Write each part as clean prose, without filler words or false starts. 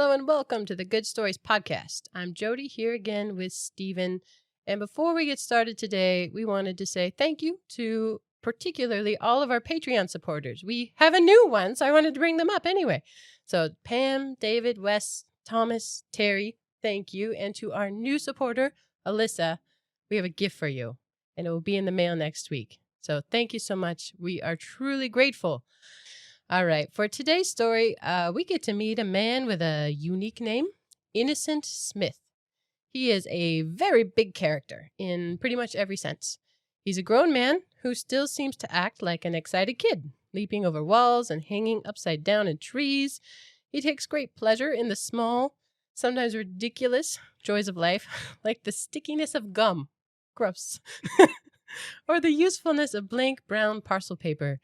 Hello and welcome to the Good Stories Podcast. I'm Jody here again with Stephen. And before we get started today, we wanted to say thank you to particularly all of our Patreon supporters. We have a new one, so I wanted to bring them up anyway. So Pam, David, Wes, Thomas, Terry, thank you. And to our new supporter, Alyssa, we have a gift for you, and it will be in the mail next week. So thank you so much. We are truly grateful. All right, for today's story, we get to meet a man with a unique name, Innocent Smith. He is a very big character in pretty much every sense. He's a grown man who still seems to act like an excited kid, leaping over walls and hanging upside down in trees. He takes great pleasure in the small, sometimes ridiculous joys of life, like the stickiness of gum. Gross. Or the usefulness of blank brown parcel paper.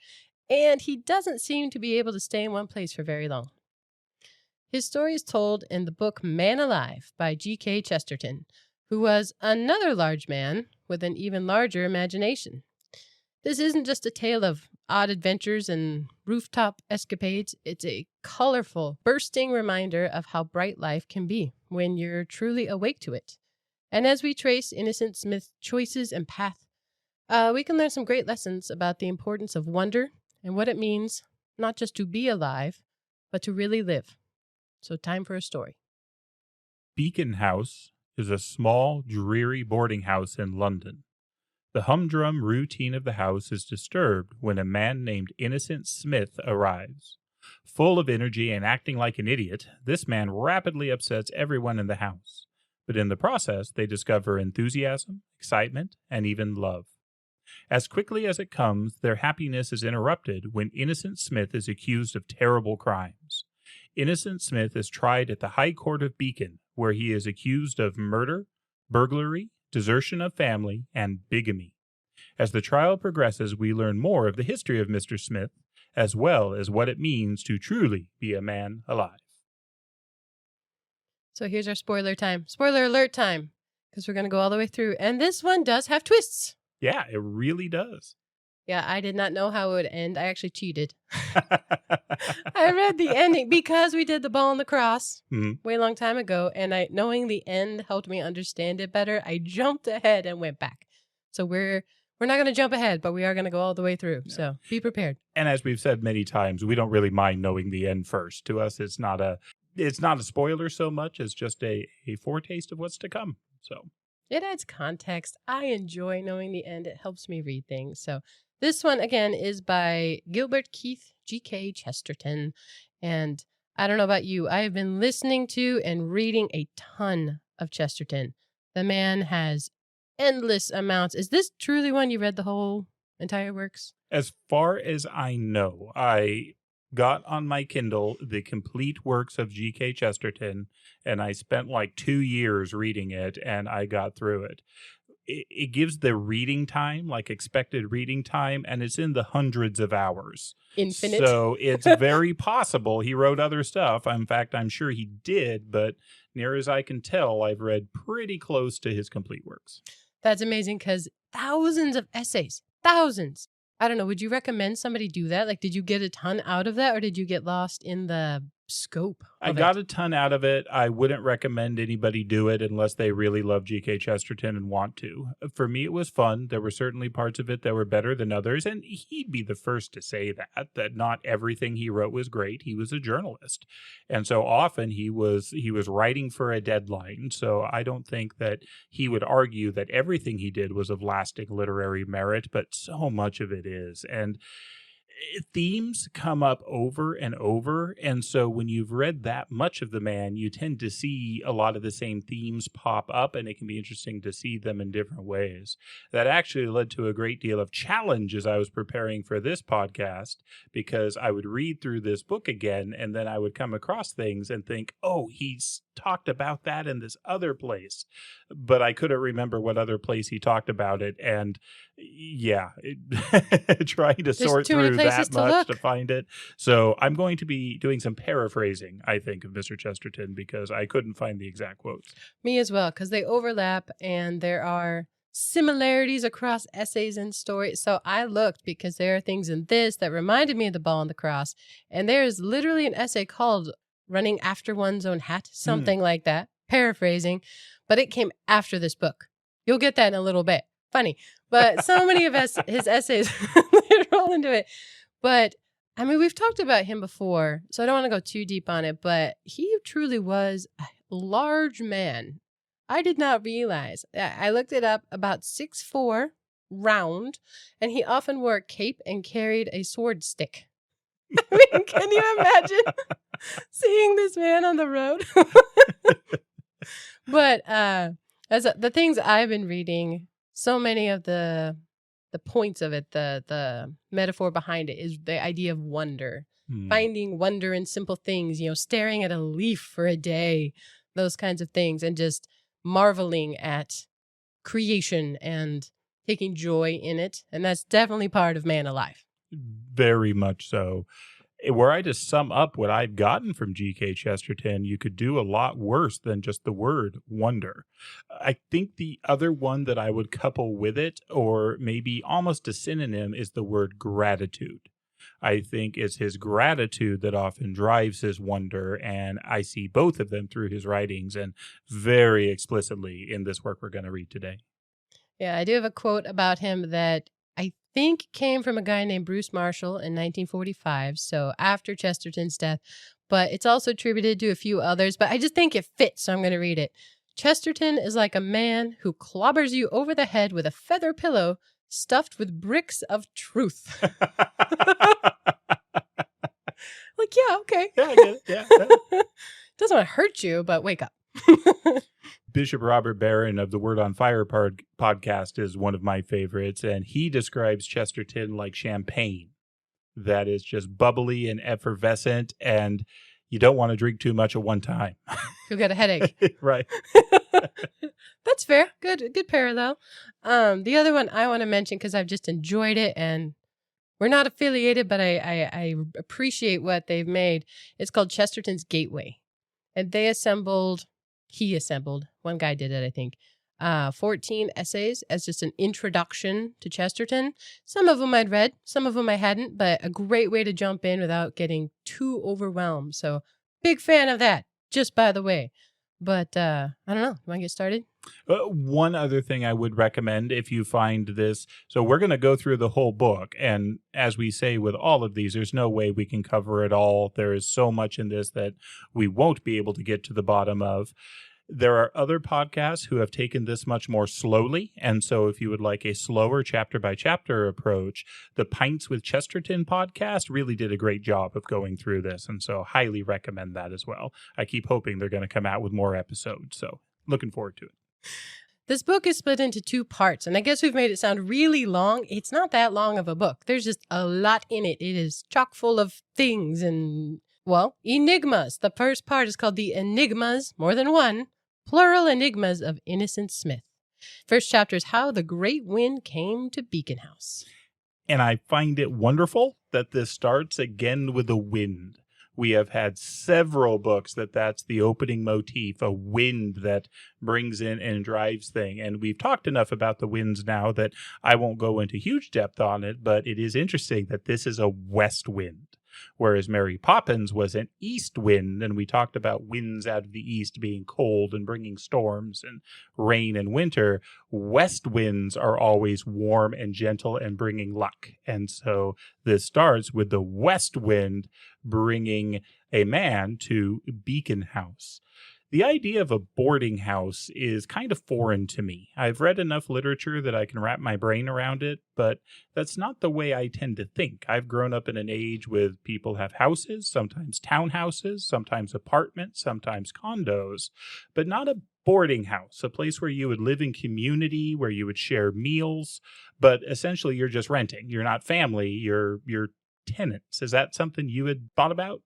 And he doesn't seem to be able to stay in one place for very long. His story is told in the book Manalive by GK Chesterton, who was another large man with an even larger imagination. This isn't just a tale of odd adventures and rooftop escapades. It's a colorful, bursting reminder of how bright life can be when you're truly awake to it. And as we trace Innocent Smith's choices and path, we can learn some great lessons about the importance of wonder and what it means not just to be alive, but to really live. So time for a story. Beacon House is a small, dreary boarding house in London. The humdrum routine of the house is disturbed when a man named Innocent Smith arrives. Full of energy and acting like an idiot, this man rapidly upsets everyone in the house. But in the process, they discover enthusiasm, excitement, and even love. As quickly as it comes, their happiness is interrupted when Innocent Smith is accused of terrible crimes. Innocent Smith is tried at the High Court of Beacon, where he is accused of murder, burglary, desertion of family, and bigamy. As the trial progresses, we learn more of the history of Mr. Smith, as well as what it means to truly be a man alive. So here's our spoiler time. Spoiler alert time, because we're going to go all the way through. And this one does have twists. Yeah, it really does. Yeah, I did not know how it would end. I actually cheated. I read the ending because we did the ball and the cross way long time ago, and knowing the end helped me understand it better. I jumped ahead and went back. So we're not going to jump ahead, but we are going to go all the way through. Yeah. So be prepared. And as we've said many times, we don't really mind knowing the end first. To us, it's not a spoiler so much as just a foretaste of what's to come. So it adds context. I enjoy knowing the end. It helps me read things. So this one, again, is by Gilbert Keith GK Chesterton. And I don't know about you, I have been listening to and reading a ton of Chesterton. The man has endless amounts. Is this truly one you read the whole entire works? As far as I know, I got on my Kindle the complete works of G.K. Chesterton, and I spent like 2 years reading it, and I got through it. It gives the reading time, like expected reading time, and it's in the hundreds of hours. Infinite. So it's very possible he wrote other stuff. In fact, I'm sure he did, but near as I can tell, I've read pretty close to his complete works. That's amazing, because thousands of essays, thousands. I don't know, would you recommend somebody do that? Like, did you get a ton out of that, or did you get lost in the scope of I got a ton out of it. I wouldn't recommend anybody do it unless they really love G.K. Chesterton and want to. For me, it was fun. There were certainly parts of it that were better than others, and he'd be the first to say that not everything he wrote was great. He was a journalist, and so often he was writing for a deadline, so I don't think that he would argue that everything he did was of lasting literary merit, but so much of it is. And themes come up over and over, and so when you've read that much of the man, you tend to see a lot of the same themes pop up, and it can be interesting to see them in different ways. That actually led to a great deal of challenge as I was preparing for this podcast, because I would read through this book again, and then I would come across things and think, oh, he's talked about that in this other place, but I couldn't remember what other place he talked about it, and yeah, trying to sort through that much to find it. So I'm going to be doing some paraphrasing, I think, of Mr. Chesterton, because I couldn't find the exact quotes. Me as well, because they overlap and there are similarities across essays and stories. So I looked because there are things in this that reminded me of The Ball and the Cross. And there is literally an essay called running after one's own hat, something like that, paraphrasing, but it came after this book. You'll get that in a little bit. Funny, but so many of his essays roll into it. But I mean, we've talked about him before, so I don't want to go too deep on it, but he truly was a large man. I did not realize. I looked it up, about 6'4", round, and he often wore a cape and carried a sword stick. I mean, can you imagine seeing this man on the road? But as the things I've been reading, so many of the points of it, the metaphor behind it is the idea of wonder, finding wonder in simple things, staring at a leaf for a day, those kinds of things, and just marveling at creation and taking joy in it. And that's definitely part of Manalive. Very much so. Were I to sum up what I've gotten from GK Chesterton, you could do a lot worse than just the word wonder. I think the other one that I would couple with it, or maybe almost a synonym, is the word gratitude. I think it's his gratitude that often drives his wonder, and I see both of them through his writings and very explicitly in this work we're going to read today. Yeah, I do have a quote about him that I think came from a guy named Bruce Marshall in 1945, so after Chesterton's death, but it's also attributed to a few others, but I just think it fits, so I'm going to read it. Chesterton is like a man who clobbers you over the head with a feather pillow stuffed with bricks of truth. Like, yeah, okay. Yeah, I get it. Yeah. Doesn't want to hurt you, but wake up. Bishop Robert Barron of the Word on Fire podcast is one of my favorites, and he describes Chesterton like champagne that is just bubbly and effervescent, and you don't want to drink too much at one time. You'll get a headache. Right. That's fair. Good parallel. The other one I want to mention because I've just enjoyed it, and we're not affiliated, but I appreciate what they've made. It's called Chesterton's Gateway, and he assembled, one guy did it, I think, 14 essays as just an introduction to Chesterton. Some of them I'd read, some of them I hadn't, but a great way to jump in without getting too overwhelmed. So big fan of that, just by the way. But I don't know. You want to get started? One other thing I would recommend if you find this. So we're going to go through the whole book. And as we say with all of these, there's no way we can cover it all. There is so much in this that we won't be able to get to the bottom of. There are other podcasts who have taken this much more slowly. And so if you would like a slower chapter by chapter approach, the Pints with Chesterton podcast really did a great job of going through this. And so highly recommend that as well. I keep hoping they're going to come out with more episodes. So looking forward to it. This book is split into 2 parts, and I guess we've made it sound really long. It's not that long of a book. There's just a lot in it. It is chock full of things and, well, enigmas. The first part is called The Enigmas, more than one, plural enigmas of Innocent Smith. First chapter is How the Great Wind Came to Beacon House. And I find it wonderful that this starts again with a wind. We have had several books that's the opening motif, a wind that brings in and drives thing. And we've talked enough about the winds now that I won't go into huge depth on it, but it is interesting that this is a west wind, whereas Mary Poppins was an east wind. And we talked about winds out of the east being cold and bringing storms and rain and winter. West winds are always warm and gentle and bringing luck. And so this starts with the west wind bringing a man to Beacon House. The idea of a boarding house is kind of foreign to me. I've read enough literature that I can wrap my brain around it, but that's not the way I tend to think. I've grown up in an age with people have houses, sometimes townhouses, sometimes apartments, sometimes condos, but not a boarding house, a place where you would live in community, where you would share meals, but essentially you're just renting. You're not family, you're tenants. Is that something you had thought about?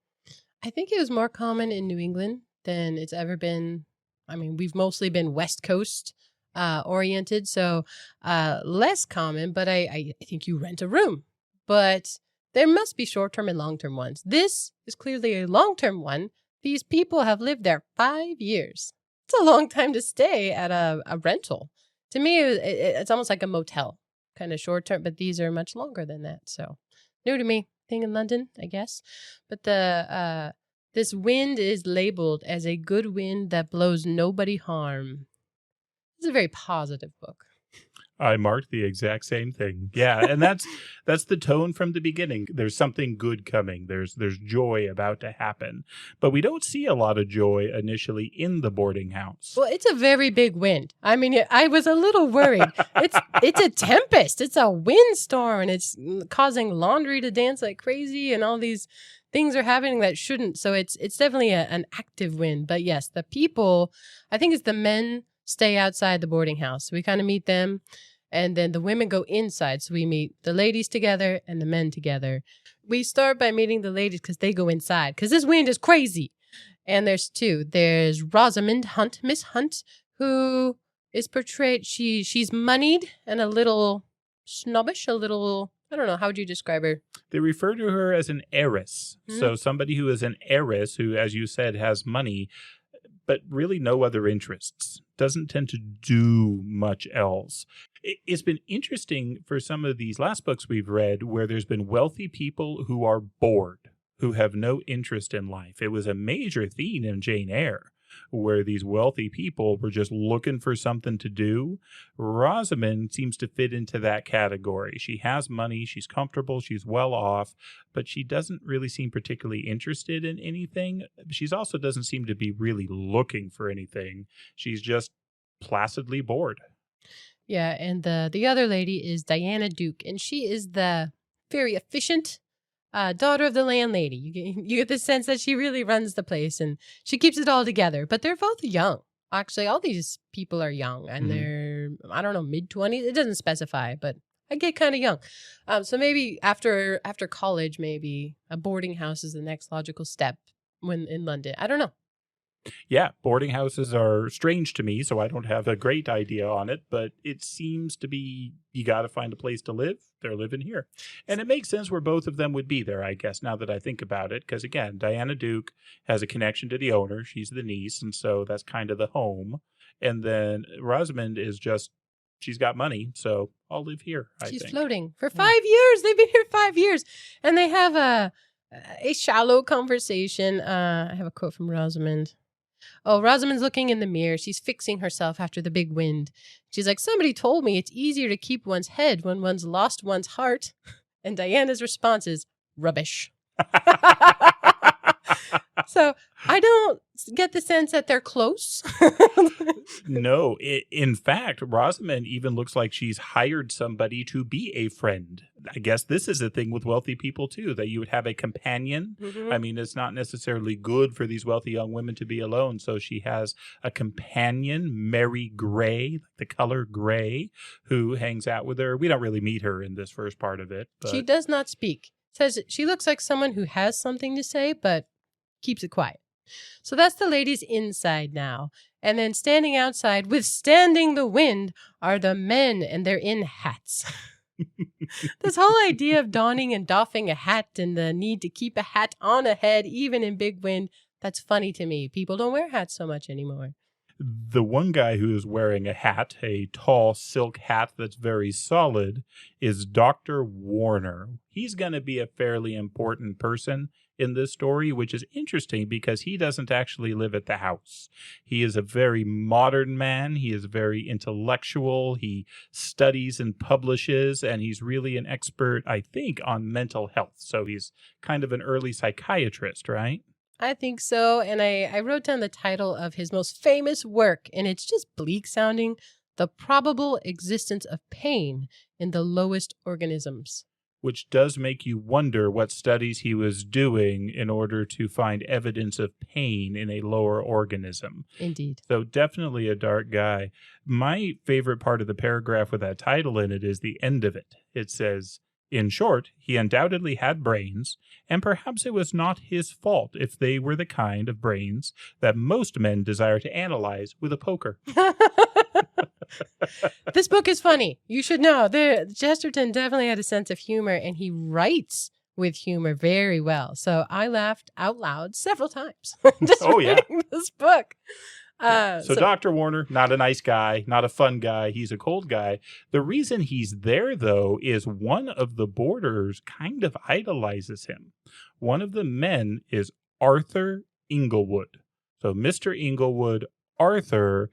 I think it was more common in New England than it's ever been. I mean, we've mostly been West Coast oriented, so less common, but I think you rent a room. But there must be short-term and long-term ones. This is clearly a long-term one. These people have lived there 5 years. It's a long time to stay at a rental. To me, it's almost like a motel, kind of short-term, but these are much longer than that. So new to me, thing in London, I guess. But the This wind is labeled as a good wind that blows nobody harm. It's a very positive book. I marked the exact same thing. Yeah, and that's the tone from the beginning. There's something good coming. There's joy about to happen. But we don't see a lot of joy initially in the boarding house. Well, it's a very big wind. I mean, I was a little worried. It's a tempest. It's a windstorm, and it's causing laundry to dance like crazy, and all these things are happening that shouldn't. So it's definitely an active wind. But yes, the people, I think it's the men stay outside the boarding house. We kind of meet them. And then the women go inside. So we meet the ladies together and the men together. We start by meeting the ladies because they go inside. Because this wind is crazy. And there's two. There's Rosamund Hunt, Miss Hunt, who is portrayed. She's moneyed and a little snobbish, a little, I don't know, how would you describe her? They refer to her as an heiress. Mm-hmm. So somebody who is an heiress who, as you said, has money, but really no other interests. Doesn't tend to do much else. It's been interesting for some of these last books we've read where there's been wealthy people who are bored, who have no interest in life. It was a major theme in Jane Eyre, where these wealthy people were just looking for something to do. Rosamund seems to fit into that category. She has money, she's comfortable, she's well off, but she doesn't really seem particularly interested in anything. She also doesn't seem to be really looking for anything. She's just placidly bored. Yeah, and the other lady is Diana Duke, and she is the very efficient daughter of the landlady. You get the sense that she really runs the place, and she keeps it all together. But they're both young. Actually, all these people are young, and they're, I don't know, mid-20s. It doesn't specify, but I get kind of young. So maybe after college, maybe a boarding house is the next logical step when in London. I don't know. Yeah, boarding houses are strange to me, so I don't have a great idea on it, but it seems to be you got to find a place to live. They're living here. And it makes sense where both of them would be there, I guess, now that I think about it, because again, Diana Duke has a connection to the owner. She's the niece, and so that's kind of the home. And then Rosamund is just, she's got money, so I'll live here, I think. She's floating for 5 years. They've been here 5 years, and they have a shallow conversation. I have a quote from Rosamund. Oh, Rosamund's looking in the mirror. She's fixing herself after the big wind. She's like, somebody told me it's easier to keep one's head when one's lost one's heart. And Diana's response is, rubbish. So I don't get the sense that they're close. No, in fact, Rosamund even looks like she's hired somebody to be a friend. I guess this is a thing with wealthy people, too, that you would have a companion. Mm-hmm. I mean, it's not necessarily good for these wealthy young women to be alone. So she has a companion, Mary Gray, the color gray, who hangs out with her. We don't really meet her in this first part of it. But she does not speak. Says she looks like someone who has something to say, but keeps it quiet. So that's the ladies inside now. And then standing outside, withstanding the wind, are the men, and they're in hats. This whole idea of donning and doffing a hat and the need to keep a hat on a head, even in big wind, that's funny to me. People don't wear hats so much anymore. The one guy who is wearing a hat, a tall silk hat that's very solid, is Dr. Warner. He's going to be a fairly important person in this story, which is interesting because he doesn't actually live at the house. He is a very modern man. He is very intellectual. He studies and publishes, and he's really an expert, I think, on mental health. So he's kind of an early psychiatrist, right? I think so. And I wrote down the title of his most famous work, and it's just bleak sounding. The Probable Existence of Pain in the Lowest Organisms. Which does make you wonder what studies he was doing in order to find evidence of pain in a lower organism. Indeed. So definitely a dark guy. My favorite part of the paragraph with that title in it is the end of it. It says, in short, he undoubtedly had brains, and perhaps it was not his fault if they were the kind of brains that most men desire to analyze with a poker. This book is funny. You should know. Chesterton definitely had a sense of humor, and he writes with humor very well. So I laughed out loud several times just reading this book. So Dr. Warner, not a nice guy, not a fun guy. He's a cold guy. The reason he's there, though, is one of the boarders kind of idolizes him. One of the men is Arthur Inglewood. So Mr. Inglewood, Arthur,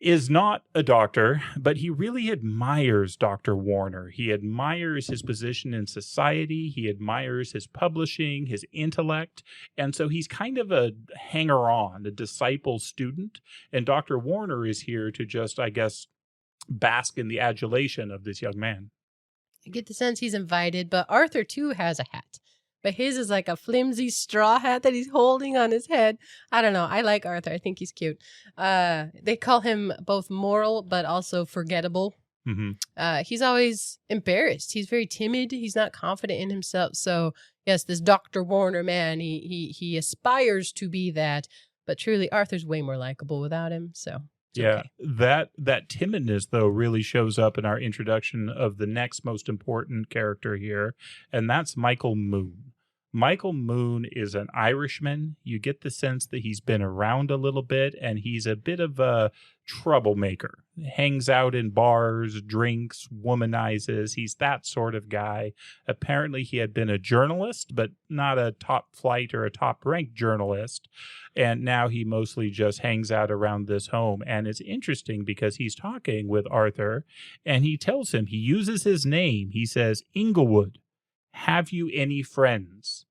is not a doctor, but he really admires Dr. Warner. He admires his position in society. He admires his publishing, his intellect. And so he's kind of a hanger-on, a disciple student. And Dr. Warner is here to just, I guess, bask in the adulation of this young man. I get the sense he's invited, but Arthur, too, has a hat. But his is like a flimsy straw hat that he's holding on his head. I don't know. I like Arthur. I think he's cute. They call him both moral but also forgettable. Mm-hmm. He's always embarrassed. He's very timid. He's not confident in himself. So, yes, this Dr. Warner man, he aspires to be that. But truly, Arthur's way more likable without him. So, yeah, okay. That timidness, though, really shows up in our introduction of the next most important character here, and that's Michael Moon. Michael Moon is an Irishman. You get the sense that he's been around a little bit, and he's a bit of a troublemaker. Hangs out in bars, drinks, womanizes. He's that sort of guy. Apparently, he had been a journalist, but not a top flight or a top ranked journalist. And now he mostly just hangs out around this home. And it's interesting because he's talking with Arthur, and he tells him, he uses his name. He says, Inglewood, have you any friends?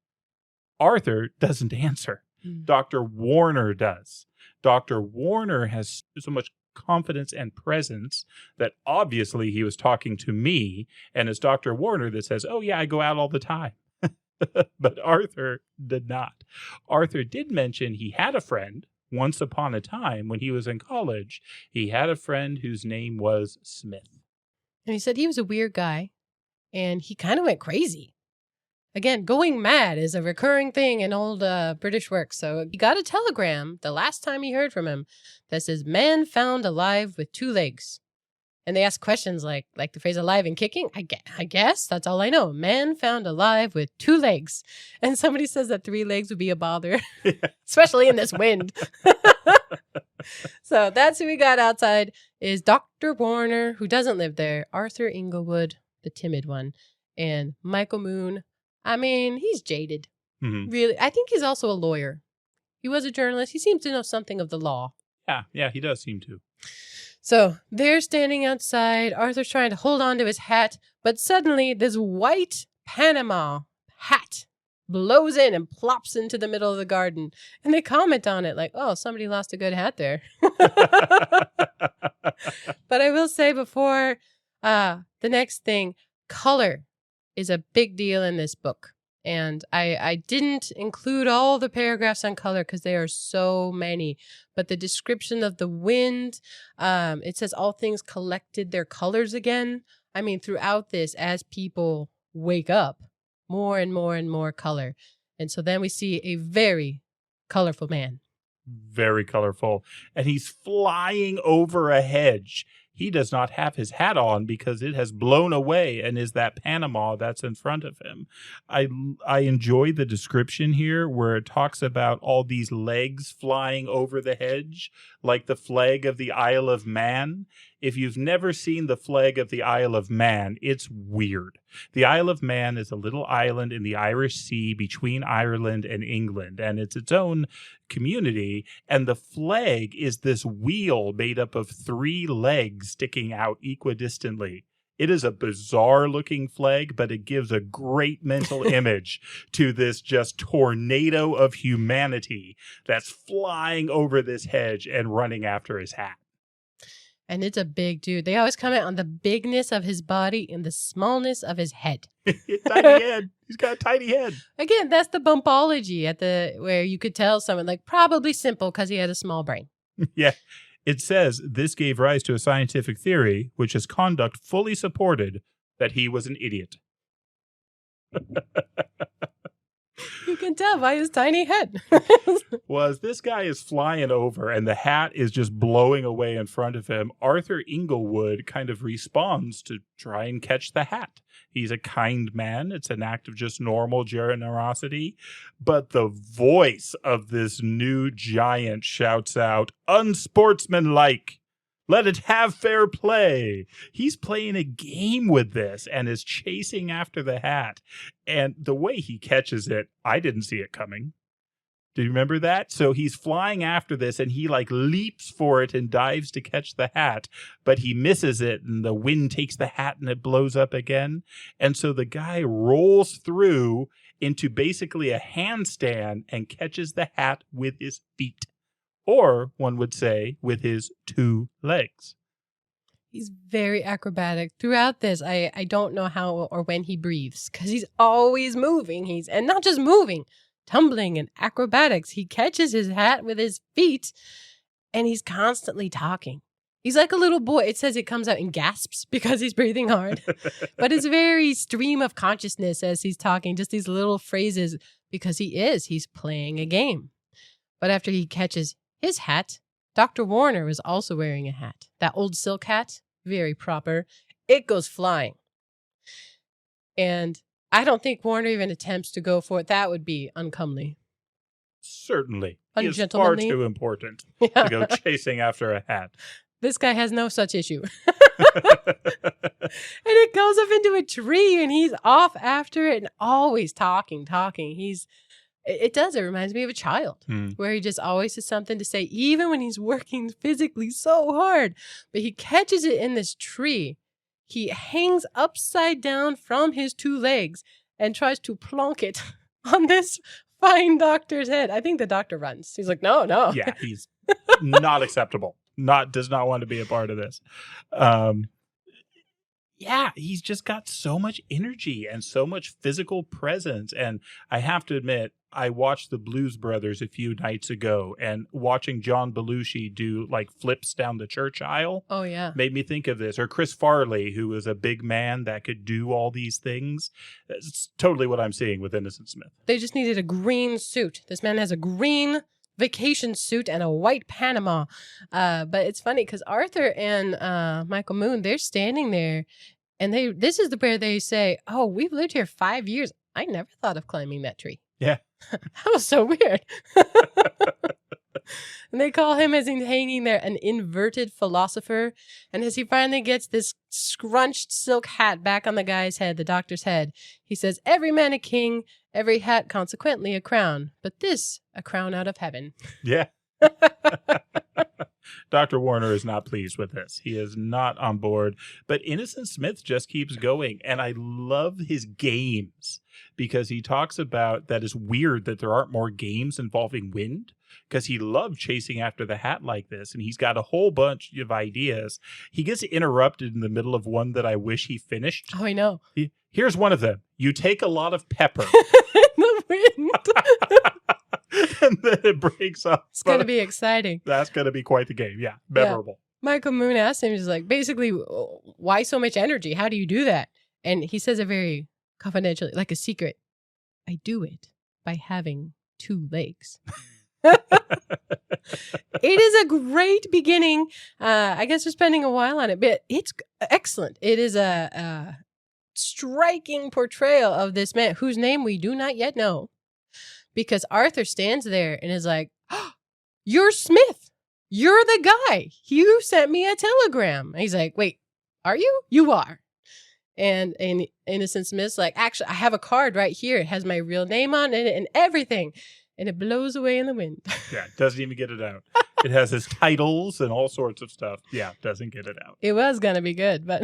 Arthur doesn't answer. Dr. Warner does. Dr. Warner has so much confidence and presence that obviously he was talking to me, and it's Dr. Warner that says, oh yeah, I go out all the time. But Arthur did not. Arthur did mention he had a friend once upon a time when he was in college. He had a friend whose name was Smith. And he said he was a weird guy, and he kind of went crazy. Again, going mad is a recurring thing in old British work. So he got a telegram the last time he heard from him that says, man found alive with 2 legs. And they ask questions like the phrase alive and kicking. I guess that's all I know. Man found alive with 2 legs. And somebody says that 3 legs would be a bother, especially in this wind. So that's who we got outside is Dr. Warner, who doesn't live there, Arthur Inglewood, the timid one, and Michael Moon. I mean, he's jaded. Mm-hmm. Really. I think he's also a lawyer. He was a journalist. He seems to know something of the law. Yeah, he does seem to. So they're standing outside. Arthur's trying to hold on to his hat, but suddenly this white Panama hat blows in and plops into the middle of the garden. And they comment on it like, oh, somebody lost a good hat there. But I will say before the next thing, color is a big deal in this book. And I didn't include all the paragraphs on color because there are so many. But the description of the wind, it says all things collected their colors again. I mean, throughout this, as people wake up, more and more and more color. And so then we see a very colorful man. Very colorful. And he's flying over a hedge. He does not have his hat on because it has blown away and is that Panama that's in front of him. I enjoy the description here where it talks about all these legs flying over the hedge like the flag of the Isle of Man. If you've never seen the flag of the Isle of Man, it's weird. The Isle of Man is a little island in the Irish Sea between Ireland and England, and it's its own community, and the flag is this wheel made up of 3 legs sticking out equidistantly. It is a bizarre-looking flag, but it gives a great mental image to this just tornado of humanity that's flying over this hedge and running after his hat. And it's a big dude. They always comment on the bigness of his body and the smallness of his head. Tiny head. He's got a tiny head. Again, that's the bumpology where you could tell someone like probably simple because he had a small brain. Yeah. It says this gave rise to a scientific theory, which his conduct fully supported, that he was an idiot. You can tell by his tiny head. Was this guy is flying over and the hat is just blowing away in front of him. Arthur Inglewood kind of responds to try and catch the hat. He's a kind man. It's an act of just normal generosity. But the voice of this new giant shouts out, unsportsmanlike. Let it have fair play. He's playing a game with this and is chasing after the hat. And the way he catches it, I didn't see it coming. Do you remember that? So he's flying after this and he like leaps for it and dives to catch the hat, but he misses it and the wind takes the hat and it blows up again. And so the guy rolls through into basically a handstand and catches the hat with his feet. Or one would say with his 2 legs. He's very acrobatic throughout this. I don't know how or when he breathes because he's always moving. And not just moving, tumbling and acrobatics. He catches his hat with his feet and he's constantly talking. He's like a little boy. It says it comes out in gasps because he's breathing hard. But it's very stream of consciousness as he's talking, just these little phrases because he's playing a game. But after he catches his hat, Dr. Warner was also wearing a hat. That old silk hat, very proper. It goes flying. And I don't think Warner even attempts to go for it. That would be uncomely. Certainly. He is far too important to go chasing after a hat. This guy has no such issue. And it goes up into a tree and he's off after it and always talking. It reminds me of a child where he just always has something to say, even when he's working physically so hard. But he catches it in this tree. He hangs upside down from his 2 legs and tries to plonk it on this fine doctor's head. I think the doctor runs. He's like, no. Yeah, he's not acceptable. Does not want to be a part of this. Yeah, he's just got so much energy and so much physical presence. And I have to admit, I watched the Blues Brothers a few nights ago, and watching John Belushi do like flips down the church aisle. Oh, yeah. Made me think of this. Or Chris Farley, who was a big man that could do all these things. It's totally what I'm seeing with Innocent Smith. They just needed a green suit. This man has a green vacation suit and a white Panama. But it's funny because Arthur and Michael Moon, they're standing there and this is where they say, oh, we've lived here 5 years. I never thought of climbing that tree. Yeah. That was so weird. And they call him, as he's hanging there, an inverted philosopher. And as he finally gets this scrunched silk hat back on the guy's head, the doctor's head, he says, every man a king, every hat consequently a crown, but this a crown out of heaven. Yeah. Dr. Warner is not pleased with this. He is not on board. But Innocent Smith just keeps going. And I love his games because he talks about that it's weird that there aren't more games involving wind because he loved chasing after the hat like this. And he's got a whole bunch of ideas. He gets interrupted in the middle of one that I wish he finished. Oh, I know. Here's one of them. You take a lot of pepper. The wind. And then it breaks up. It's going to be exciting. That's going to be quite the game. Yeah. Memorable. Yeah. Michael Moon asked him, he's like, basically, why so much energy? How do you do that? And he says it very confidentially, like a secret. I do it by having 2 legs. It is a great beginning. I guess we're spending a while on it, but it's excellent. It is a striking portrayal of this man whose name we do not yet know. Because Arthur stands there and is like, oh, you're Smith. You're the guy. You sent me a telegram. And he's like, wait, are you? You are. And Innocent Smith's like, actually, I have a card right here. It has my real name on it and everything. And it blows away in the wind. Yeah, doesn't even get it out. It has his titles and all sorts of stuff. Yeah, doesn't get it out. It was going to be good. But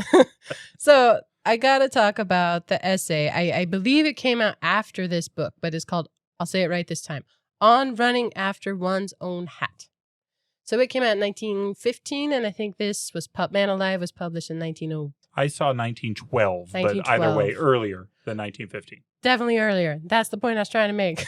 so I got to talk about the essay. I believe it came out after this book, but it's called, I'll say it right this time, On Running After One's Own Hat. So it came out in 1915, and I think this was Manalive was published in 1900. I saw 1912, but either way, earlier than 1915. Definitely earlier. That's the point I was trying to make.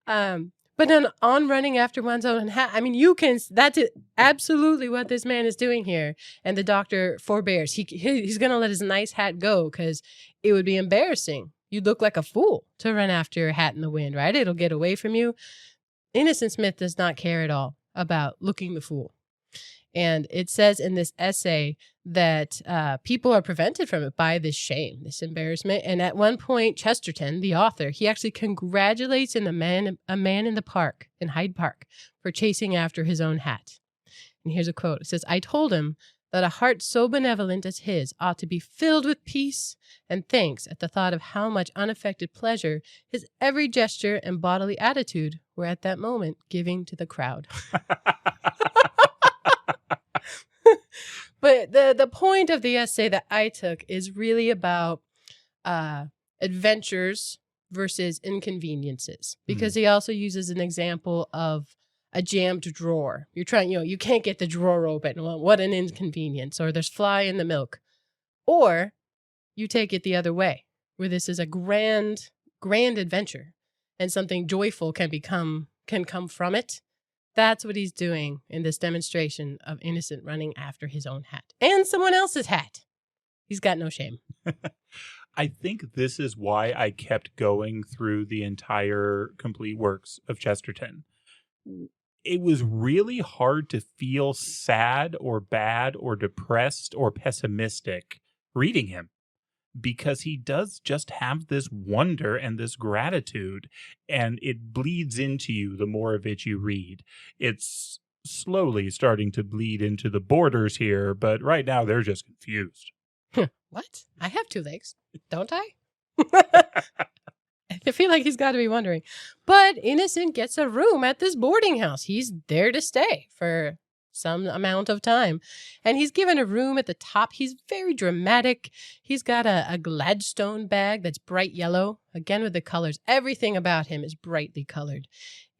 But then On Running After One's Own Hat, I mean, that's absolutely what this man is doing here. And the doctor forbears. He's going to let his nice hat go because it would be embarrassing. You'd look like a fool to run after your hat in the wind, right? It'll get away from you. Innocent Smith does not care at all about looking the fool. And it says in this essay that people are prevented from it by this shame, this embarrassment. And at one point, Chesterton, the author, he actually congratulates a man in the park, in Hyde Park, for chasing after his own hat. And here's a quote. It says, I told him that a heart so benevolent as his ought to be filled with peace and thanks at the thought of how much unaffected pleasure his every gesture and bodily attitude were at that moment giving to the crowd. But the point of the essay that I took is really about adventures versus inconveniences, because he also uses an example of a jammed drawer. You're trying, you can't get the drawer open. Well, what an inconvenience. Or there's fly in the milk. Or you take it the other way, where this is a grand adventure and something joyful can come from it. That's what he's doing in this demonstration of Innocent running after his own hat and someone else's hat. He's got no shame. I think this is why I kept going through the entire complete works of Chesterton. It was really hard to feel sad or bad or depressed or pessimistic reading him, because he does just have this wonder and this gratitude, and it bleeds into you the more of it you read. It's slowly starting to bleed into the borders here, but right now they're just confused. What? I have 2 legs, don't I? I feel like he's got to be wondering. But Innocent gets a room at this boarding house. He's there to stay for some amount of time. And he's given a room at the top. He's very dramatic. He's got a Gladstone bag that's bright yellow. Again, with the colors. Everything about him is brightly colored.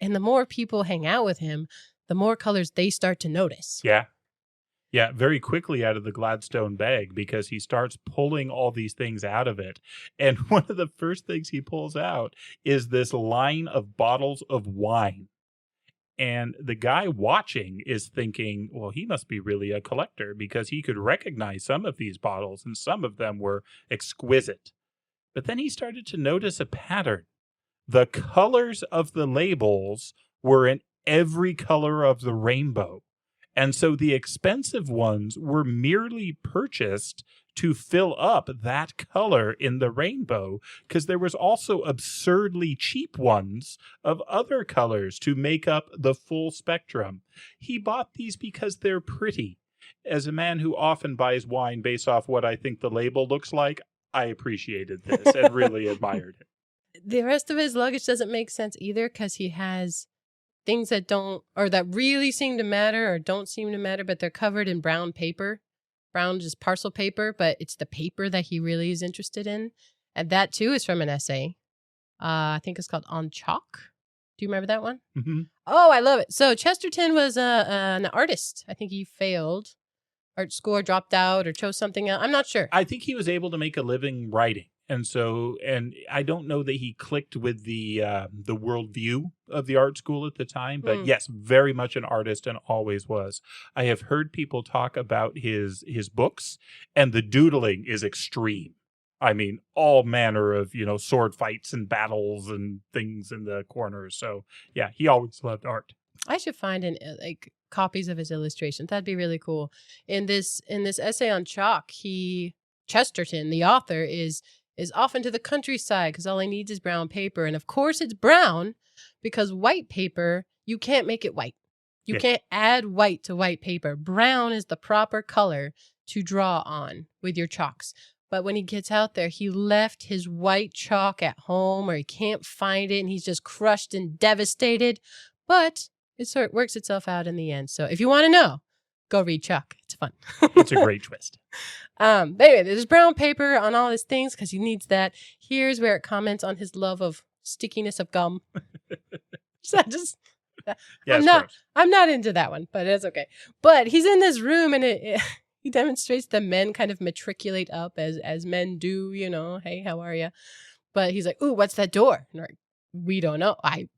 And the more people hang out with him, the more colors they start to notice. Yeah, very quickly out of the Gladstone bag, because he starts pulling all these things out of it. And one of the first things he pulls out is this line of bottles of wine. And the guy watching is thinking, well, he must be really a collector, because he could recognize some of these bottles and some of them were exquisite. But then he started to notice a pattern. The colors of the labels were in every color of the rainbow. And so the expensive ones were merely purchased to fill up that color in the rainbow, because there was also absurdly cheap ones of other colors to make up the full spectrum. He bought these because they're pretty. As a man who often buys wine based off what I think the label looks like, I appreciated this and really admired it. The rest of his luggage doesn't make sense either, because he has things that don't, or that really seem to matter or don't seem to matter, but they're covered in brown paper. Brown just parcel paper, but it's the paper that he really is interested in. And that too is from an essay. I think it's called On Chalk. Do you remember that one? Mm-hmm. Oh, I love it. So Chesterton was an artist. I think he failed art school or dropped out or chose something else. I'm not sure. I think he was able to make a living writing. And I don't know that he clicked with the worldview of the art school at the time, but yes, very much an artist and always was. I have heard people talk about his books, and the doodling is extreme. I mean, all manner of, sword fights and battles and things in the corners. So yeah, he always loved art. I should find copies of his illustrations. That'd be really cool. In this essay on chalk, Chesterton, the author, is off into the countryside because all he needs is brown paper. And of course it's brown, because white paper, you can't make it white. You can't add white to white paper. Brown is the proper color to draw on with your chalks. But when he gets out there, he left his white chalk at home, or he can't find it, and he's just crushed and devastated. But it sort of works itself out in the end. So if you want to know, go read Chuck. It's fun. It's a great twist. But anyway, there's brown paper on all his things because he needs that. Here's where it comments on his love of stickiness of gum. I'm not into that one, but it's okay. But he's in this room, and he demonstrates that men kind of matriculate up as men do, hey, how are you? But he's like, ooh, what's that door? And we don't know. I've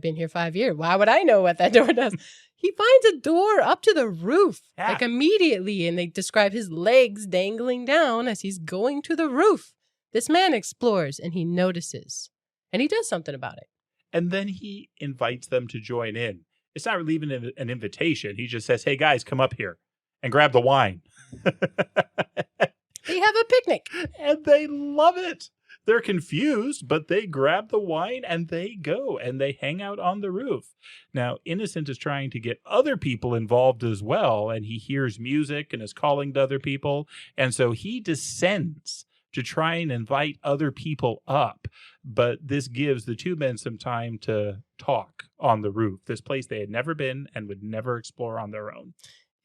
been here 5 years. Why would I know what that door does? He finds a door up to the roof, like immediately, and they describe his legs dangling down as he's going to the roof. This man explores, and he notices, and he does something about it. And then he invites them to join in. It's not really even an invitation. He just says, hey, guys, come up here and grab the wine. They have a picnic. And they love it. They're confused, but they grab the wine and they go and they hang out on the roof. Now, Innocent is trying to get other people involved as well, and he hears music and is calling to other people. And so he descends to try and invite other people up. But this gives the two men some time to talk on the roof, this place they had never been and would never explore on their own.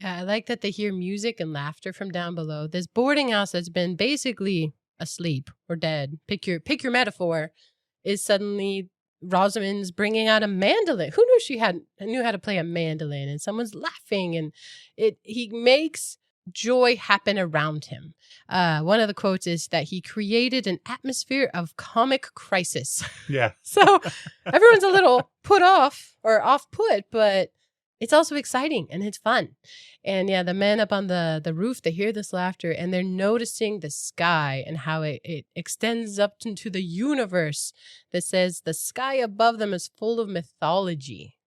Yeah, I like that they hear music and laughter from down below. This boarding house that's been basically asleep or dead, pick your metaphor, is suddenly Rosamund's bringing out a mandolin. Who knew knew how to play a mandolin? And someone's laughing, and he makes joy happen around him. One of the quotes is that he created an atmosphere of comic crisis. Yeah. So everyone's a little put off or off put, but it's also exciting and it's fun. And yeah, the men up on the roof, they hear this laughter and they're noticing the sky and how it extends up into the universe that says the sky above them is full of mythology.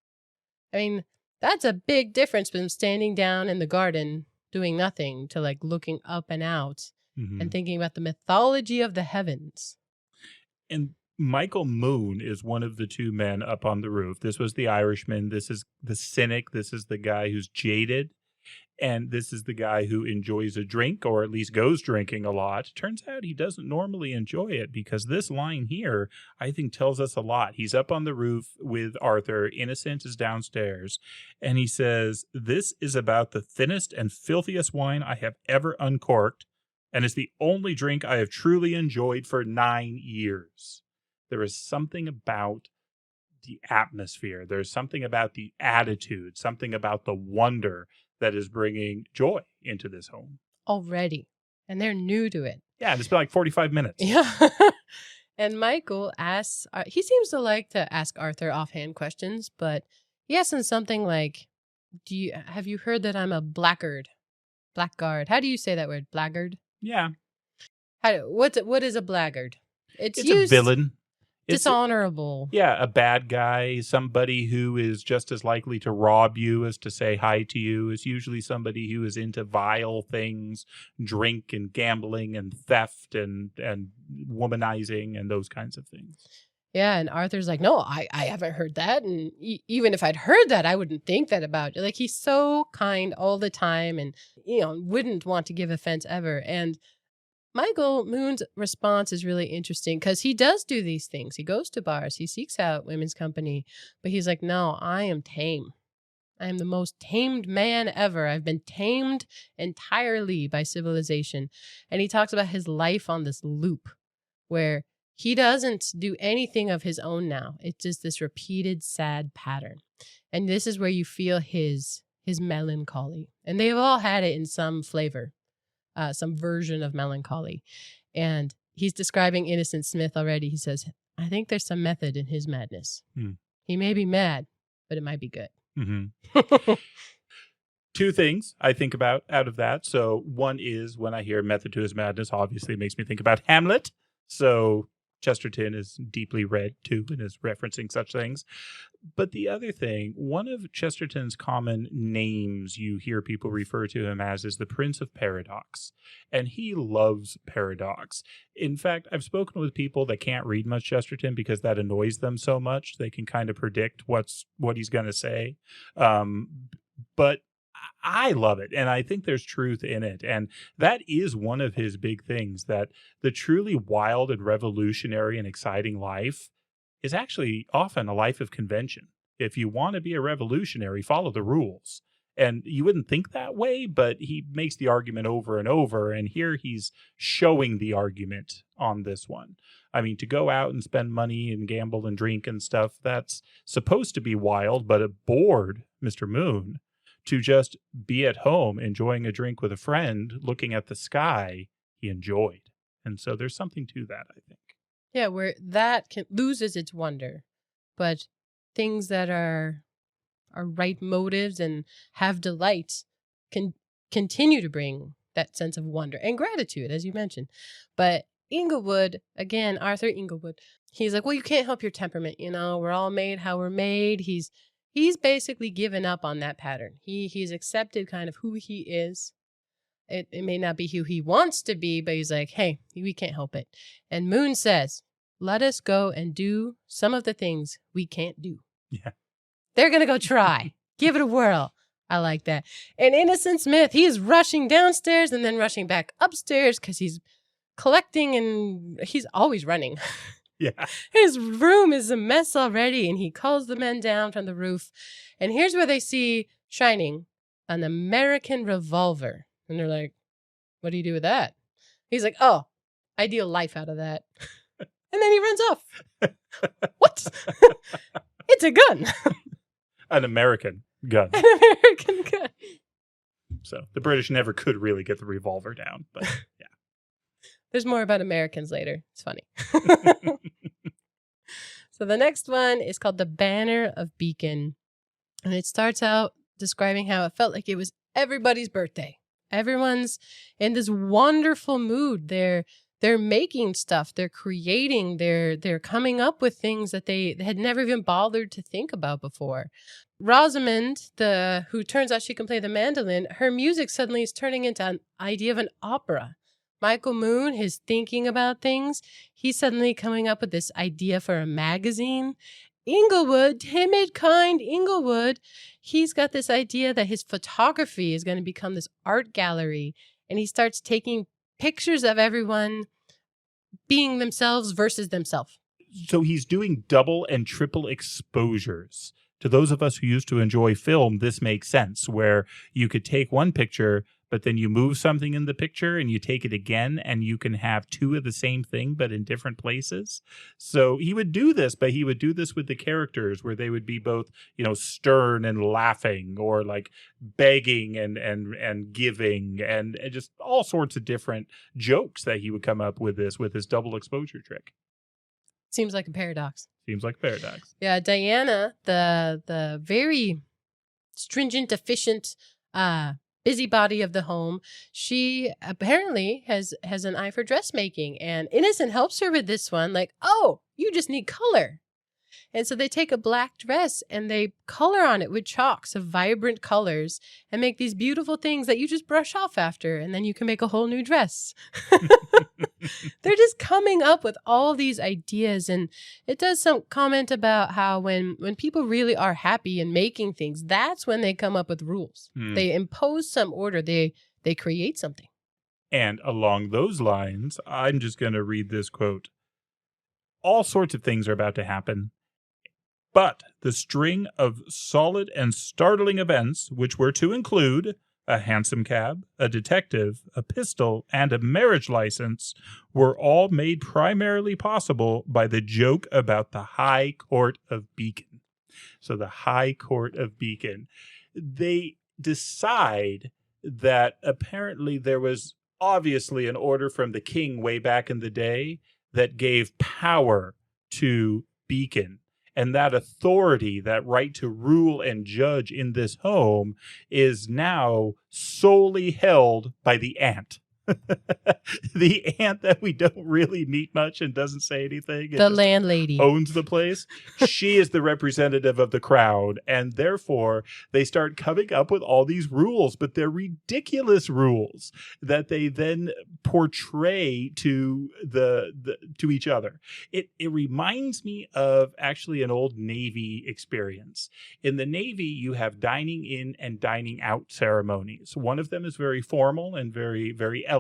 I mean, that's a big difference from standing down in the garden doing nothing to like looking up and out and thinking about the mythology of the heavens. And Michael Moon is one of the two men up on the roof. This was the Irishman. This is the cynic. This is the guy who's jaded. And this is the guy who enjoys a drink, or at least goes drinking a lot. Turns out he doesn't normally enjoy it, because this line here, I think, tells us a lot. He's up on the roof with Arthur. Innocent is downstairs. And he says, "This is about the thinnest and filthiest wine I have ever uncorked. And it's the only drink I have truly enjoyed for 9 years. There is something about the atmosphere. There's something about the attitude, something about the wonder that is bringing joy into this home." Already. And they're new to it. Yeah, and it's been like 45 minutes. Yeah. And Michael asks, he seems to like to ask Arthur offhand questions, but he asks him something like, have you heard that I'm a blackguard? Blackguard. How do you say that word? Blackguard? Yeah. What is a blackguard? It's a villain. Dishonorable. A bad guy, somebody who is just as likely to rob you as to say hi to you. Is usually somebody who is into vile things, drink and gambling and theft and womanizing and those kinds of things. Yeah, and Arthur's like, no, I haven't heard that. And even if I'd heard that, I wouldn't think that about you. Like, he's so kind all the time and, wouldn't want to give offense ever. And Michael Moon's response is really interesting because he does do these things. He goes to bars. He seeks out women's company. But he's like, no, I am tame. I am the most tamed man ever. I've been tamed entirely by civilization. And he talks about his life on this loop where he doesn't do anything of his own now. It's just this repeated sad pattern. And this is where you feel his melancholy. And they've all had it in some flavor. Some version of melancholy. And he's describing Innocent Smith already. He says, I think there's some method in his madness. He may be mad, but it might be good. Two things I think about out of that. So one is, when I hear method to his madness, obviously it makes me think about Hamlet. So Chesterton is deeply read too and is referencing such things. But the other thing, one of Chesterton's common names you hear people refer to him as is the Prince of Paradox. And he loves paradox. In fact, I've spoken with people that can't read much Chesterton because that annoys them so much. They can kind of predict what he's going to say. But I love it, and I think there's truth in it. And that is one of his big things, that the truly wild and revolutionary and exciting life is actually often a life of convention. If you want to be a revolutionary, follow the rules. And you wouldn't think that way, but he makes the argument over and over, and here he's showing the argument on this one. I mean, to go out and spend money and gamble and drink and stuff, that's supposed to be wild, but aboard Mr. Moon, to just be at home enjoying a drink with a friend, looking at the sky, he enjoyed. And so there's something to that, I think. Yeah, where that loses its wonder, but things that are right motives and have delight can continue to bring that sense of wonder and gratitude, as you mentioned. But Inglewood, again, Arthur Inglewood, he's like, well, you can't help your temperament. We're all made how we're made. He's basically given up on that pattern. He's accepted kind of who he is. it may not be who he wants to be, but he's like, hey, we can't help it. And Moon says, let us go and do some of the things we can't do. Yeah. They're going to go try. Give it a whirl. I like that. And Innocent Smith, he's rushing downstairs and then rushing back upstairs because he's collecting and he's always running. Yeah. His room is a mess already, and he calls the men down from the roof. And here's where they see shining an American revolver. And they're like, what do you do with that? He's like, oh, I deal life out of that. And then he runs off. What? It's a gun. An American gun. An American gun. So the British never could really get the revolver down, but yeah. There's more about Americans later. It's funny. So the next one is called The Banner of Beacon. And it starts out describing how it felt like it was everybody's birthday. Everyone's in this wonderful mood. They're making stuff. They're creating. They're coming up with things that they had never even bothered to think about before. Rosamond, who turns out she can play the mandolin, her music suddenly is turning into an idea of an opera. Michael Moon is thinking about things. He's suddenly coming up with this idea for a magazine. Inglewood, timid, kind Inglewood, he's got this idea that his photography is going to become this art gallery. And he starts taking pictures of everyone being themselves versus themselves. So he's doing double and triple exposures. To those of us who used to enjoy film, this makes sense, where you could take one picture, but then you move something in the picture and you take it again and you can have two of the same thing, but in different places. So he would do this, but he would do this with the characters where they would be both, stern and laughing, or like begging and giving, and just all sorts of different jokes that he would come up with this double exposure trick. Seems like a paradox. Seems like a paradox. Yeah, Diana, the very stringent, efficient, busybody of the home, she apparently has an eye for dressmaking, and Innocent helps her with this one. Like, oh, you just need color. And so they take a black dress and they color on it with chalks of vibrant colors and make these beautiful things that you just brush off after, and then you can make a whole new dress. They're just coming up with all these ideas, and it does some comment about how when people really are happy and making things, that's when they come up with rules. They impose some order. They create something. And along those lines, I'm just going to read this quote. All sorts of things are about to happen. But the string of solid and startling events, which were to include a hansom cab, a detective, a pistol, and a marriage license, were all made primarily possible by the joke about the High Court of Beacon. So the High Court of Beacon. They decide that apparently there was obviously an order from the king way back in the day that gave power to Beacon. And that authority, that right to rule and judge in this home, is now solely held by the aunt. The aunt that we don't really meet much and doesn't say anything. The landlady. Owns the place. She is the representative of the crowd. And therefore, they start coming up with all these rules, but they're ridiculous rules that they then portray to to each other. It reminds me of actually an old Navy experience. In the Navy, you have dining in and dining out ceremonies. One of them is very formal and very, very elegant.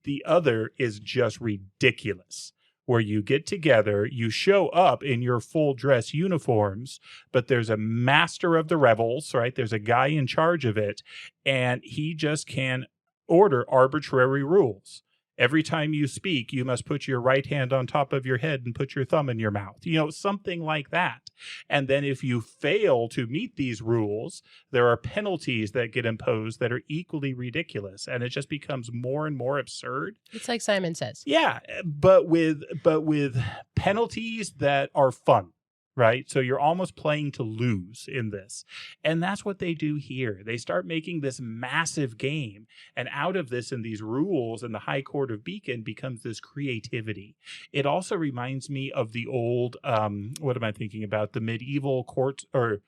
The other is just ridiculous, where you get together, you show up in your full dress uniforms, but there's a master of the revels, right? There's a guy in charge of it, and he just can order arbitrary rules. Every time you speak, you must put your right hand on top of your head and put your thumb in your mouth. Something like that. And then if you fail to meet these rules, there are penalties that get imposed that are equally ridiculous. And it just becomes more and more absurd. It's like Simon Says. Yeah, but with penalties that are fun. Right? So you're almost playing to lose in this. And that's what they do here. They start making this massive game. And out of this and these rules and the High Court of Beacon becomes this creativity. It also reminds me of the old, what am I thinking about? The medieval court, or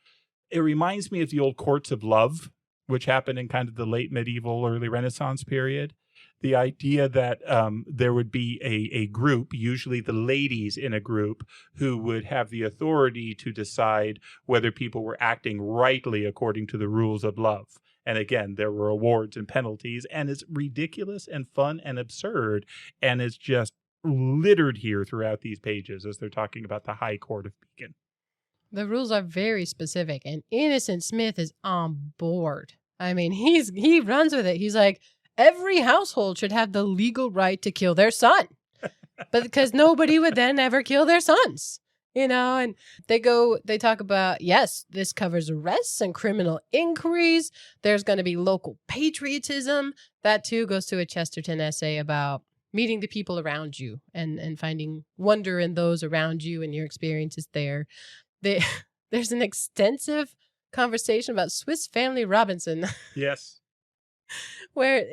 it reminds me of the old courts of love, which happened in kind of the late medieval, early Renaissance period. The idea that there would be a group, usually the ladies in a group, who would have the authority to decide whether people were acting rightly according to the rules of love. And again, there were awards and penalties, and it's ridiculous and fun and absurd, and it's just littered here throughout these pages as they're talking about the High Court of Beacon. The rules are very specific, and Innocent Smith is on board. I mean, he runs with it. He's like, every household should have the legal right to kill their son, but because nobody would then ever kill their sons, and they talk about, yes, this covers arrests and criminal inquiries. There's going to be local patriotism. That too goes to a Chesterton essay about meeting the people around you and finding wonder in those around you and your experiences there. There's an extensive conversation about Swiss Family Robinson. Yes. Where,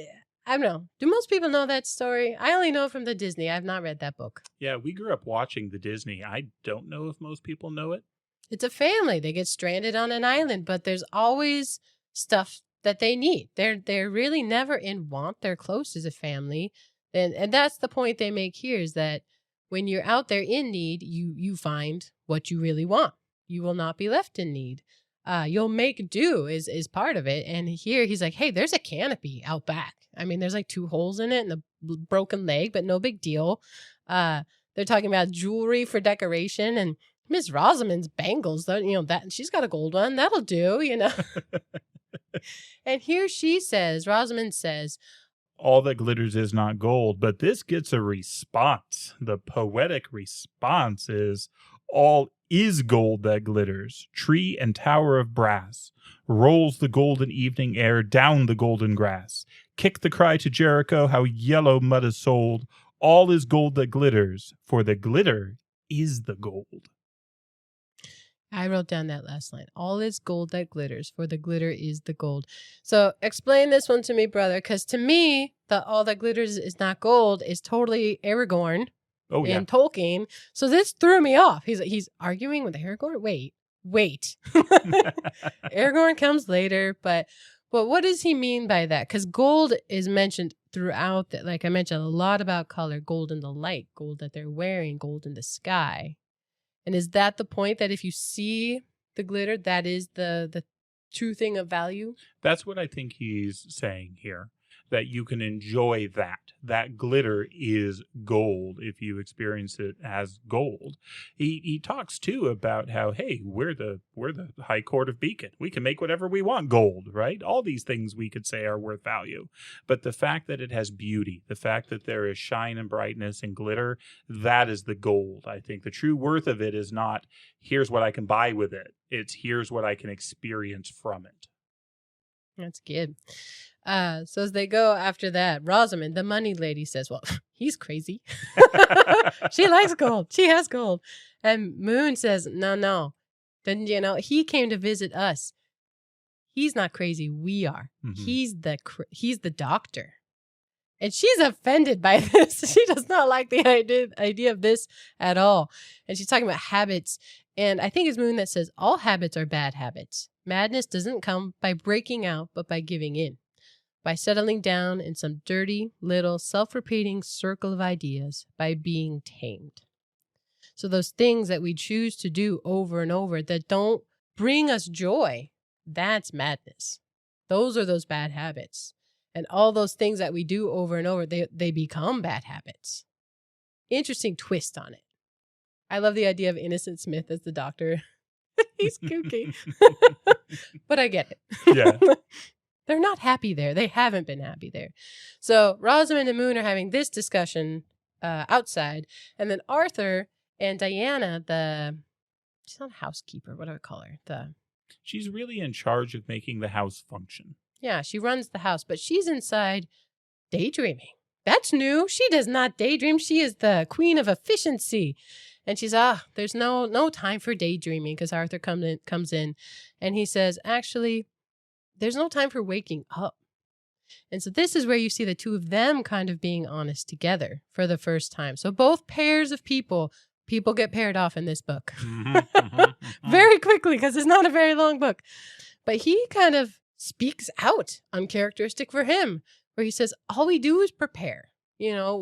I don't know, do most people know that story? I only know it from the Disney. I've not read that book. Yeah, we grew up watching the Disney. I don't know if most people know it. It's a family. They get stranded on an island, but there's always stuff that they need. They're really never in want. They're close as a family. And that's the point they make here, is that when you're out there in need, you find what you really want. You will not be left in need. You'll make do is part of it. And here he's like, hey, there's a canopy out back. I mean, there's like 2 holes in it and a broken leg, but no big deal. They're talking about jewelry for decoration, and Miss Rosamond's bangles, that she's got a gold one. That'll do, And here Rosamond says, all that glitters is not gold, but this gets a response. The poetic response is, all is gold that glitters, tree and tower of brass, rolls the golden evening air down the golden grass. Kick the cry to Jericho, how yellow mud is sold. All is gold that glitters, for the glitter is the gold. I wrote down that last line. All is gold that glitters, for the glitter is the gold. So explain this one to me, brother, because to me, the all that glitters is not gold is totally Aragorn in Tolkien. So this threw me off. He's arguing with Aragorn? Wait. Aragorn comes later, but what does he mean by that? Because gold is mentioned throughout, like I mentioned, a lot about color. Gold in the light, gold that they're wearing, gold in the sky. And is that the point, that if you see the glitter, that is the true thing of value? That's what I think he's saying here, that you can enjoy that. That glitter is gold if you experience it as gold. He talks too about how, hey, we're the High Court of Beacon. We can make whatever we want gold, right? All these things we could say are worth value. But the fact that it has beauty, the fact that there is shine and brightness and glitter, that is the gold. I think the true worth of it is not, here's what I can buy with it. It's, here's what I can experience from it. That's good. So as they go after that, Rosamond, the money lady, says, well, he's crazy. She likes gold. She has gold. And Moon says, no. Then, he came to visit us. He's not crazy. We are. Mm-hmm. He's the doctor. And she's offended by this. She does not like the idea of this at all. And she's talking about habits. And I think it's Moon that says all habits are bad habits. Madness doesn't come by breaking out, but by giving in. By settling down in some dirty, little, self-repeating circle of ideas, by being tamed. So those things that we choose to do over and over that don't bring us joy, that's madness. Those are those bad habits. And all those things that we do over and over, they become bad habits. Interesting twist on it. I love the idea of Innocent Smith as the doctor. He's kooky. But I get it. Yeah. They're not happy there. They haven't been happy there. So Rosamond and Moon are having this discussion outside. And then Arthur and Diana, she's not a housekeeper. What do I call her? She's really in charge of making the house function. Yeah, she runs the house, but she's inside daydreaming. That's new. She does not daydream. She is the queen of efficiency. And she's, there's no time for daydreaming, because Arthur comes in and he says, actually, there's no time for waking up. And so this is where you see the two of them kind of being honest together for the first time. So both pairs of people get paired off in this book very quickly, because it's not a very long book. But he kind of speaks out, uncharacteristic for him, where he says, all we do is prepare. You know,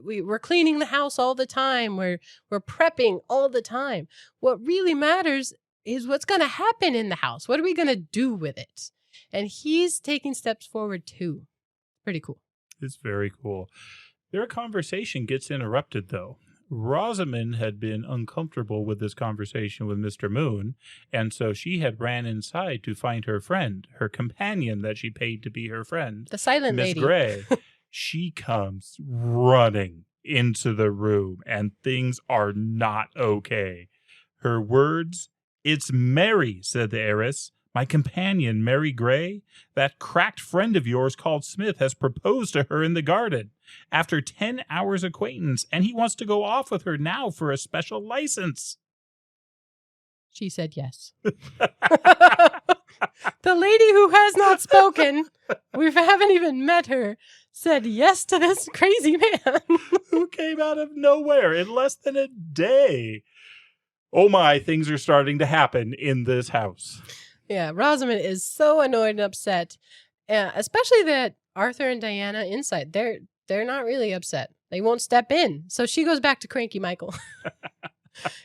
we're cleaning the house all the time. We're prepping all the time. What really matters is what's going to happen in the house. What are we going to do with it? And he's taking steps forward too. Pretty cool. It's very cool. Their conversation gets interrupted, though. Rosamond had been uncomfortable with this conversation with Mr. Moon, and so she had ran inside to find her friend, her companion that she paid to be her friend. The silent Miss lady. Gray. She comes running into the room, and things are not okay. Her words, "It's Mary," said the heiress. "My companion, Mary Gray. That cracked friend of yours called Smith has proposed to her in the garden after 10 hours acquaintance, and he wants to go off with her now for a special license." She said yes. The lady who has not spoken, we haven't even met her, said yes to this crazy man. Who came out of nowhere in less than a day. Oh my, things are starting to happen in this house. Yeah, Rosamond is so annoyed and upset, especially that Arthur and Diana inside, they're not really upset. They won't step in. So she goes back to cranky Michael.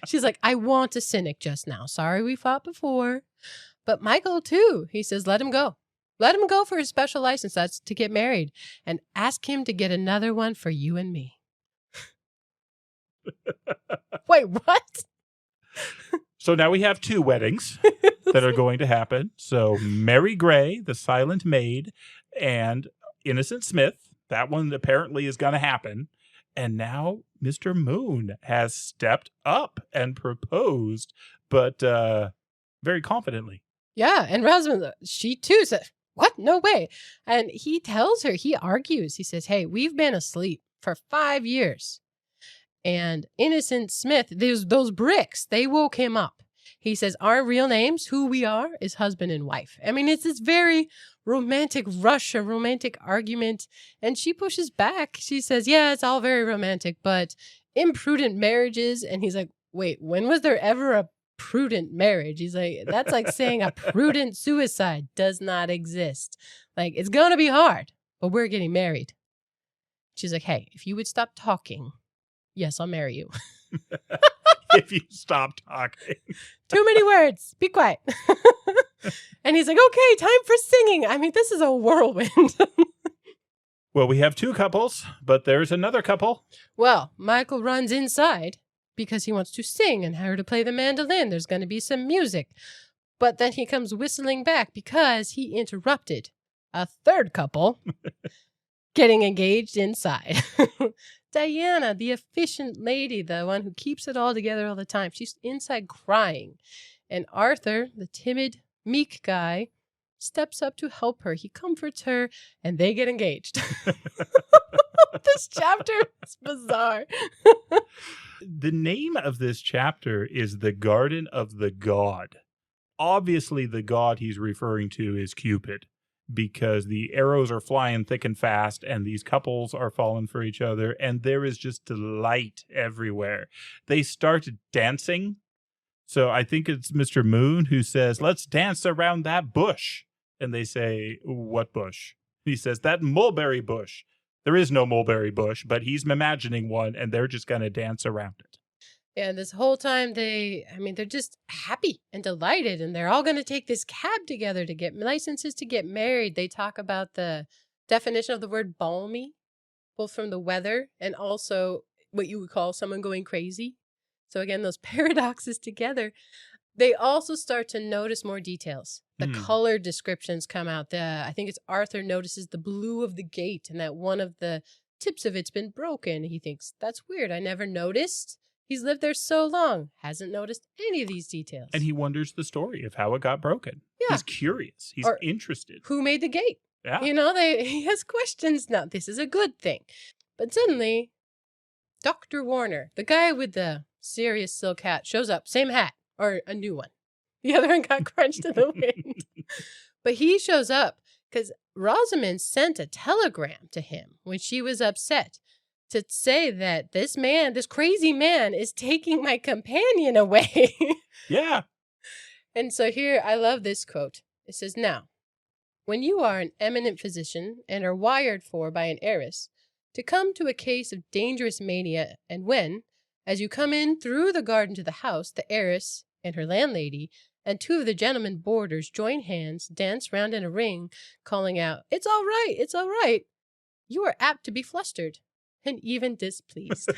She's like, I want a cynic just now. Sorry we fought before. But Michael, too, he says, let him go. Let him go for his special license. That's to get married. And ask him to get another one for you and me. Wait, what? So now we have 2 weddings that are going to happen. So Mary Gray, the silent maid, and Innocent Smith. That one apparently is going to happen. And now Mr. Moon has stepped up and proposed, but very confidently. Yeah, and Rosamond, she too said, what? No way. And he tells her, he argues. He says, hey, we've been asleep for 5 years. And Innocent Smith, those bricks, they woke him up. He says, our real names, who we are, is husband and wife. I mean, it's this very romantic rush, a romantic argument. And she pushes back. She says, yeah, it's all very romantic, but imprudent marriages. And he's like, wait, when was there ever a prudent marriage? He's like, that's like saying a prudent suicide does not exist. Like, it's going to be hard, but we're getting married. She's like, hey, if you would stop talking, yes, I'll marry you. If you stop talking. Too many words. Be quiet. And he's like, okay, time for singing. I mean, this is a whirlwind. Well, we have 2 couples, but there's another couple. Well, Michael runs inside because he wants to sing and her to play the mandolin. There's going to be some music. But then he comes whistling back because he interrupted a third couple getting engaged inside. Diana, the efficient lady, the one who keeps it all together all the time, she's inside crying. And Arthur, the timid, meek guy, steps up to help her. He comforts her, and they get engaged. This chapter is bizarre. The name of this chapter is The Garden of the God. Obviously, the god he's referring to is Cupid, because the arrows are flying thick and fast, and these couples are falling for each other, and there is just delight everywhere. They start dancing. So I think it's Mr. Moon who says, let's dance around that bush. And they say, what bush? He says, that mulberry bush. There is no mulberry bush, but he's imagining one, and they're just going to dance around it. And this whole time they're just happy and delighted, and they're all going to take this cab together to get licenses to get married. They talk about the definition of the word balmy, both from the weather and also what you would call someone going crazy. So again, those paradoxes together. They also start to notice more details. The color descriptions come out. I think it's Arthur notices the blue of the gate and that one of the tips of it's been broken. He thinks, that's weird. I never noticed. He's lived there so long, hasn't noticed any of these details. And he wonders the story of how it got broken. Yeah. He's curious. He's interested. Who made the gate? Yeah. You know, he has questions now. This is a good thing. But suddenly, Dr. Warner, the guy with the serious silk hat, shows up. Same hat, or a new one. The other one got crunched in the wind. But he shows up because Rosamond sent a telegram to him when she was upset to say that this crazy man is taking my companion away. Yeah. And so here, I love this quote. It says, now, when you are an eminent physician and are wired for by an heiress to come to a case of dangerous mania, and when, as you come in through the garden to the house, the heiress and her landlady and two of the gentlemen boarders join hands, dance round in a ring, calling out, "It's all right, it's all right," you are apt to be flustered and even displeased.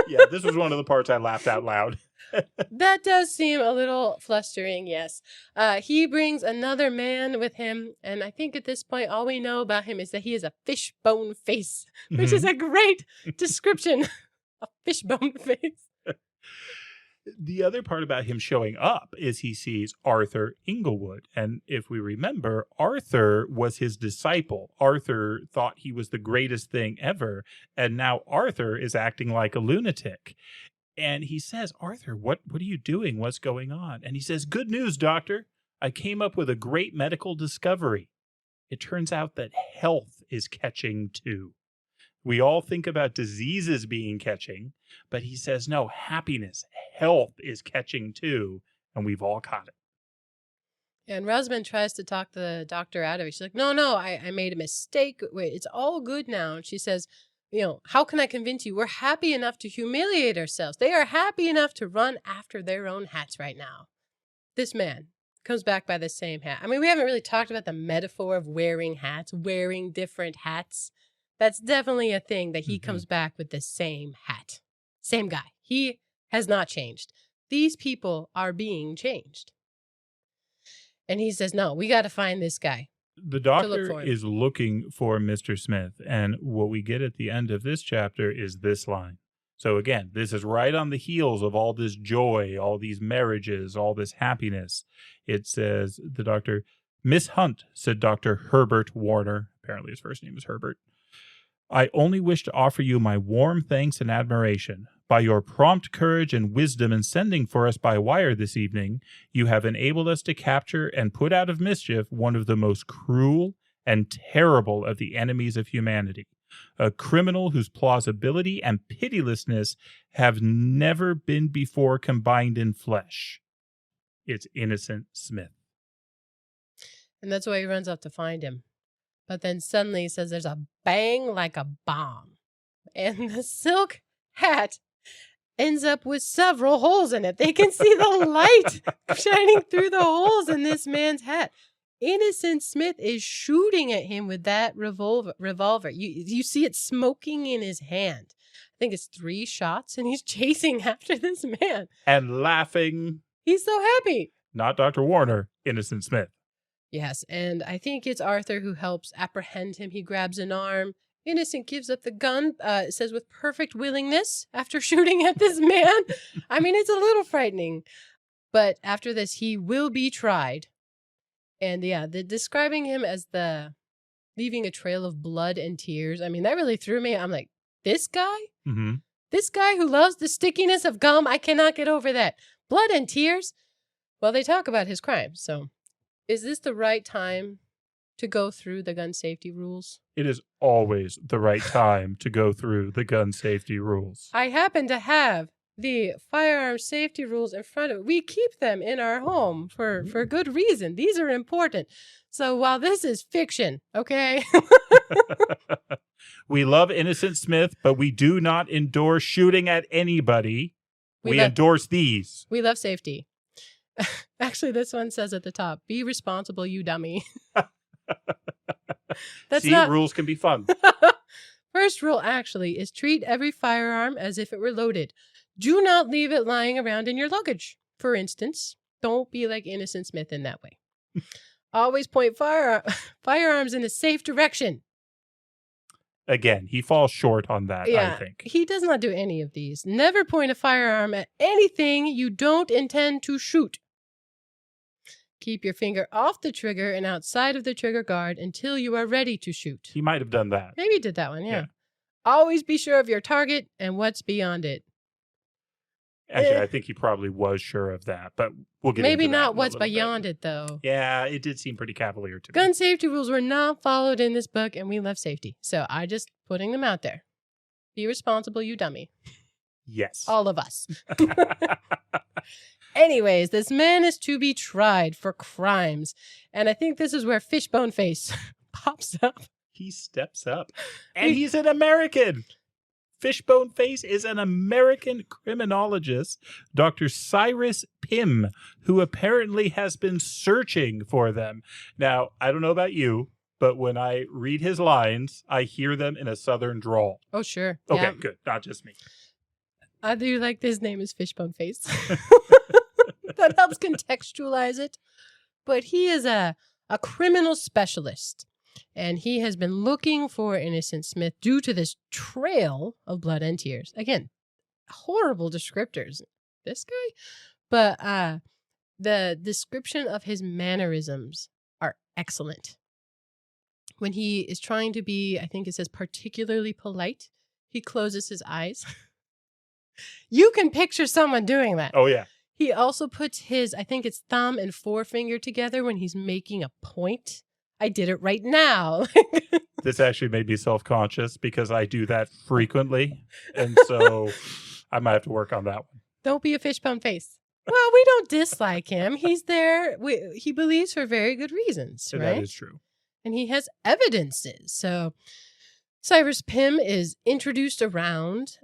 Yeah, this was one of the parts I laughed out loud. That does seem a little flustering, yes. He brings another man with him, and I think at this point all we know about him is that he is a fishbone face, which is a great description. A fishbone face. The other part about him showing up is he sees Arthur Inglewood. And if we remember, Arthur was his disciple. Arthur thought he was the greatest thing ever. And now Arthur is acting like a lunatic. And he says, "Arthur, what are you doing? What's going on?" And he says, "Good news, doctor. I came up with a great medical discovery. It turns out that health is catching too. We all think about diseases being catching, but he says, no, happiness, health is catching too, and we've all caught it." And Rosamund tries to talk the doctor out of it. She's like, no, I made a mistake. Wait, it's all good now. And she says, how can I convince you? We're happy enough to humiliate ourselves. They are happy enough to run after their own hats right now. This man comes back by the same hat. I mean, we haven't really talked about the metaphor of wearing hats, wearing different hats. That's definitely a thing that he comes back with the same hat. Same guy. He has not changed. These people are being changed. And he says, no, we got to find this guy. The doctor is looking for Mr. Smith. And what we get at the end of this chapter is this line. So again, this is right on the heels of all this joy, all these marriages, all this happiness. It says, the doctor, "Miss Hunt," said Dr. Herbert Warner. Apparently his first name is Herbert. "I only wish to offer you my warm thanks and admiration. By your prompt courage and wisdom in sending for us by wire this evening, you have enabled us to capture and put out of mischief one of the most cruel and terrible of the enemies of humanity, a criminal whose plausibility and pitilessness have never been before combined in flesh. It's Innocent Smith." And that's why he runs off to find him. But then suddenly he says there's a bang like a bomb. And the silk hat ends up with several holes in it. They can see the light shining through the holes in this man's hat. Innocent Smith is shooting at him with that revolver. You see it smoking in his hand. I think it's 3 shots, and he's chasing after this man. And laughing. He's so happy. Not Dr. Warner, Innocent Smith. Yes, and I think it's Arthur who helps apprehend him. He grabs an arm. Innocent gives up the gun, it says with perfect willingness after shooting at this man. I mean, it's a little frightening. But after this, he will be tried. And yeah, describing him as the leaving a trail of blood and tears, I mean, that really threw me. I'm like, this guy? Mm-hmm. This guy who loves the stickiness of gum? I cannot get over that. Blood and tears? Well, they talk about his crimes, so is this the right time to go through the gun safety rules? It is always the right time to go through the gun safety rules. I happen to have the firearm safety rules in front of it. We keep them in our home for good reason. These are important. So while this is fiction, okay? We love Innocent Smith, but we do not endorse shooting at anybody. We endorse these. We love safety. Actually, this one says at the top, "Be responsible, you dummy." Rules can be fun. First rule, actually, is treat every firearm as if it were loaded. Do not leave it lying around in your luggage. For instance, don't be like Innocent Smith in that way. Always point firearms in a safe direction. Again, he falls short on that, I think. He does not do any of these. Never point a firearm at anything you don't intend to shoot. Keep your finger off the trigger and outside of the trigger guard until you are ready to shoot. He might have done that. Maybe he did that one, yeah. Always be sure of your target and what's beyond it. Actually, I think he probably was sure of that, but we'll get into that. Maybe not what's beyond it, though. Yeah, it did seem pretty cavalier to me. Gun safety rules were not followed in this book, and we love safety. So I just putting them out there. Be responsible, you dummy. Yes. All of us. Anyways, this man is to be tried for crimes. And I think this is where Fishbone Face pops up. He steps up. And he's an American. Fishbone Face is an American criminologist, Dr. Cyrus Pym, who apparently has been searching for them. Now, I don't know about you, but when I read his lines, I hear them in a southern drawl. Oh, sure. Okay, Yeah. good. Not just me. I do like his name is Fishbone Face. That helps contextualize it. But he is a criminal specialist. And he has been looking for Innocent Smith due to this trail of blood and tears. Again, horrible descriptors, this guy. But the description of his mannerisms are excellent. When he is trying to be, I think it says particularly polite, he closes his eyes. You can picture someone doing that. Oh, yeah. He also puts his, I think it's thumb and forefinger together when he's making a point. I did it right now. This actually made me self-conscious because I do that frequently. And so I might have to work on that one. Don't be a Fishbone Face. Well, we don't dislike him. He's there. He believes for very good reasons, right? That is true. And he has evidences. So Cyrus Pym is introduced around,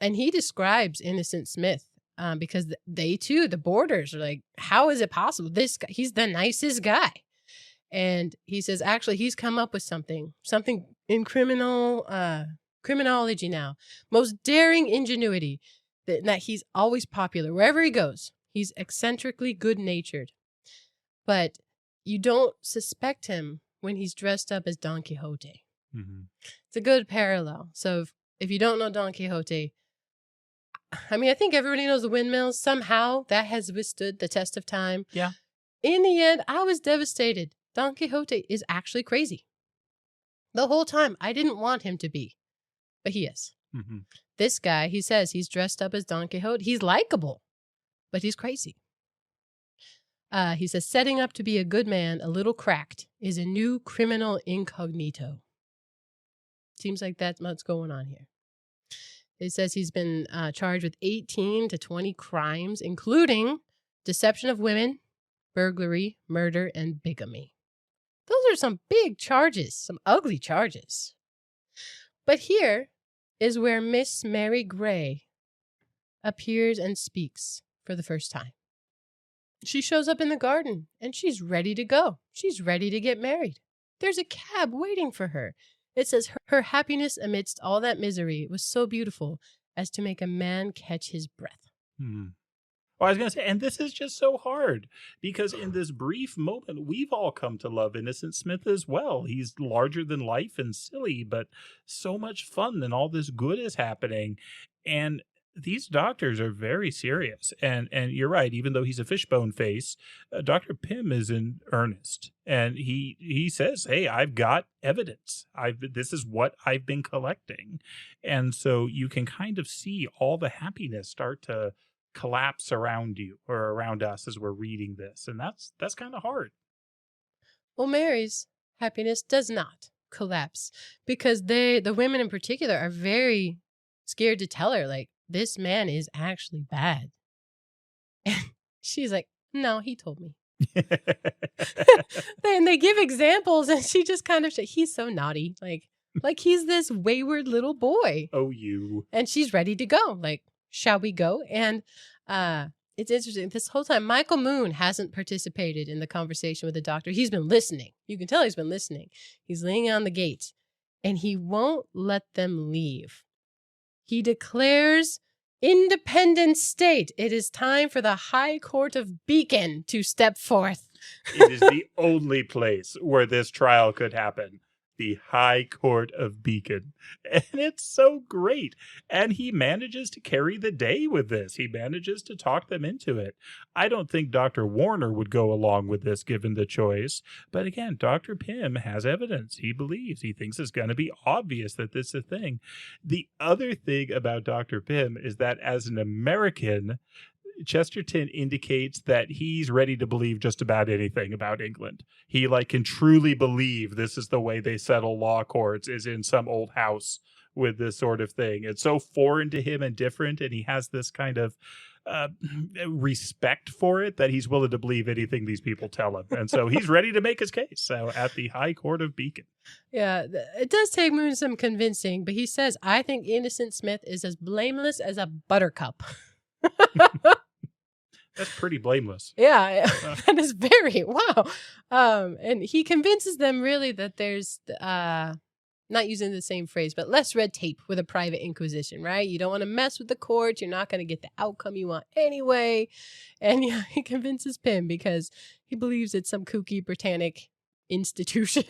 and he describes Innocent Smith because they too, the boarders are like, how is it possible? This guy, he's the nicest guy. And he says, actually, he's come up with something in criminology now. Most daring ingenuity that he's always popular. Wherever he goes, he's eccentrically good-natured. But you don't suspect him when he's dressed up as Don Quixote. Mm-hmm. It's a good parallel. So if you don't know Don Quixote, I mean, I think everybody knows the windmills. Somehow that has withstood the test of time. Yeah. In the end, I was devastated. Don Quixote is actually crazy. The whole time, I didn't want him to be, but he is. Mm-hmm. This guy, he says he's dressed up as Don Quixote. He's likable, but he's crazy. He says, setting up to be a good man, a little cracked, is a new criminal incognito. Seems like that's what's going on here. It says he's been charged with 18 to 20 crimes, including deception of women, burglary, murder, and bigamy. Those are some big charges, some ugly charges. But here is where Miss Mary Gray appears and speaks for the first time. She shows up in the garden, and she's ready to go. She's ready to get married. There's a cab waiting for her. It says her happiness amidst all that misery was so beautiful as to make a man catch his breath. Hmm. Well, I was going to say, and this is just so hard because in this brief moment, we've all come to love Innocent Smith as well. He's larger than life and silly, but so much fun and all this good is happening. And these doctors are very serious. And you're right, even though he's a Fishbone Face, Dr. Pym is in earnest. And he says, hey, I've got evidence. This is what I've been collecting. And so you can kind of see all the happiness start to collapse around you or around us as we're reading this. And that's kind of hard. Well, Mary's happiness does not collapse because the women in particular are very scared to tell her, like, this man is actually bad. And she's like, no, he told me. Then they give examples and she just kind of, he's so naughty. Like he's this wayward little boy. Oh, you. And she's ready to go. Like, shall we go? And it's interesting. This whole time, Michael Moon hasn't participated in the conversation with the doctor. He's been listening. You can tell he's been listening. He's leaning on the gate, and he won't let them leave. He declares independent state. It is time for the High Court of Beacon to step forth. It is the only place where this trial could happen. The High Court of Beacon. And it's so great. And he manages to carry the day with this. He manages to talk them into it. I don't think Dr. Warner would go along with this given the choice. But again, Dr. Pym has evidence. He believes. He thinks it's going to be obvious that this is a thing. The other thing about Dr. Pym is that as an American, Chesterton indicates that he's ready to believe just about anything about England. He can truly believe this is the way they settle law courts, is in some old house with this sort of thing. It's so foreign to him and different, and he has this kind of respect for it that he's willing to believe anything these people tell him. And so he's ready to make his case. So at the High Court of Beacon. Yeah, it does take Moon some convincing, but he says, I think Innocent Smith is as blameless as a buttercup. That's pretty blameless. Yeah, that is very, wow. And he convinces them really that there's, not using the same phrase, but less red tape with a private inquisition, right? You don't want to mess with the court. You're not going to get the outcome you want anyway. And yeah, he convinces Pym because he believes it's some kooky Britannic institution.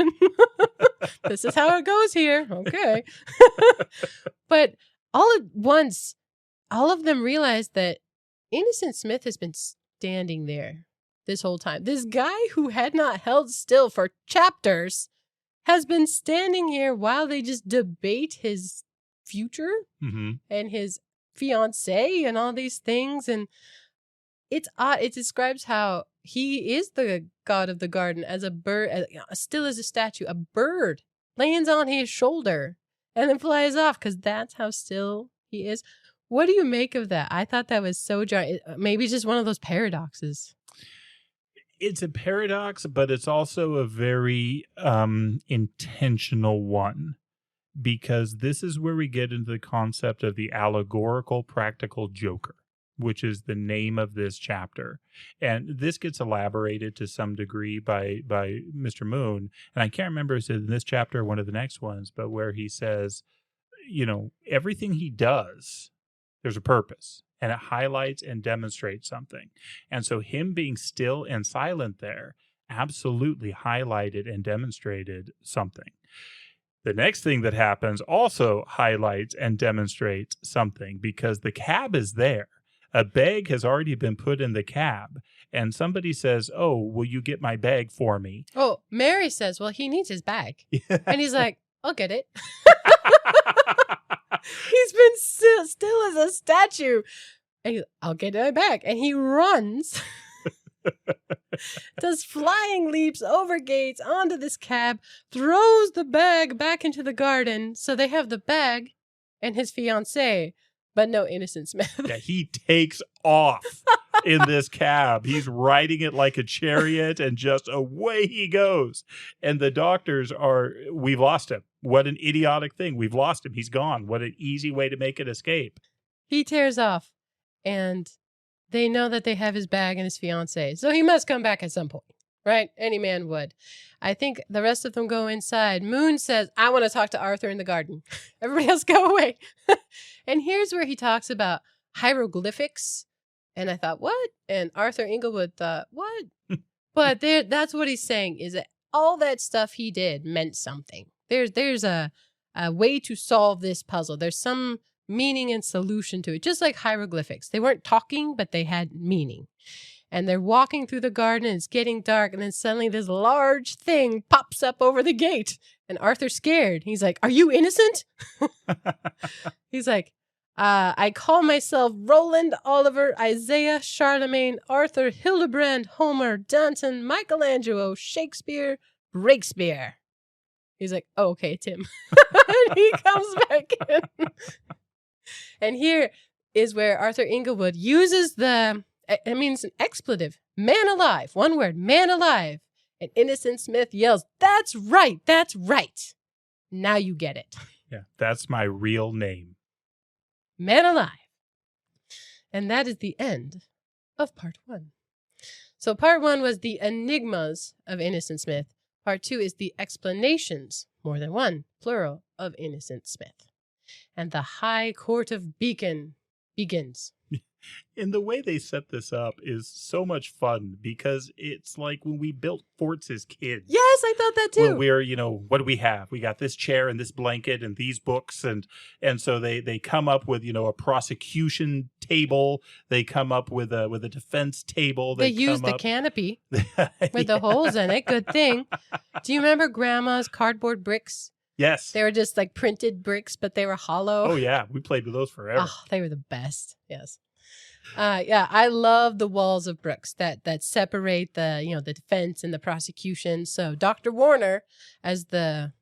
This is how it goes here. Okay. But all at once, all of them realize that Innocent Smith has been standing there this whole time. This guy who had not held still for chapters has been standing here while they just debate his future and his fiancée and all these things. And it's odd. It describes how he is the god of the garden as a bird, still as a statue. A bird lands on his shoulder and then flies off because that's how still he is. What do you make of that? I thought that was so jarring. Maybe it's just one of those paradoxes. It's a paradox, but it's also a very intentional one, because this is where we get into the concept of the allegorical practical joker, which is the name of this chapter. And this gets elaborated to some degree by Mr. Moon. And I can't remember if it's in this chapter or one of the next ones, but where he says, everything he does, there's a purpose. And it highlights and demonstrates something. And so him being still and silent there absolutely highlighted and demonstrated something. The next thing that happens also highlights and demonstrates something, because the cab is there. A bag has already been put in the cab. And somebody says, oh, will you get my bag for me? Oh, Mary says, well, he needs his bag. And he's like, I'll get it. He's been still as a statue. And I'll get my bag. And he runs, does flying leaps over gates onto this cab, throws the bag back into the garden. So they have the bag and his fiancée, but no Innocent Smith. Yeah, he takes off in this cab. He's riding it like a chariot, and just away he goes. And the doctors we've lost him. What an idiotic thing. We've lost him. He's gone. What an easy way to make an escape. He tears off, and they know that they have his bag and his fiancée. So he must come back at some point, right? Any man would. I think the rest of them go inside. Moon says, I want to talk to Arthur in the garden. Everybody else go away. And here's where he talks about hieroglyphics. And I thought, what? And Arthur Inglewood thought, what? But that's what he's saying, is that all that stuff he did meant something. There's a way to solve this puzzle. There's some meaning and solution to it, just like hieroglyphics. They weren't talking, but they had meaning. And they're walking through the garden, and it's getting dark, and then suddenly this large thing pops up over the gate. And Arthur's scared. He's like, are you innocent? He's like, I call myself Roland, Oliver, Isaiah, Charlemagne, Arthur, Hildebrand, Homer, Danton, Michelangelo, Shakespeare, Breakspeare. He's like, oh, okay, Tim. And he comes back in. And here is where Arthur Inglewood uses it's an expletive. Man alive. One word, man alive. And Innocent Smith yells, that's right, that's right. Now you get it. Yeah, that's my real name. Man alive. And that is the end of part 1. So part 1 was the enigmas of Innocent Smith. Part 2 is the explanations, more than one, plural, of Innocent Smith. And the High Court of Beacon begins. And the way they set this up is so much fun, because it's like when we built forts as kids. Yes, I thought that too. Well, we're, what do we have? We got this chair and this blanket and these books. And so they come up with, a prosecution table. They come up with a defense table. They use the canopy with the holes in it. Good thing. Do you remember Grandma's cardboard bricks? Yes. They were just like printed bricks, but they were hollow. Oh, yeah. We played with those forever. Oh, they were the best. Yes. Yeah, I love the walls of bricks that separate the defense and the prosecution. So Dr. Warner, as the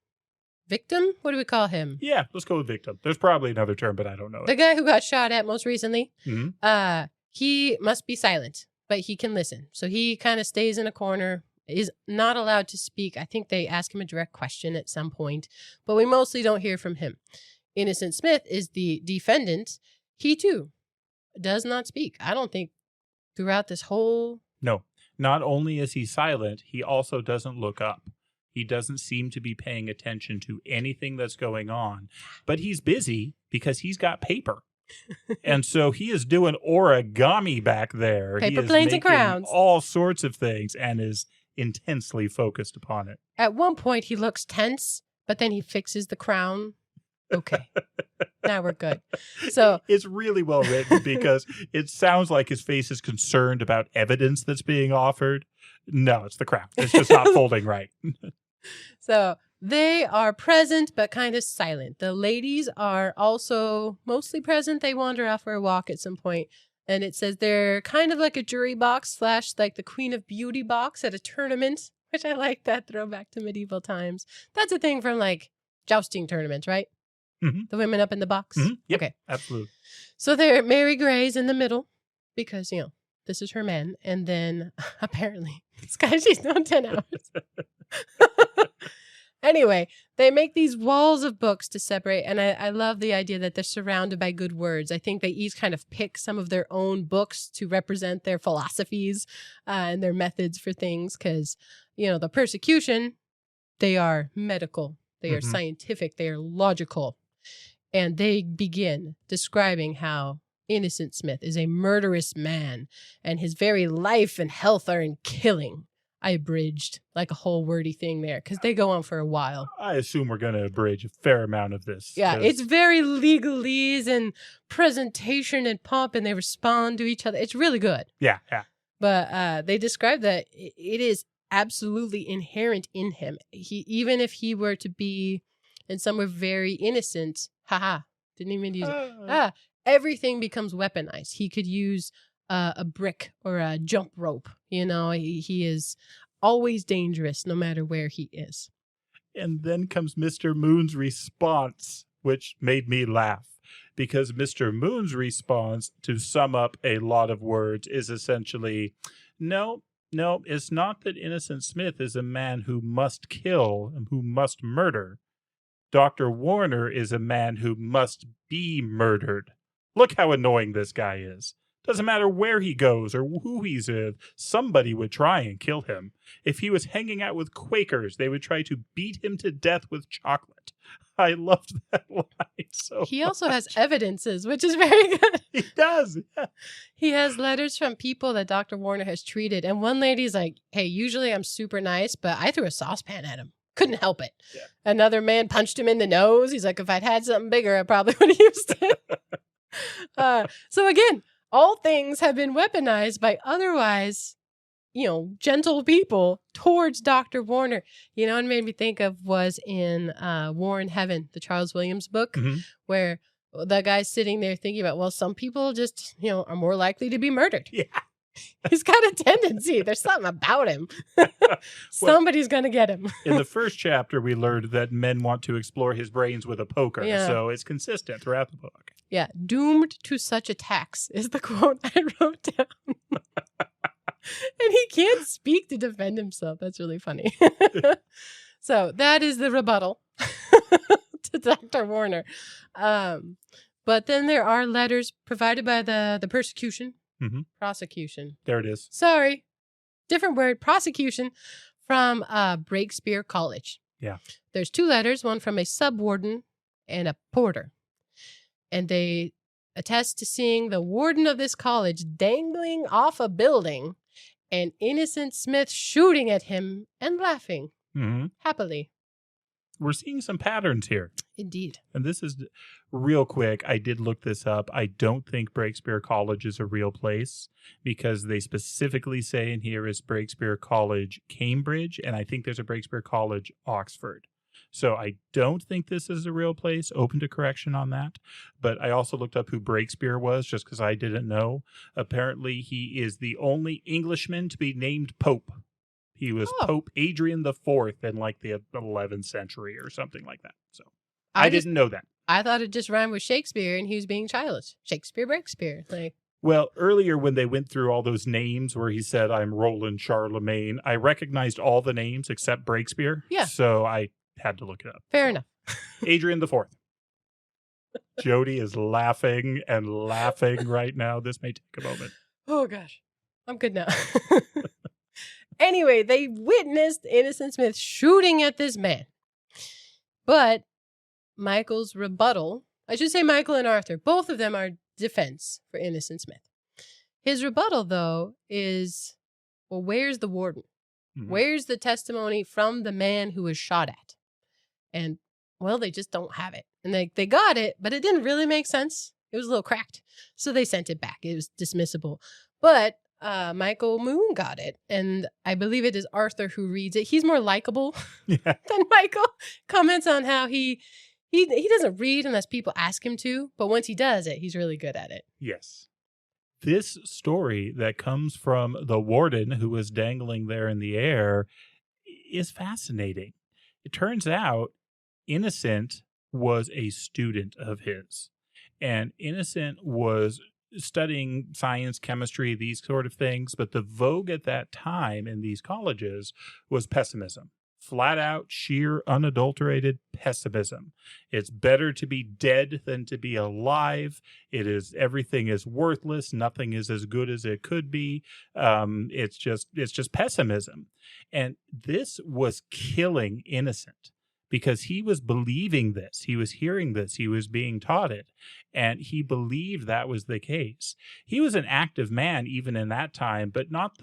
victim? What do we call him? Yeah, let's go with victim. There's probably another term, but I don't know it. The guy who got shot at most recently. Mhm. He must be silent, but he can listen. So he kind of stays in a corner, is not allowed to speak. I think they ask him a direct question at some point, but we mostly don't hear from him. Innocent Smith is the defendant. He too does not speak. I don't think throughout this whole... No, not only is he silent, he also doesn't look up. He doesn't seem to be paying attention to anything that's going on, but he's busy because he's got paper. And so he is doing origami back there. Paper he is planes and making crowns. all sorts of things and is intensely focused upon it. At one point, he looks tense, but then he fixes the crown. Okay, now we're good. So it's really well written because it sounds like his face is concerned about evidence that's being offered. No, it's the crown. It's just not folding right. So they are present, but kind of silent. The ladies are also mostly present. They wander off for a walk at some point. And it says they're kind of like a jury box / like the Queen of Beauty box at a tournament, which I like that throwback to medieval times. That's a thing from like jousting tournaments, right? Mm-hmm. The women up in the box? Mm-hmm. Yep, okay. Absolutely. So they're Mary Gray's in the middle because, you know, this is her man. And then apparently this guy, she's known 10 hours. Anyway, they make these walls of books to separate. And I love the idea that they're surrounded by good words. I think they each kind of pick some of their own books to represent their philosophies and their methods for things. Because, you know, the persecution, they are medical, they are scientific, they are logical. And they begin describing how Innocent Smith is a murderous man and his very life and health are in killing. I abridged like a whole wordy thing there because they go on for a while. I assume we're going to abridge a fair amount of this. Yeah, it's very legalese and presentation and pomp, and they respond to each other. It's really good. Yeah. But they describe that it is absolutely inherent in him. Even if he were to be in somewhere very innocent, didn't even use it. Everything becomes weaponized. He could use a brick or a jump rope. You know, he is always dangerous no matter where he is. And then comes Mr. Moon's response, which made me laugh. Because Mr. Moon's response, to sum up a lot of words, is essentially, no, it's not that Innocent Smith is a man who must kill and who must murder. Dr. Warner is a man who must be murdered. Look how annoying this guy is. Doesn't matter where he goes or who he's with, somebody would try and kill him. If he was hanging out with Quakers, they would try to beat him to death with chocolate. I loved that line so He much. also has evidences, which is very good. He does. Yeah. He has letters from people that Dr. Warner has treated. And one lady's like, hey, usually I'm super nice, but I threw a saucepan at him. Couldn't help it. Yeah. Another man punched him in the nose. He's like, if I'd had something bigger, I probably would have used it. So again, all things have been weaponized by otherwise, you know, gentle people towards Dr. Warner. You know, what it made me think of was in War in Heaven, the Charles Williams book, where the guy's sitting there thinking about, well, some people just, you know, are more likely to be murdered. Yeah. He's got a tendency. There's something about him. Somebody's going to get him. In the first chapter, we learned that men want to explore his brains with a poker. Yeah. So it's consistent throughout the book. Yeah. Doomed to such attacks is the quote I wrote down. And he can't speak to defend himself. That's really funny. So that is the rebuttal to Dr. Warner. But then there are letters provided by the persecution. Prosecution. There it is. Sorry. Different word. Prosecution from Breakspear College. Yeah. There's 2 letters, one from a subwarden and a porter. And they attest to seeing the warden of this college dangling off a building and Innocent Smith shooting at him and laughing happily. We're seeing some patterns here. Indeed. And this is real quick. I did look this up. I don't think Breakspear College is a real place because they specifically say in here is Breakspear College, Cambridge. And I think there's a Breakspear College, Oxford. So I don't think this is a real place. Open to correction on that. But I also looked up who Breakspear was just because I didn't know. Apparently he is the only Englishman to be named Pope. He was Oh. Pope Adrian IV in like the 11th century or something like that. So I didn't know that. I thought it just rhymed with Shakespeare and he was being childish. Shakespeare, Breakspere. Like, well, earlier when they went through all those names where he said, I'm Roland Charlemagne, I recognized all the names except Breakspere. Yeah. So I had to look it up. Fair enough. Adrian IV. Jody is laughing and laughing right now. This may take a moment. Oh, gosh. I'm good now. Anyway, they witnessed Innocent Smith shooting at this man. But Michael's rebuttal, I should say Michael and Arthur, both of them are defense for Innocent Smith. His rebuttal, though, is, well, where's the warden? Mhm. Where's the testimony from the man who was shot at? And, well, they just don't have it. And they got it, but it didn't really make sense. It was a little cracked. So they sent it back. It was dismissible. But Michael Moon got it. And I believe it is Arthur who reads it. He's more likable than Michael. Comments on how he doesn't read unless people ask him to. But once he does it, he's really good at it. Yes. This story that comes from the warden who was dangling there in the air is fascinating. It turns out Innocent was a student of his. And Innocent was studying science, chemistry, these sort of things. But the vogue at that time in these colleges was pessimism. Flat out, sheer, unadulterated pessimism. It's better to be dead than to be alive. Everything is worthless. Nothing is as good as it could be. It's just pessimism. And this was killing Innocent because he was believing this. He was hearing this. He was being taught it. And he believed that was the case. He was an active man even in that time, but not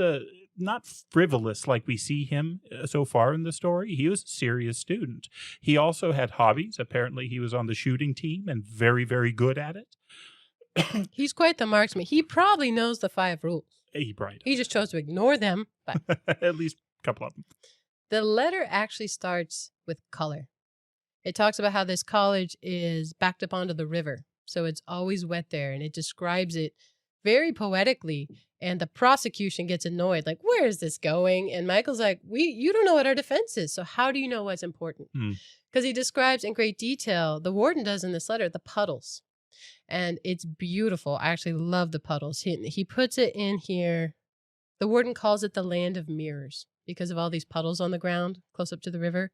frivolous like we see him so far in the story. He was a serious student. He also had hobbies. Apparently he was on the shooting team and very, very good at it. He's quite the marksman. He probably knows the 5 rules. He probably does. He just chose to ignore them. But At least a couple of them. the letter actually starts with color. It talks about how this college is backed up onto the river. So it's always wet there. And it describes it very poetically. And the prosecution gets annoyed. Like, where is this going? And Michael's like, you don't know what our defense is. So how do you know what's important? Because he describes in great detail, the warden does in this letter, the puddles. And it's beautiful. I actually love the puddles. He puts it in here. The warden calls it the land of mirrors because of all these puddles on the ground close up to the river.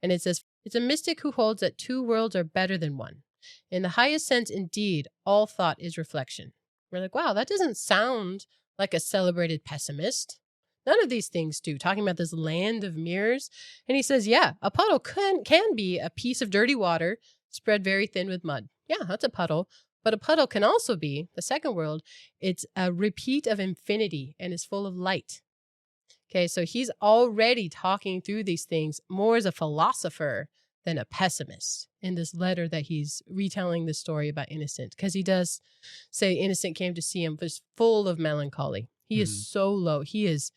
And it says, it's a mystic who holds that 2 worlds are better than one. In the highest sense, indeed, all thought is reflection. We're like, wow, that doesn't sound like a celebrated pessimist. None of these things do, talking about this land of mirrors. And he says, yeah, a puddle can be a piece of dirty water spread very thin with mud. Yeah, that's a puddle. But a puddle can also be, the second world, it's a repeat of infinity and is full of light. Okay, so he's already talking through these things more as a philosopher than a pessimist in this letter that he's retelling the story about Innocent. Because he does say Innocent came to see him, was full of melancholy. He is so low. He is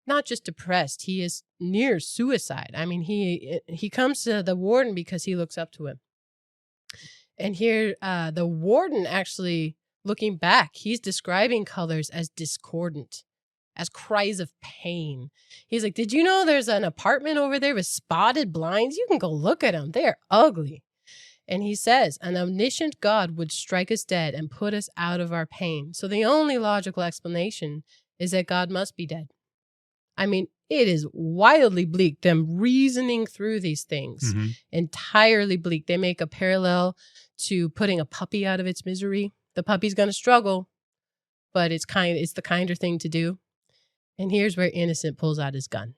not just depressed. He is near suicide. I mean, he comes to the warden because he looks up to him. And here, the warden actually, looking back, he's describing colors as discordant, as cries of pain. He's like, did you know there's an apartment over there with spotted blinds? You can go look at them. They're ugly. And he says, an omniscient God would strike us dead and put us out of our pain. So the only logical explanation is that God must be dead. I mean, it is wildly bleak, them reasoning through these things. Entirely bleak. They make a parallel to putting a puppy out of its misery. The puppy's going to struggle, but it's the kinder thing to do. And here's where Innocent pulls out his gun.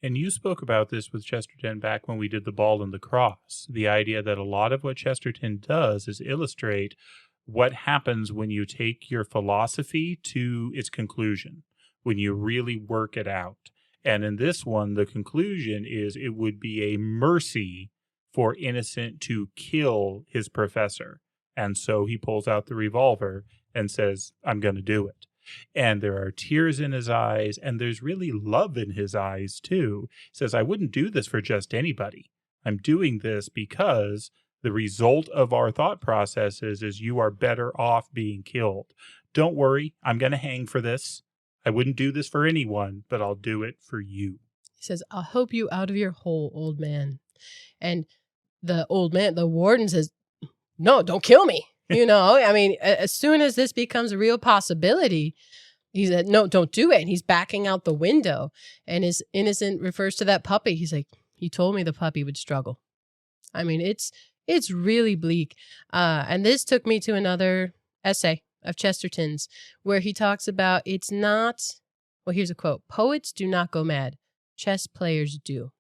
And you spoke about this with Chesterton back when we did the ball and the cross. The idea that a lot of what Chesterton does is illustrate what happens when you take your philosophy to its conclusion, when you really work it out. And in this one, the conclusion is it would be a mercy for Innocent to kill his professor. And so he pulls out the revolver and says, I'm going to do it. And there are tears in his eyes, and there's really love in his eyes, too. He says, I wouldn't do this for just anybody. I'm doing this because the result of our thought processes is you are better off being killed. Don't worry, I'm going to hang for this. I wouldn't do this for anyone, but I'll do it for you. He says, I'll help you out of your hole, old man. And the old man, the warden says, no, don't kill me. You know, I mean, as soon as this becomes a real possibility, he said, no, don't do it. And he's backing out the window. And his innocent refers to that puppy. He's like, he told me the puppy would struggle. I mean, it's really bleak. And this took me to another essay of Chesterton's where he talks about it's not, well, here's a quote. Poets do not go mad. Chess players do.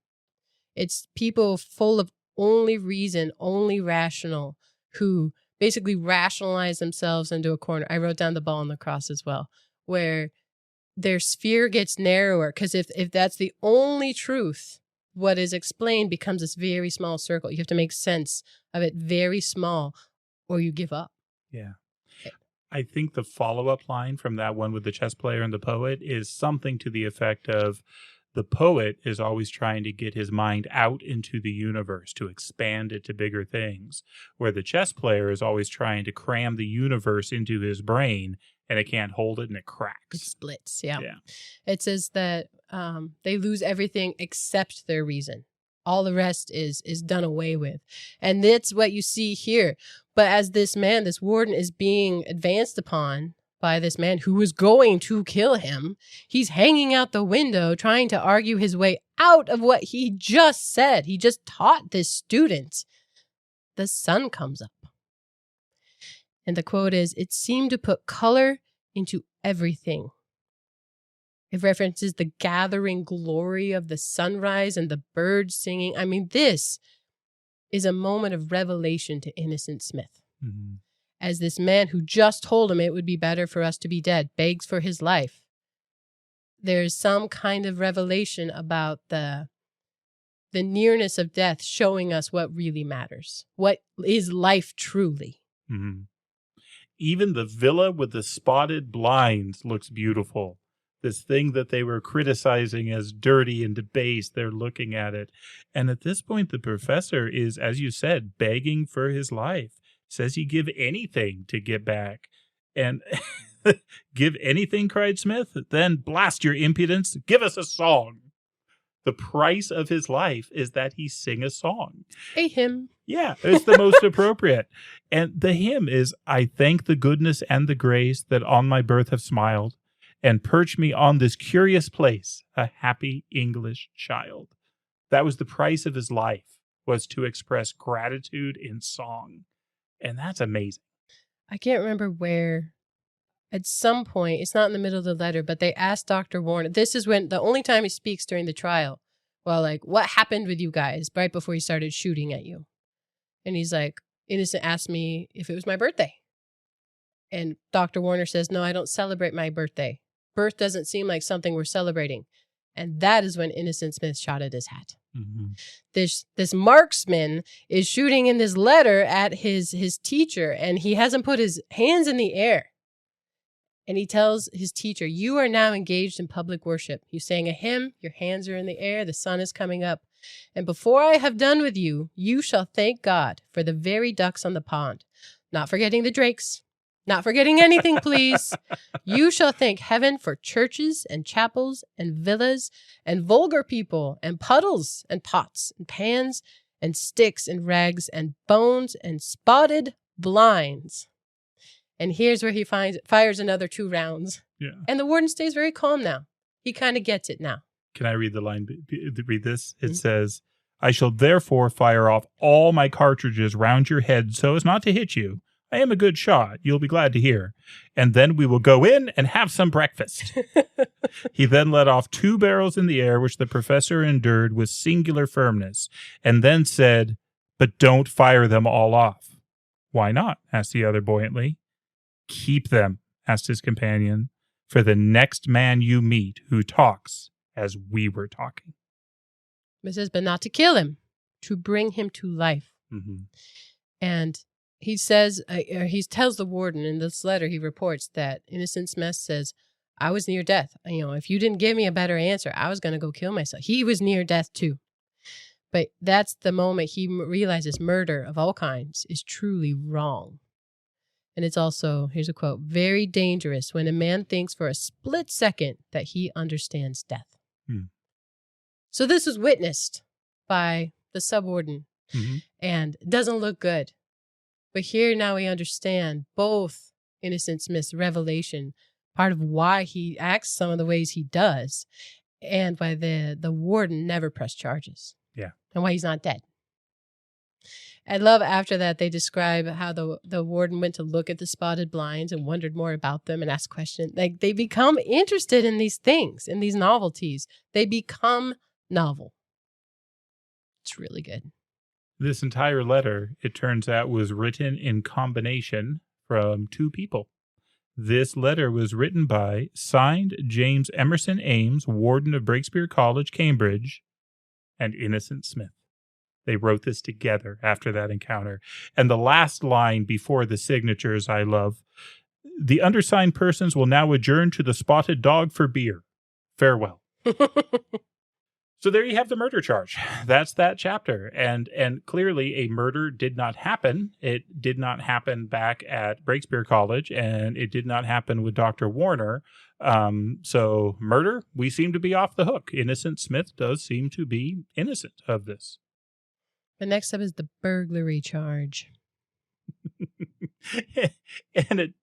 It's people full of only reason, only rational, who basically rationalize themselves into a corner. I wrote down the ball and the cross as well, where their sphere gets narrower. Because if that's the only truth, what is explained becomes this very small circle. You have to make sense of it very small, or you give up. Yeah. I think the follow-up line from that one with the chess player and the poet is something to the effect of the poet is always trying to get his mind out into the universe to expand it to bigger things, where the chess player is always trying to cram the universe into his brain and it can't hold it and it cracks. It splits, yeah. It says that they lose everything except their reason. All the rest is done away with. And that's what you see here. But as this man, this warden, is being advanced upon by this man who was going to kill him, he's hanging out the window trying to argue his way out of what he just said. He just taught this student. The sun comes up. And the quote is, it seemed to put color into everything. It references the gathering glory of the sunrise and the birds singing. I mean, this is a moment of revelation to Innocent Smith. Mm-hmm. As this man who just told him it would be better for us to be dead begs for his life. There's some kind of revelation about the nearness of death showing us what really matters. What is life truly? Mm-hmm. Even the villa with the spotted blinds looks beautiful. This thing that they were criticizing as dirty and debased, they're looking at it. And at this point, the professor is, as you said, begging for his life. Says he'd give anything to get back. And give anything, cried Smith? Then blast your impudence. Give us a song. The price of his life is that he sing a song. A hymn. Yeah, it's the most appropriate. And the hymn is, I thank the goodness and the grace that on my birth have smiled and perch me on this curious place, a happy English child. That was the price of his life, was to express gratitude in song. And that's amazing. I can't remember where, at some point, it's not in the middle of the letter, but they asked Dr. Warner, this is when, the only time he speaks during the trial, well, like, what happened with you guys right before he started shooting at you? And he's like, Innocent asked me if it was my birthday. And Dr. Warner says, no, I don't celebrate my birthday. Birth doesn't seem like something we're celebrating. And that is when Innocent Smith shot at his hat. Mm-hmm. This marksman is shooting in this letter at his teacher, and he hasn't put his hands in the air. And he tells his teacher, you are now engaged in public worship. You sang a hymn, your hands are in the air, the sun is coming up. And before I have done with you, you shall thank God for the very ducks on the pond. Not forgetting the drakes. Not forgetting anything, please. You shall thank heaven for churches and chapels and villas and vulgar people and puddles and pots and pans and sticks and rags and bones and spotted blinds. And here's where he fires another 2 rounds. Yeah. And the warden stays very calm now. He kind of gets it now. Can I read the line? Read this. It says, I shall therefore fire off all my cartridges round your head so as not to hit you. I am a good shot, you'll be glad to hear. And then we will go in and have some breakfast. He then let off 2 barrels in the air, which the professor endured with singular firmness, and then said, but don't fire them all off. Why not? Asked the other buoyantly. Keep them, asked his companion, for the next man you meet who talks as we were talking. It says, but not to kill him, to bring him to life. Mm-hmm. And he says, he tells the warden in this letter, he reports that Innocent Smith says, I was near death. You know, if you didn't give me a better answer, I was going to go kill myself. He was near death too. But that's the moment he realizes murder of all kinds is truly wrong. And it's also, here's a quote, very dangerous when a man thinks for a split second that he understands death. So this was witnessed by the subwarden and it doesn't look good. But here now we understand both Innocent Smith's revelation, part of why he acts some of the ways he does, and why the warden never pressed charges. Yeah. And why he's not dead. I love after that they describe how the warden went to look at the spotted blinds and wondered more about them and asked questions. Like they become interested in these things, in these novelties. They become novel. It's really good. This entire letter, it turns out, was written in combination from two people. This letter was written by, signed James Emerson Ames, warden of Breakspear College, Cambridge, and Innocent Smith. They wrote this together after that encounter. And the last line before the signatures I love. The undersigned persons will now adjourn to the Spotted Dog for beer. Farewell. So there you have the murder charge. That's that chapter. And clearly a murder did not happen. It did not happen back at Breakspear College, and it did not happen with Dr. Warner. So murder, we seem to be off the hook. Innocent Smith does seem to be innocent of this. The next up is the burglary charge. And it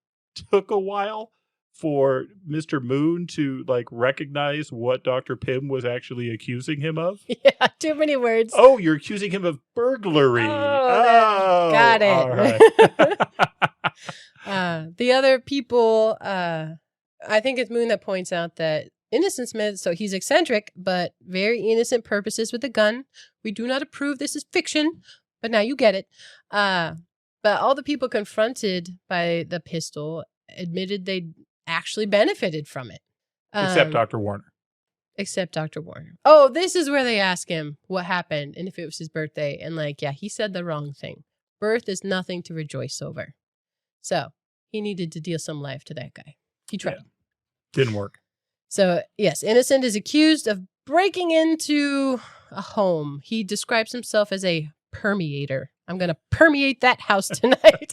took a while for Mr. Moon to recognize what Dr. Pym was actually accusing him of. Yeah, too many words. Oh, you're accusing him of burglary. Oh, got it. All right. The other people, I think it's Moon that points out that Innocent Smith, so he's eccentric, but very innocent purposes with a gun. We do not approve. This is fiction, but now you get it. But all the people confronted by the pistol admitted they actually benefited from it. Except Dr. Warner. Except Dr. Warner. Oh, this is where they ask him what happened and if it was his birthday. And he said the wrong thing. Birth is nothing to rejoice over. So he needed to deal some life to that guy. He tried. Yeah. Didn't work. So, yes, Innocent is accused of breaking into a home. He describes himself as a permeator. I'm going to permeate that house tonight.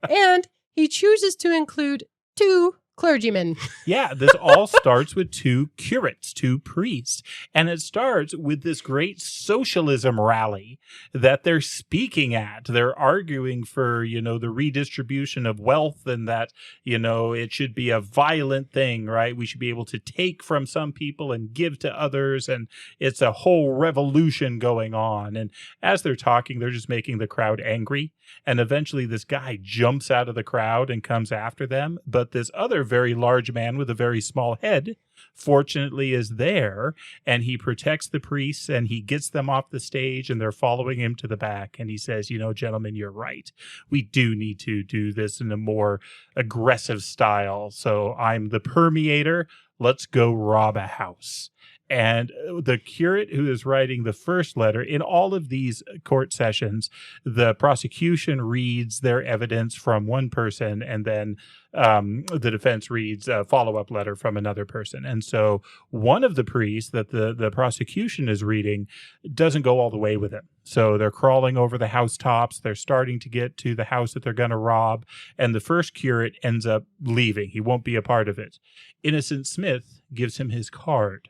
And he chooses to include 2 clergymen. Yeah, this all starts with 2 curates, 2 priests. And it starts with this great socialism rally that they're speaking at. They're arguing for, the redistribution of wealth and that, it should be a violent thing, right? We should be able to take from some people and give to others. And it's a whole revolution going on. And as they're talking, they're just making the crowd angry. And eventually this guy jumps out of the crowd and comes after them. But this other very large man with a very small head, fortunately, is there, and he protects the priests and he gets them off the stage and they're following him to the back. And he says, gentlemen, you're right. We do need to do this in a more aggressive style. So I'm the permeator. Let's go rob a house. And the curate who is writing the first letter, in all of these court sessions, the prosecution reads their evidence from one person, and then the defense reads a follow-up letter from another person. And so one of the priests that the prosecution is reading doesn't go all the way with it. So they're crawling over the housetops. They're starting to get to the house that they're going to rob. And the first curate ends up leaving. He won't be a part of it. Innocent Smith gives him his card,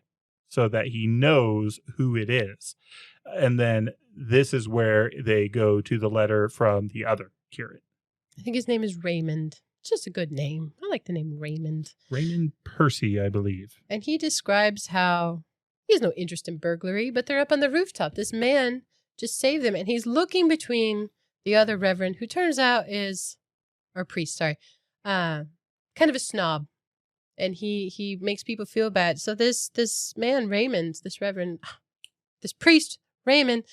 so that he knows who it is. And then this is where they go to the letter from the other curate. I think his name is Raymond. It's just a good name. I like the name Raymond. Raymond Percy, I believe. And he describes how he has no interest in burglary, but they're up on the rooftop. This man just saved them. And he's looking between the other reverend, who turns out is, or priest, sorry, kind of a snob. And he makes people feel bad. So this man, Raymond, this reverend, this priest, Raymond,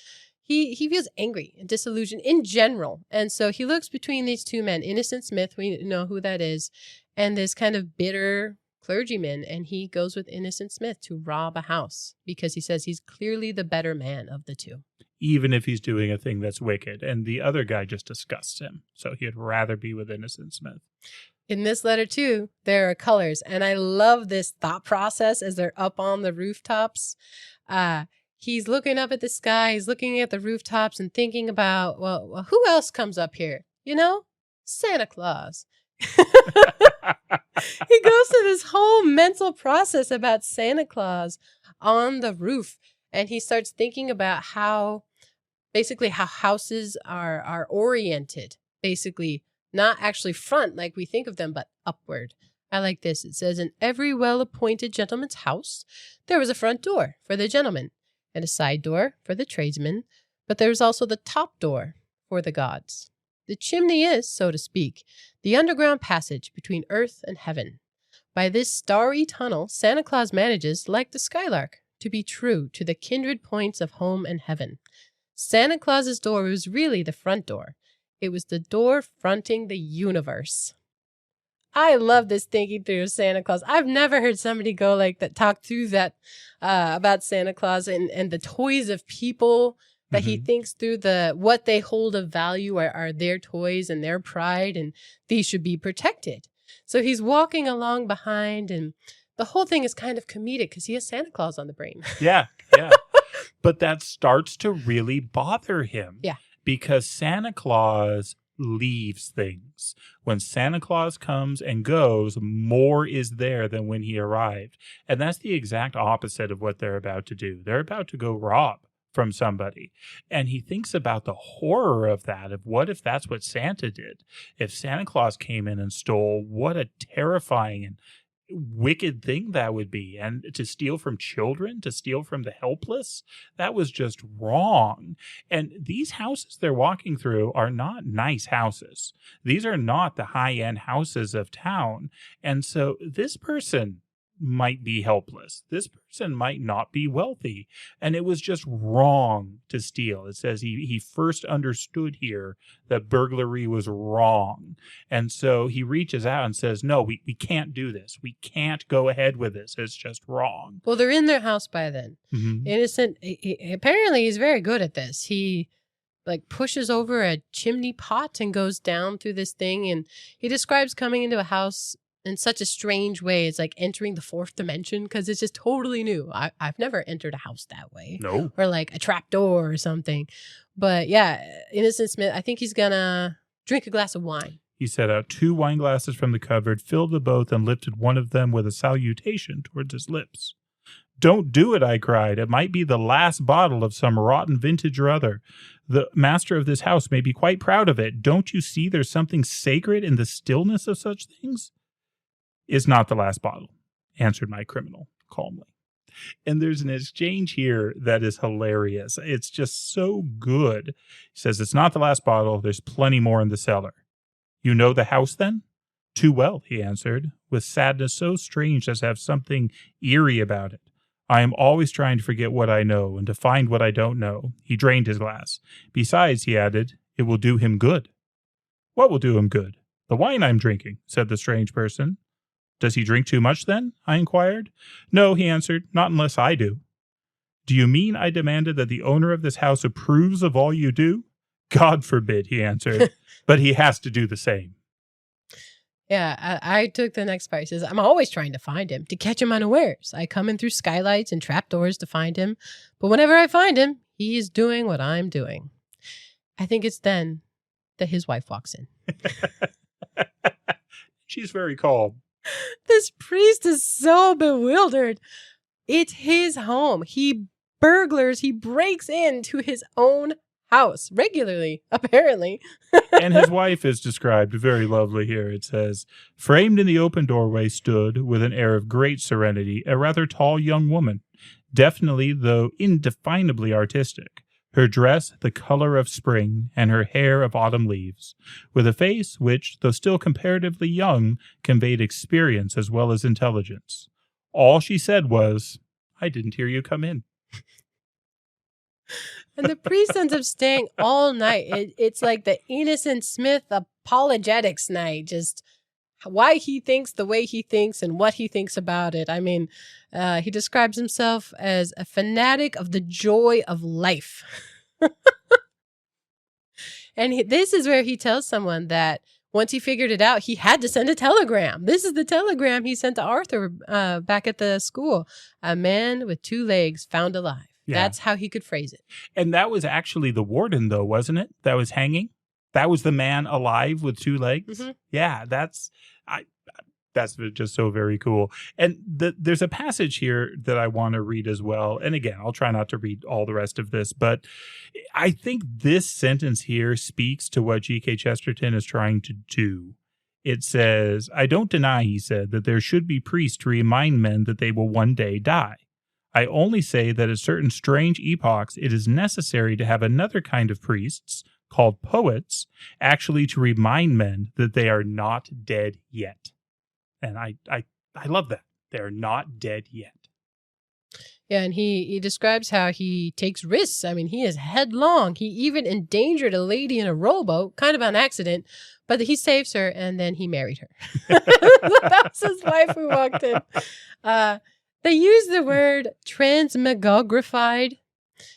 he feels angry and disillusioned in general. And so he looks between these 2 men, Innocent Smith, we know who that is, and this kind of bitter clergyman. And he goes with Innocent Smith to rob a house because he says he's clearly the better man of the 2. Even if he's doing a thing that's wicked. And the other guy just disgusts him. So he'd rather be with Innocent Smith. In this letter, too, there are colors. And I love this thought process as they're up on the rooftops. He's looking up at the sky. He's looking at the rooftops and thinking about, well, who else comes up here? Santa Claus. He goes through this whole mental process about Santa Claus on the roof. And he starts thinking about how houses are oriented, basically not actually front like we think of them, but upward. I like this. It says, in every well-appointed gentleman's house, there was a front door for the gentleman and a side door for the tradesman, but there was also the top door for the gods. The chimney is, so to speak, the underground passage between earth and heaven. By this starry tunnel, Santa Claus manages, like the skylark, to be true to the kindred points of home and heaven. Santa Claus's door was really the front door. It was the door fronting the universe. I love this thinking through of Santa Claus. I've never heard somebody go like that, talk through that about Santa Claus and the toys of people that he thinks through what they hold of value are their toys and their pride, and these should be protected. So he's walking along behind, and the whole thing is kind of comedic because he has Santa Claus on the brain. Yeah. But that starts to really bother him. Yeah. Because Santa Claus leaves things. When Santa Claus comes and goes, more is there than when he arrived. And that's the exact opposite of what they're about to do. They're about to go rob from somebody. And he thinks about the horror of that, of what if that's what Santa did? If Santa Claus came in and stole, what a terrifying and wicked thing that would be. And to steal from children, to steal from the helpless, that was just wrong. And these houses they're walking through are not nice houses. These are not the high-end houses of town. And so this person might be helpless. This person might not be wealthy. And it was just wrong to steal. It says he first understood here that burglary was wrong. And so he reaches out and says, no, we can't do this. We can't go ahead with this. It's just wrong. Well, they're in their house by then. Innocent. Apparently, he's very good at this. He pushes over a chimney pot and goes down through this thing. And he describes coming into a house in such a strange way. It's like entering the fourth dimension because it's just totally new. I've never entered a house that way. No. Or like a trap door or something. But yeah, Innocent Smith, I think he's gonna drink a glass of wine. He set out 2 wine glasses from the cupboard, filled them both, and lifted one of them with a salutation towards his lips. Don't do it, I cried. It might be the last bottle of some rotten vintage or other. The master of this house may be quite proud of it. Don't you see there's something sacred in the stillness of such things? Is not the last bottle, answered my criminal calmly. And there's an exchange here that is hilarious. It's just so good. He says, it's not the last bottle. There's plenty more in the cellar. You know the house then? Too well, he answered, with sadness so strange as to have something eerie about it. I am always trying to forget what I know and to find what I don't know. He drained his glass. Besides, he added, it will do him good. What will do him good? The wine I'm drinking, said the strange person. Does he drink too much, then? I inquired. No, he answered, not unless I do. Do you mean, I demanded, that the owner of this house approves of all you do? God forbid, he answered, but he has to do the same. Yeah, I took the next part. He says, I'm always trying to find him, to catch him unawares. I come in through skylights and trapdoors to find him, but whenever I find him, he is doing what I'm doing. I think it's then that his wife walks in. She's very calm. This priest is so bewildered. It's his home. He breaks into his own house regularly, apparently. And his wife is described very lovely here. It says, framed in the open doorway stood, with an air of great serenity, a rather tall young woman, definitely though indefinably artistic. Her dress the color of spring, and her hair of autumn leaves, with a face which, though still comparatively young, conveyed experience as well as intelligence. All she said was, I didn't hear you come in. And the priest ends up staying all night. It's like the Innocent Smith apologetics night, just why he thinks the way he thinks and what he thinks about it. I mean, he describes himself as a fanatic of the joy of life. And this is where he tells someone that once he figured it out, he had to send a telegram. This is the telegram he sent to Arthur back at the school. A man with 2 legs found alive. Yeah. That's how he could phrase it. And that was actually the warden, though, wasn't it? That was hanging? That was the man alive with 2 legs? Mm-hmm. Yeah, That's just so very cool. And there's a passage here that I want to read as well. And again, I'll try not to read all the rest of this, but I think this sentence here speaks to what GK Chesterton is trying to do. It says, "I don't deny," he said, "that there should be priests to remind men that they will one day die. I only say that at certain strange epochs, it is necessary to have another kind of priests, called poets, actually to remind men that they are not dead yet." And I love that. They're not dead yet. Yeah, and he describes how he takes risks. I mean, he is headlong. He even endangered a lady in a rowboat, kind of on accident, but he saves her, and then he married her. That was his wife who walked in. They use the word transmogrified.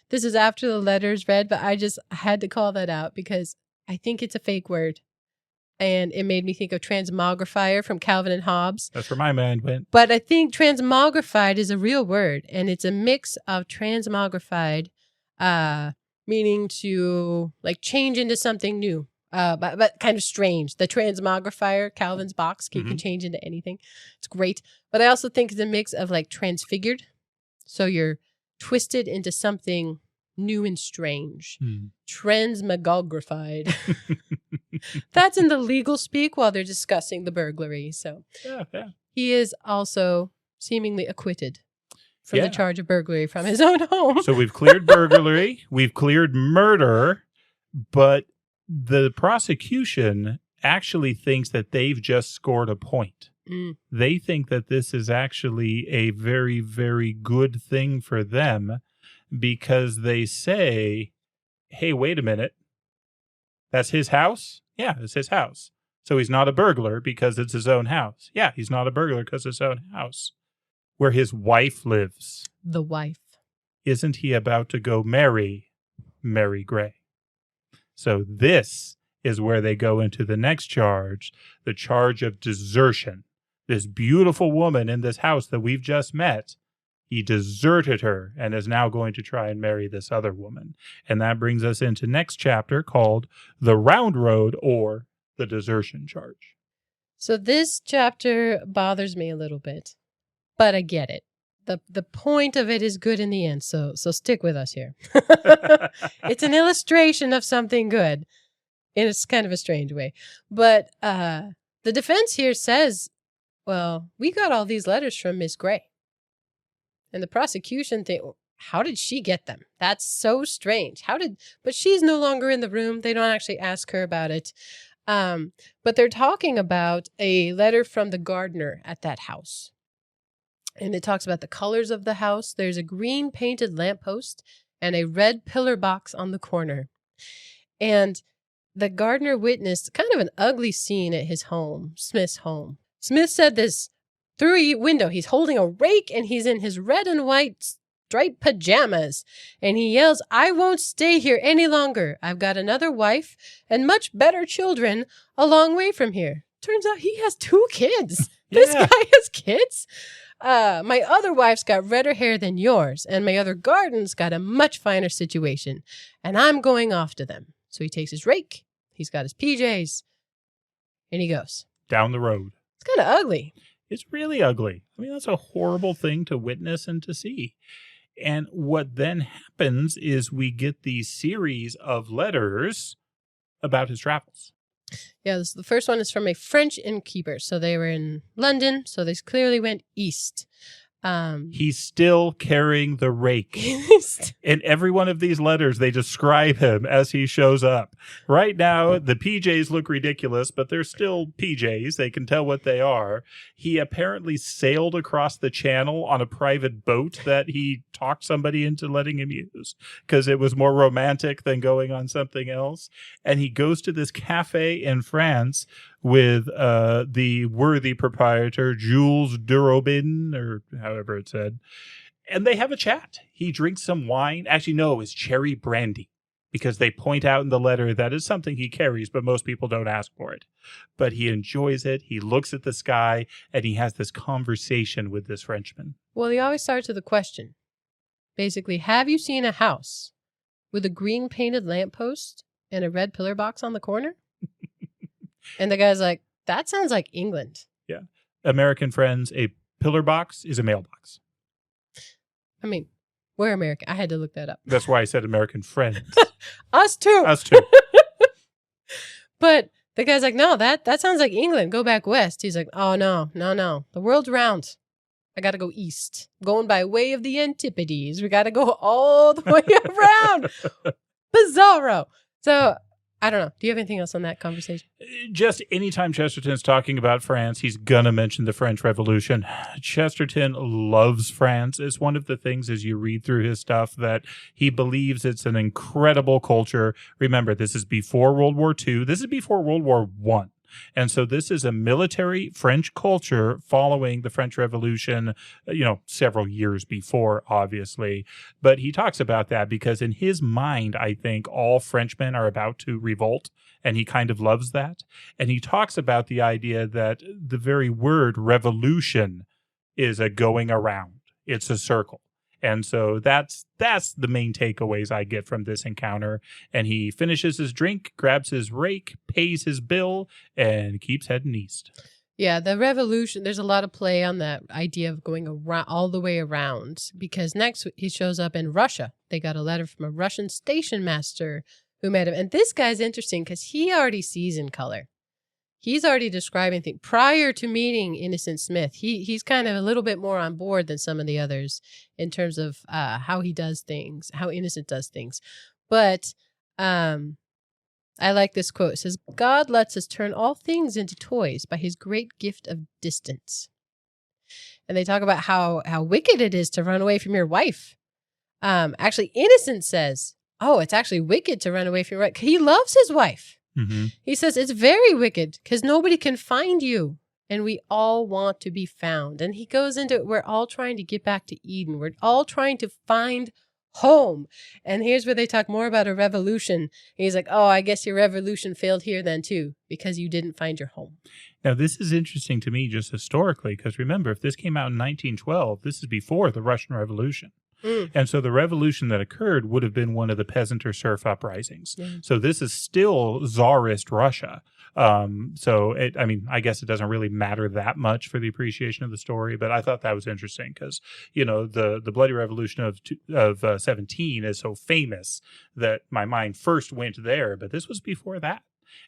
This is after the letter's read, but I had to call that out because I think it's a fake word. And it made me think of transmogrifier from Calvin and Hobbes. That's where my mind went. But I think transmogrified is a real word, and it's a mix of transmogrified, meaning to like change into something new, but kind of strange. The transmogrifier, Calvin's box, you can change into anything. It's great. But I also think it's a mix of like transfigured. So you're twisted into something new and strange. Transmogrified. That's in the legal speak while they're discussing the burglary. So yeah. He is also seemingly acquitted from the charge of burglary from his own home. So we've cleared burglary, we've cleared murder, but the prosecution actually thinks that they've just scored a point. They think that this is actually a very, very good thing for them because they say, hey, wait a minute. That's his house? Yeah, it's his house. So he's not a burglar because it's his own house. Yeah, he's not a burglar because it's his own house. Where his wife lives. The wife. Isn't he about to go marry Mary Gray? So this is where they go into the next charge, the charge of desertion. This beautiful woman in this house that we've just met, he deserted her and is now going to try and marry this other woman. And that brings us into next chapter called The Round Road or The Desertion Charge. So this chapter bothers me a little bit, but I get it. The point of it is good in the end, so stick with us here. It's an illustration of something good in a kind of a strange way. But the defense here says, well, we got all these letters from Miss Gray. And the prosecution think, how did she get them? That's so strange. But she's no longer in the room. They don't actually ask her about it. But they're talking about a letter from the gardener at that house. And it talks about the colors of the house. There's a green painted lamppost and a red pillar box on the corner. And the gardener witnessed kind of an ugly scene at his home, Smith's home. Smith said this through a window. He's holding a rake and he's in his red and white striped pajamas. And he yells, "I won't stay here any longer. I've got another wife and much better children a long way from here." Turns out he has 2 kids. This guy has kids. My other wife's got redder hair than yours, and my other garden's got a much finer situation, and I'm going off to them. So he takes his rake, he's got his PJs, and he goes. Down the road. It's kind of ugly. It's really ugly. I mean, that's a horrible thing to witness and to see. And what then happens is we get these series of letters about his travels. Yeah, the first one is from a French innkeeper. So they were in London, so they clearly went east. He's still carrying the rake. In every one of these letters, they describe him as he shows up. Right now, the PJs look ridiculous, but they're still PJs. They can tell what they are. He apparently sailed across the channel on a private boat that he talked somebody into letting him use because it was more romantic than going on something else. And he goes to this cafe in France with the worthy proprietor, Jules Durobin, or however it said. And they have a chat. He drinks some wine. Actually, no, it's cherry brandy. Because they point out in the letter that it's something he carries, but most people don't ask for it. But he enjoys it. He looks at the sky, and he has this conversation with this Frenchman. Well, he always starts with a question. Basically, have you seen a house with a green painted lamppost and a red pillar box on the corner? And the guy's like, that sounds like England. Yeah. American friends, a pillar box is a mailbox. I mean, we're American. I had to look that up. That's why I said American friends. Us too. Us too. But the guy's like, no, that sounds like England. Go back west. He's like, oh, no. The world's round. I got to go east. Going by way of the Antipodes. We got to go all the way around. Bizarro. So, I don't know. Do you have anything else on that conversation? Just anytime Chesterton's talking about France, he's going to mention the French Revolution. Chesterton loves France. It's one of the things as you read through his stuff that he believes it's an incredible culture. Remember, this is before World War II. This is before World War I. And so this is a military French culture following the French Revolution, several years before, obviously. But he talks about that because in his mind, I think all Frenchmen are about to revolt, and he kind of loves that. And he talks about the idea that the very word revolution is a going around. It's a circle. And so that's the main takeaways I get from this encounter. And he finishes his drink, grabs his rake, pays his bill, and keeps heading east. Yeah, the revolution, there's a lot of play on that idea of going around, all the way around. Because next he shows up in Russia. They got a letter from a Russian station master who met him. And this guy's interesting because he already sees in color. He's already describing things prior to meeting Innocent Smith. He's kind of a little bit more on board than some of the others in terms of how he does things, how Innocent does things. But I like this quote. It says, God lets us turn all things into toys by his great gift of distance. And they talk about how wicked it is to run away from your wife. Actually, Innocent says, oh, it's actually wicked to run away from your wife. He loves his wife. Mm-hmm. He says it's very wicked because nobody can find you and we all want to be found. And he goes into it. We're all trying to get back to Eden. We're all trying to find home. And here's where they talk more about a revolution. And he's like, oh, I guess your revolution failed here then too because you didn't find your home. Now, this is interesting to me just historically because remember, if this came out in 1912, this is before the Russian Revolution. And so the revolution that occurred would have been one of the peasant or serf uprisings. Yeah. So this is still Tsarist Russia. I guess it doesn't really matter that much for the appreciation of the story, but I thought that was interesting because, the Bloody Revolution of 17 is so famous that my mind first went there, but this was before that.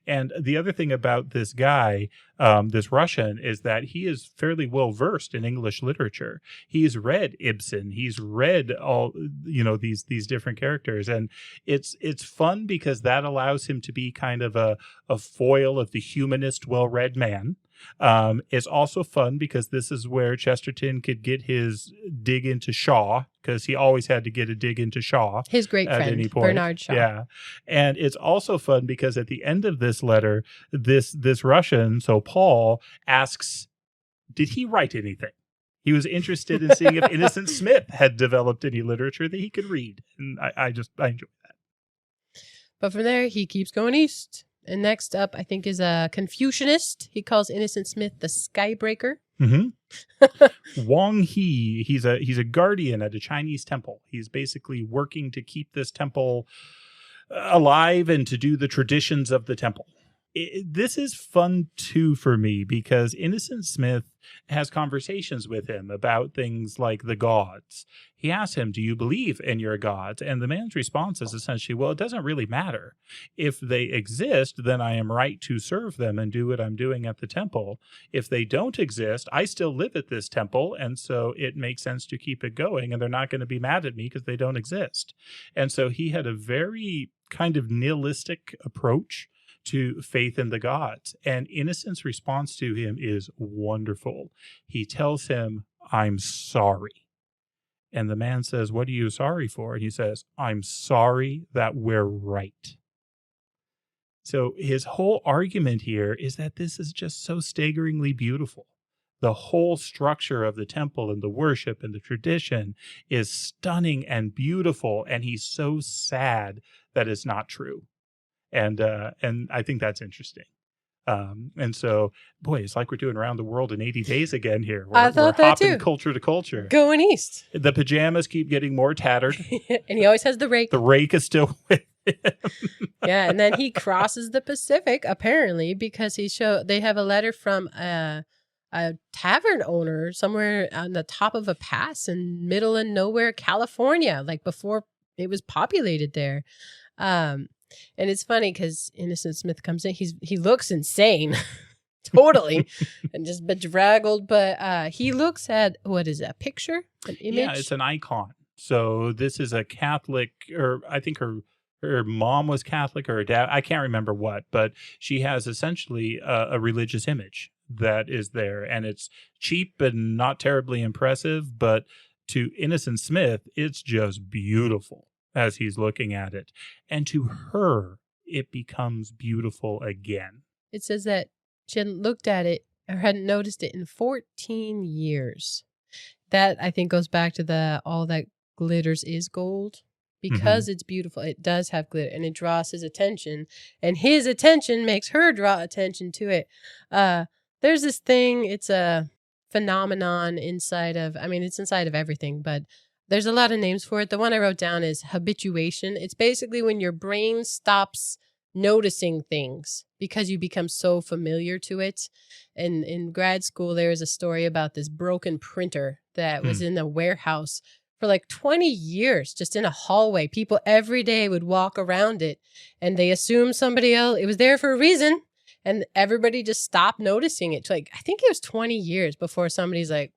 And the other thing about this guy, this Russian, is that he is fairly well versed in English literature. He's read Ibsen. He's read all, these different characters. And it's fun because that allows him to be kind of a foil of the humanist, well-read man. It's also fun because this is where Chesterton could get his dig into Shaw, because he always had to get a dig into Shaw. His great friend, Bernard Shaw. Yeah. And it's also fun because at the end of this letter, this Russian, so Paul, asks, did he write anything? He was interested in seeing if Innocent Smith had developed any literature that he could read. And I enjoy that. But from there, he keeps going east. And next up, I think, is a Confucianist. He calls Innocent Smith the Skybreaker. Mm-hmm. Wang He, he's a guardian at a Chinese temple. He's basically working to keep this temple alive and to do the traditions of the temple. This is fun, too, for me, because Innocent Smith has conversations with him about things like the gods. He asks him, do you believe in your gods? And the man's response is essentially, well, it doesn't really matter. If they exist, then I am right to serve them and do what I'm doing at the temple. If they don't exist, I still live at this temple, and so it makes sense to keep it going, and they're not going to be mad at me because they don't exist. And so he had a very kind of nihilistic approach to faith in the gods. And Innocent's response to him is wonderful. He tells him, I'm sorry. And the man says, what are you sorry for? And he says, I'm sorry that we're right. So his whole argument here is that this is just so staggeringly beautiful. The whole structure of the temple and the worship and the tradition is stunning and beautiful. And he's so sad that it's not true. And I think that's interesting. And so, boy, it's like we're doing Around the World in 80 Days again here. We're hopping too. Culture to culture. Going east. The pajamas keep getting more tattered. And he always has the rake. The rake is still with him. Yeah, and then he crosses the Pacific, apparently, because they have a letter from a a tavern owner somewhere on the top of a pass in middle of nowhere, California, like before it was populated there. And it's funny because Innocent Smith comes in. He looks insane, totally, and just bedraggled. But he looks at, what is it, a picture, an image? Yeah, it's an icon. So this is a Catholic, or I think her mom was Catholic, or her dad, I can't remember what, but she has essentially a religious image that is there, and it's cheap and not terribly impressive, but to Innocent Smith, it's just beautiful as he's looking at it. And to her, it becomes beautiful again. It says that she hadn't looked at it or hadn't noticed it in 14 years. That, I think, goes back to the all that glitters is gold. Because it's beautiful, it does have glitter, and it draws his attention, and his attention makes her draw attention to it. There's this thing, it's a phenomenon inside of, it's inside of everything, but there's a lot of names for it. The one I wrote down is habituation. It's basically when your brain stops noticing things because you become so familiar to it. And in grad school, there was a story about this broken printer that was in a warehouse for like 20 years, just in a hallway. People every day would walk around it, and they assumed somebody else, it was there for a reason, and everybody just stopped noticing it. Like, I think it was 20 years before somebody's like,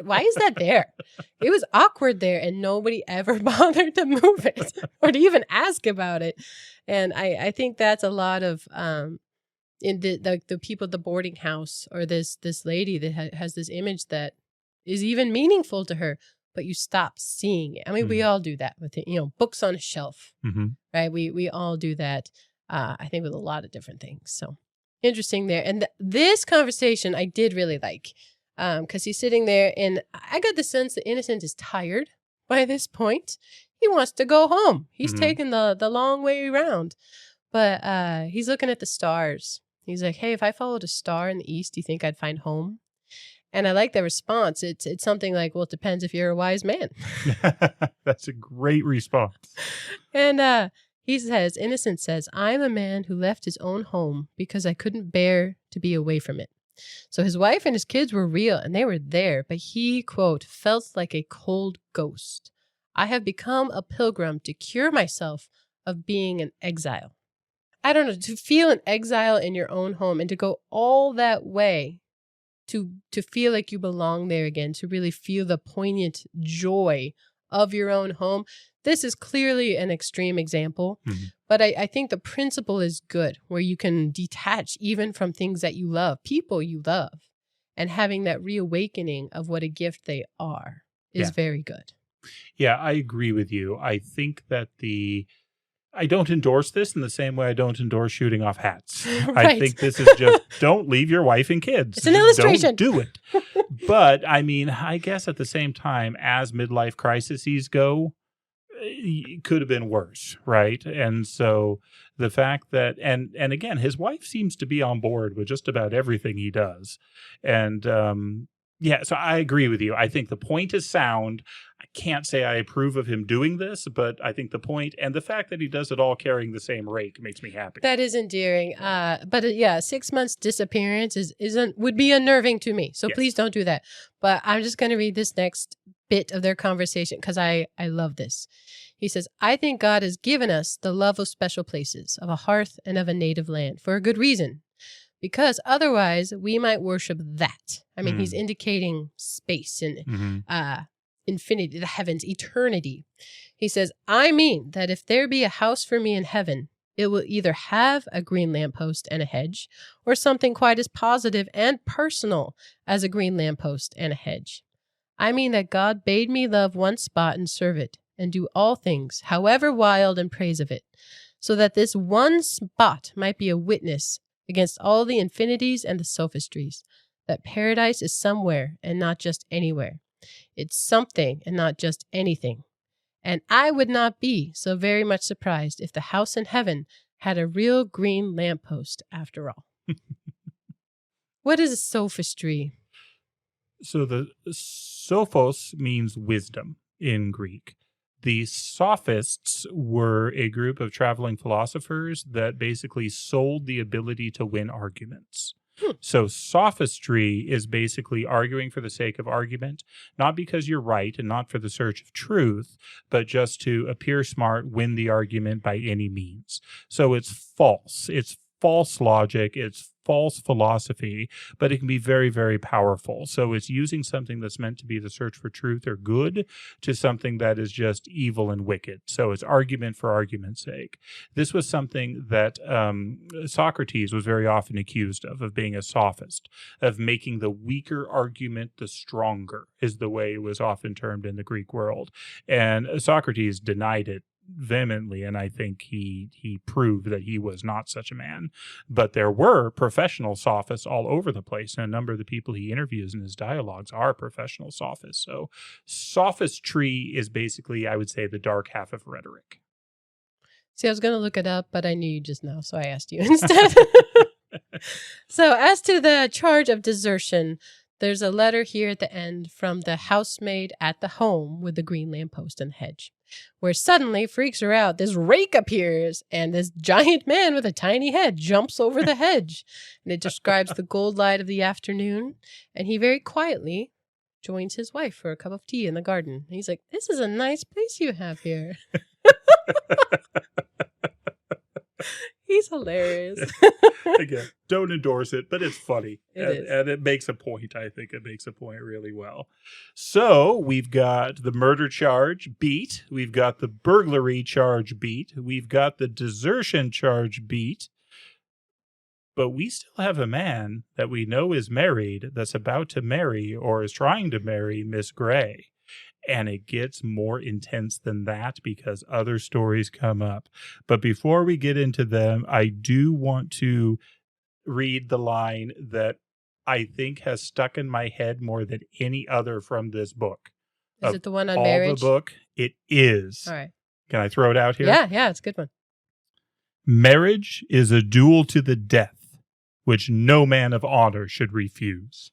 why is that there? It was awkward there, and nobody ever bothered to move it or to even ask about it. And I think that's a lot of in the people at the boarding house, or this lady that has this image that is even meaningful to her, but you stop seeing it. We all do that with it, books on a shelf, right? We all do that, I think, with a lot of different things. So interesting there. And this conversation I did really like, because he's sitting there, and I got the sense that Innocent is tired by this point. He wants to go home. He's taking the long way around, but he's looking at the stars. He's like, hey, if I followed a star in the east, do you think I'd find home? And I like the response. It's something like, well, it depends if you're a wise man. That's a great response. And Innocent says, I'm a man who left his own home because I couldn't bear to be away from it. So his wife and his kids were real, and they were there, but he, quote, felt like a cold ghost. I have become a pilgrim to cure myself of being an exile. I don't know, to feel an exile in your own home and to go all that way to feel like you belong there again, to really feel the poignant joy of your own home. This is clearly an extreme example, but I think the principle is good, where you can detach even from things that you love, people you love, and having that reawakening of what a gift they are is very good. Yeah, I agree with you. I think that I don't endorse this in the same way I don't endorse shooting off hats. Right. I think this is just, don't leave your wife and kids. It's an illustration. Don't do it. But I guess at the same time, as midlife crises go, it could have been worse, right? And so the fact that, and again, his wife seems to be on board with just about everything he does. And so I agree with you. I think the point is sound. I can't say I approve of him doing this, but I think the point and the fact that he does it all carrying the same rake makes me happy. That is endearing. But 6 months disappearance would be unnerving to me. So please don't do that. But I'm just going to read this next bit of their conversation because I love this. He says, I think God has given us the love of special places, of a hearth and of a native land for a good reason. Because otherwise we might worship that. He's indicating space and infinity, the heavens, eternity. He says, I mean that if there be a house for me in heaven, it will either have a green lamppost and a hedge, or something quite as positive and personal as a green lamppost and a hedge. I mean that God bade me love one spot and serve it, and do all things, however wild, in praise of it, so that this one spot might be a witness against all the infinities and the sophistries, that paradise is somewhere and not just anywhere. It's something and not just anything. And I would not be so very much surprised if the house in heaven had a real green lamppost after all. What is a sophistry? So the sophos means wisdom in Greek. The sophists were a group of traveling philosophers that basically sold the ability to win arguments. So sophistry is basically arguing for the sake of argument, not because you're right and not for the search of truth, but just to appear smart, win the argument by any means. So it's false. It's false logic. It's false philosophy, but it can be very, very powerful. So it's using something that's meant to be the search for truth or good to something that is just evil and wicked. So it's argument for argument's sake. This was something that Socrates was very often accused of being a sophist, of making the weaker argument the stronger, is the way it was often termed in the Greek world. And Socrates denied it vehemently, and I think he proved that he was not such a man. But there were professional sophists all over the place, and a number of the people he interviews in his dialogues are professional sophists. So sophistry is basically, I would say, the dark half of rhetoric. See, I was going to look it up, but I knew you just now, so I asked you instead. So as to the charge of desertion, there's a letter here at the end from the housemaid at the home with the green lamppost and hedge, where suddenly freaks her out. This rake appears, and this giant man with a tiny head jumps over the hedge. And it describes the gold light of the afternoon, and he very quietly joins his wife for a cup of tea in the garden. And he's like, "This is a nice place you have here." He's hilarious. Again, don't endorse it, but it's funny. And it makes a point. I think it makes a point really well. So we've got the murder charge beat. We've got the burglary charge beat. We've got the desertion charge beat. But we still have a man that we know is married that's about to marry or is trying to marry Miss Gray. And it gets more intense than that because other stories come up. But before we get into them, I do want to read the line that I think has stuck in my head more than any other from this book. Is it the one on marriage? The book, it is. All right. Can I throw it out here? Yeah, it's a good one. Marriage is a duel to the death, which no man of honor should refuse.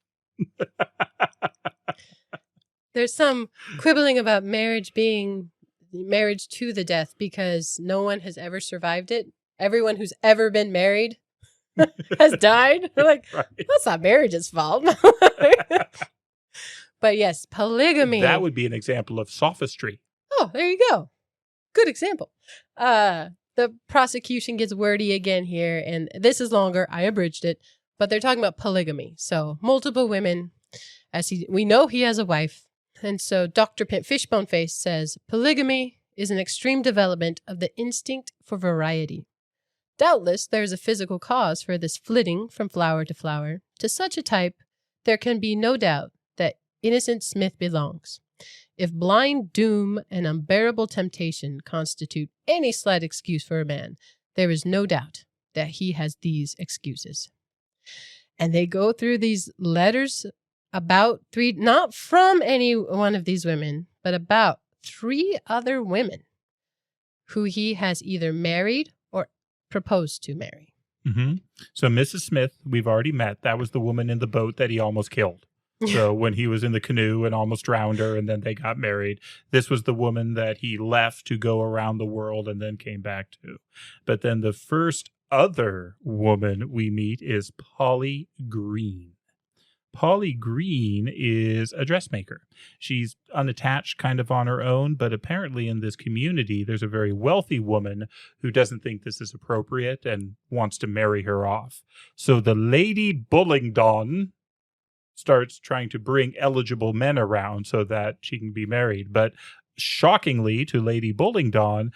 There's some quibbling about marriage being marriage to the death because no one has ever survived it. Everyone who's ever been married has died. We're like, right. That's not marriage's fault. But yes, polygamy. That would be an example of sophistry. Oh, there you go. Good example. The prosecution gets wordy again here, and this is longer. I abridged it, but they're talking about polygamy. So multiple women. We know he has a wife. And so Dr. Fishboneface says, polygamy is an extreme development of the instinct for variety. Doubtless, there is a physical cause for this flitting from flower to flower. To such a type, there can be no doubt that innocent Smith belongs. If blind doom and unbearable temptation constitute any slight excuse for a man, there is no doubt that he has these excuses. And they go through these letters about three, not from any one of these women, but about 3 other women who he has either married or proposed to marry. Mm-hmm. So Mrs. Smith, we've already met. That was the woman in the boat that he almost killed. So when he was in the canoe and almost drowned her and then they got married, this was the woman that he left to go around the world and then came back to. But then the first other woman we meet is Polly Green. Polly Green is a dressmaker. She's unattached kind of on her own, but apparently in this community, there's a very wealthy woman who doesn't think this is appropriate and wants to marry her off. So the Lady Bullingdon starts trying to bring eligible men around so that she can be married. But shockingly to Lady Bullingdon,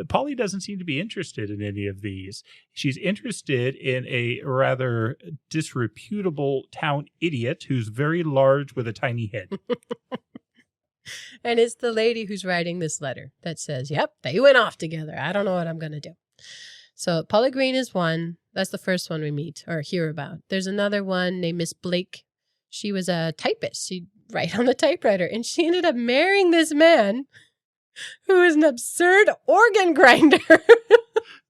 Polly doesn't seem to be interested in any of these. She's interested in a rather disreputable town idiot who's very large with a tiny head. And it's the lady who's writing this letter that says, yep, they went off together. I don't know what I'm going to do. So Polly Green is one. That's the first one we meet or hear about. There's another one named Miss Blake. She was a typist. She'd write on the typewriter. And she ended up marrying this man who is an absurd organ grinder.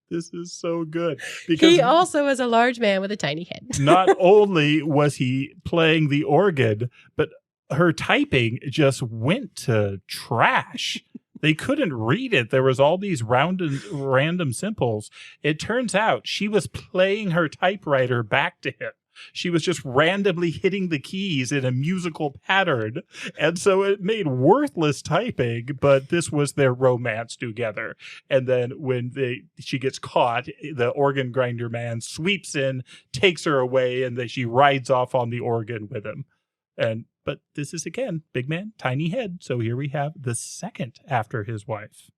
This is so good. Because he also is a large man with a tiny head. Not only was he playing the organ, but her typing just went to trash. They couldn't read it. There was all these random symbols. It turns out she was playing her typewriter back to him. She was just randomly hitting the keys in a musical pattern. And so it made worthless typing, but this was their romance together. And then when she gets caught, the organ grinder man sweeps in, takes her away, and then she rides off on the organ with him. But this is, again, big man, tiny head. So here we have the second after his wife.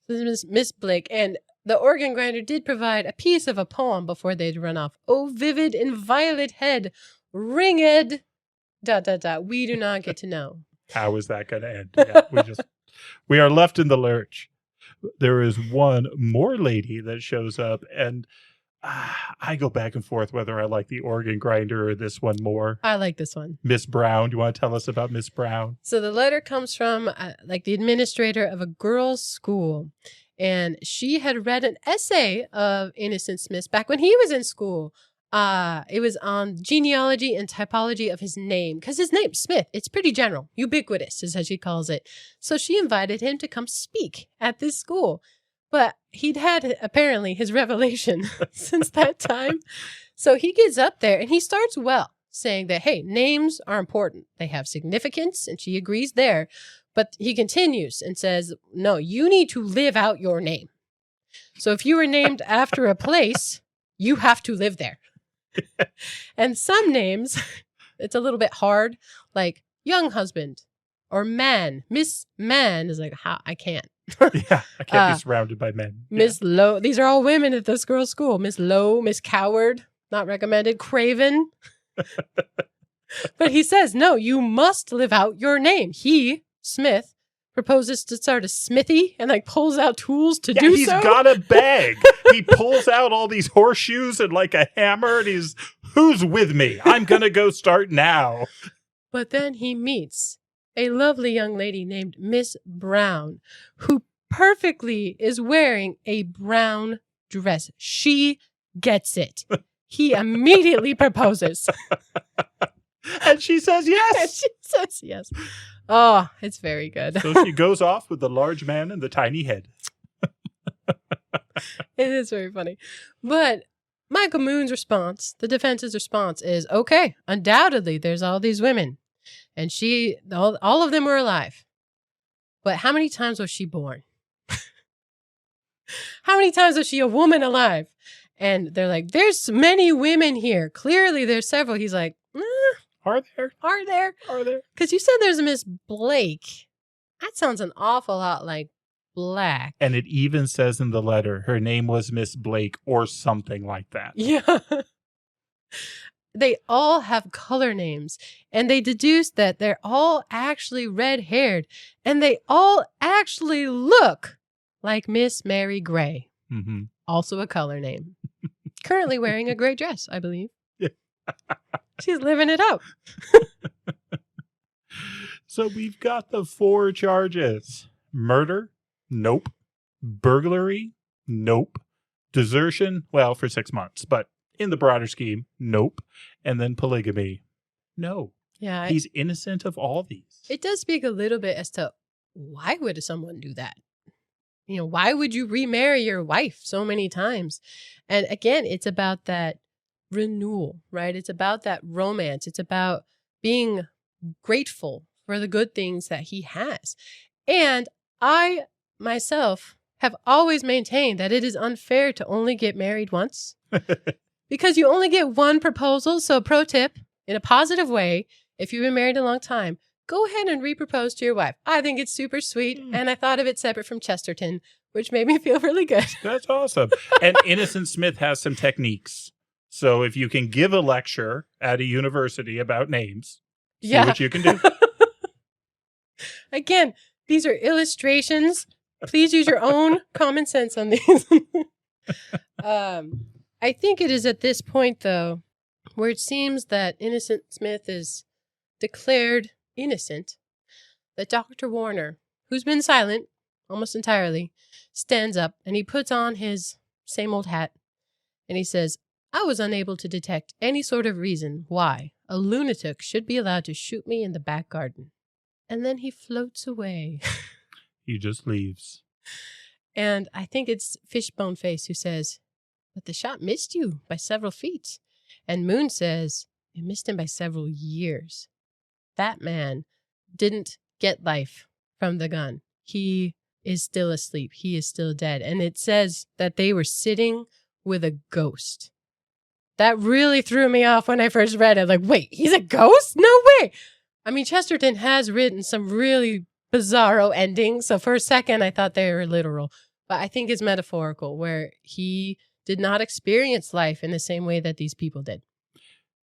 This is Miss Blake, and the organ grinder did provide a piece of a poem before they'd run off. Oh, vivid and violet head, ringed, ... We do not get to know. How is that going to end? Yeah, we are left in the lurch. There is one more lady that shows up, and I go back and forth whether I like the organ grinder or this one more. I like this one. Miss Brown. Do you want to tell us about Miss Brown? So the letter comes from the administrator of a girls' school. And she had read an essay of Innocent Smith's back when he was in school. It was on genealogy and typology of his name. Because his name, Smith, it's pretty general. Ubiquitous is as she calls it. So she invited him to come speak at this school. But he'd had, apparently, his revelation since that time. So he gets up there and he starts well, saying that, hey, names are important. They have significance. And she agrees there. But he continues and says, no, you need to live out your name. So if you were named after a place, you have to live there. And some names, it's a little bit hard, like young husband or man. Miss Man is like, I can't. Yeah, I can't be surrounded by men. Miss Lowe. These are all women at this girl's school. Miss Lowe, Miss Coward, not recommended. Craven. But he says, no, you must live out your name. He, Smith, proposes to start a smithy and pulls out tools to do so. He's got a bag. He pulls out all these horseshoes and a hammer, and who's with me? I'm going to go start now. But then he meets a lovely young lady named Miss Brown, who perfectly is wearing a brown dress. She gets it. He immediately proposes. And she says yes. And she says yes. Oh, it's very good. So she goes off with the large man and the tiny head. It is very funny. But Michael Moon's response, the defense's response is, okay, undoubtedly there's all these women. And all of them were alive. But how many times was she born? How many times was she a woman alive? And they're like, there's many women here. Clearly there's several. He's like, Are there? Are there? Are there? Because you said there's a Miss Blake. That sounds an awful lot like Black. And it even says in the letter, her name was Miss Blake or something like that. Yeah. They all have color names. And they deduce that they're all actually red-haired. And they all actually look like Miss Mary Gray. Mm-hmm. Also a color name. Currently wearing a gray dress, I believe. Yeah. She's living it up. So we've got the 4 charges. Murder? Nope. Burglary? Nope. Desertion? Well, for 6 months. But in the broader scheme, nope. And then polygamy? No. Yeah. He's innocent of all these. It does speak a little bit as to why would someone do that? Why would you remarry your wife so many times? And again, it's about that renewal, right? It's about that romance. It's about being grateful for the good things that he has. And I myself have always maintained that it is unfair to only get married once because you only get one proposal. So pro tip, in a positive way, if you've been married a long time, go ahead and repropose to your wife. I think it's super sweet. And I thought of it separate from Chesterton, which made me feel really good. That's awesome. And Innocent Smith has some techniques. So if you can give a lecture at a university about names, see what you can do. Again, these are illustrations. Please use your own common sense on these. I think it is at this point, though, where it seems that Innocent Smith is declared innocent, that Dr. Warner, who's been silent almost entirely, stands up and he puts on his same old hat and he says, I was unable to detect any sort of reason why a lunatic should be allowed to shoot me in the back garden. And then he floats away. He just leaves. And I think it's Fishbone Face who says, but the shot missed you by several feet. And Moon says it missed him by several years. That man didn't get life from the gun. He is still asleep. He is still dead. And it says that they were sitting with a ghost. That really threw me off when I first read it. Like, wait, he's a ghost? No way. I mean, Chesterton has written some really bizarro endings. So for a second, I thought they were literal. But I think it's metaphorical, where he did not experience life in the same way that these people did.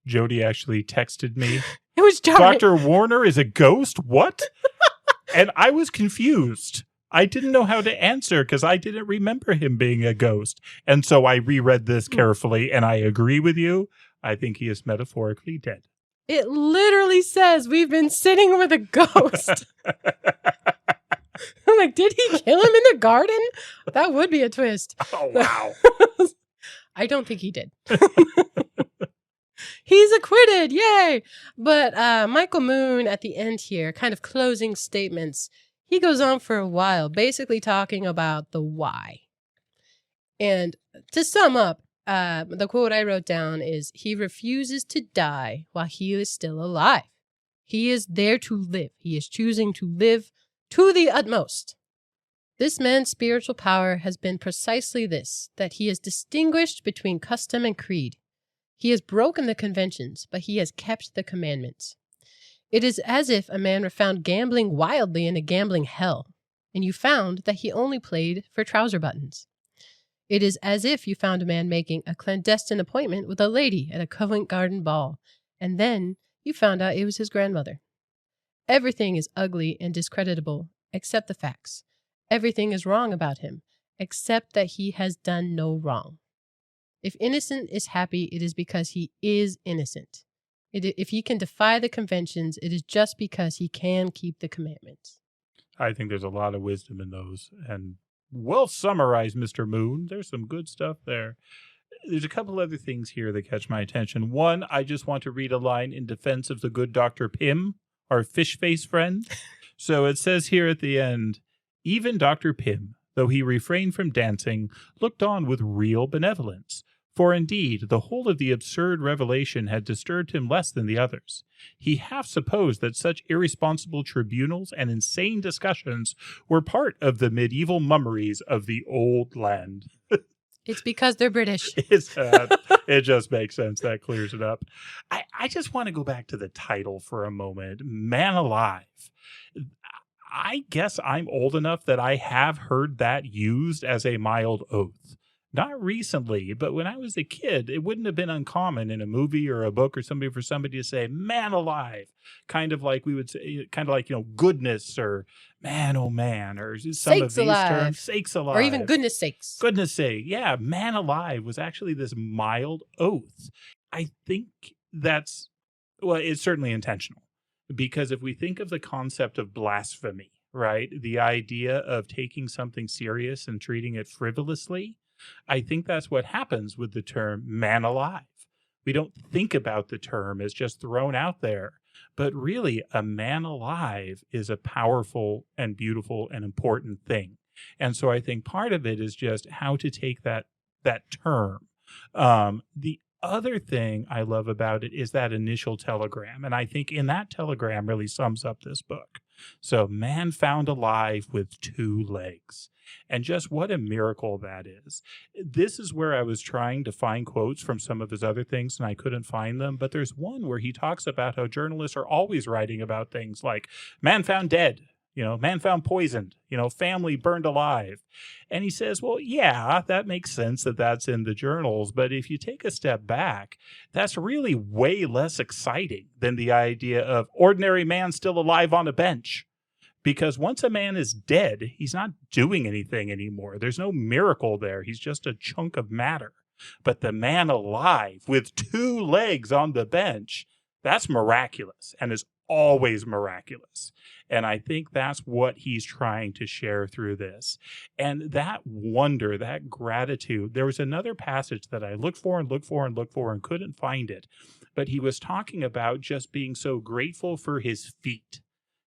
Jody actually texted me. It was jarring. Dr. Warner is a ghost? What? And I was confused. I didn't know how to answer because I didn't remember him being a ghost. And so I reread this carefully, and I agree with you. I think he is metaphorically dead. It literally says we've been sitting with a ghost. I'm like, did he kill him in the garden? That would be a twist. Oh, wow. I don't think he did. He's acquitted. Yay. But Michael Moon at the end here, kind of closing statements, he goes on for a while, basically talking about the why. And to sum up, the quote I wrote down is, he refuses to die while he is still alive. He is there to live. He is choosing to live to the utmost. This man's spiritual power has been precisely this, that he has distinguished between custom and creed. He has broken the conventions, but he has kept the commandments. It is as if a man were found gambling wildly in a gambling hell, and you found that he only played for trouser buttons. It is as if you found a man making a clandestine appointment with a lady at a Covent Garden ball, and then you found out it was his grandmother. Everything is ugly and discreditable, except the facts. Everything is wrong about him, except that he has done no wrong. If innocent is happy, it is because he is innocent. If he can defy the conventions, it is just because he can keep the commandments. I think there's a lot of wisdom in those. And well summarized, Mr. Moon. There's some good stuff there. There's a couple other things here that catch my attention. One, I just want to read a line in defense of the good Dr. Pym, our fish face friend. So it says here at the end, even Dr. Pym, though he refrained from dancing, looked on with real benevolence. For indeed, the whole of the absurd revelation had disturbed him less than the others. He half supposed that such irresponsible tribunals and insane discussions were part of the medieval mummeries of the old land. It's because they're British. It just makes sense. That clears it up. I just want to go back to the title for a moment. Manalive. I guess I'm old enough that I have heard that used as a mild oath. Not recently, but when I was a kid, it wouldn't have been uncommon in a movie or a book or something for somebody to say, man alive. Kind of like we would say, goodness, or man, oh man, or some sakes of these alive. Terms. Sakes alive. Or even goodness sakes. Goodness sake. Yeah, man alive was actually this mild oath. I think it's certainly intentional. Because if we think of the concept of blasphemy, right, the idea of taking something serious and treating it frivolously, I think that's what happens with the term man alive. We don't think about the term as just thrown out there, but really a man alive is a powerful and beautiful and important thing. And so I think part of it is just how to take that term. The other thing I love about it is that initial telegram. And I think in that telegram really sums up this book. So man found alive with 2 legs. And just what a miracle that is. This is where I was trying to find quotes from some of his other things and I couldn't find them. But there's one where he talks about how journalists are always writing about things like man found dead, man found poisoned, family burned alive. And he says, well, yeah, that makes sense that that's in the journals. But if you take a step back, that's really way less exciting than the idea of ordinary man still alive on a bench. Because once a man is dead, he's not doing anything anymore. There's no miracle there. He's just a chunk of matter. But the man alive with 2 legs on the bench, that's miraculous and is always miraculous. And I think that's what he's trying to share through this. And that wonder, that gratitude, there was another passage that I looked for and couldn't find it. But he was talking about just being so grateful for his feet.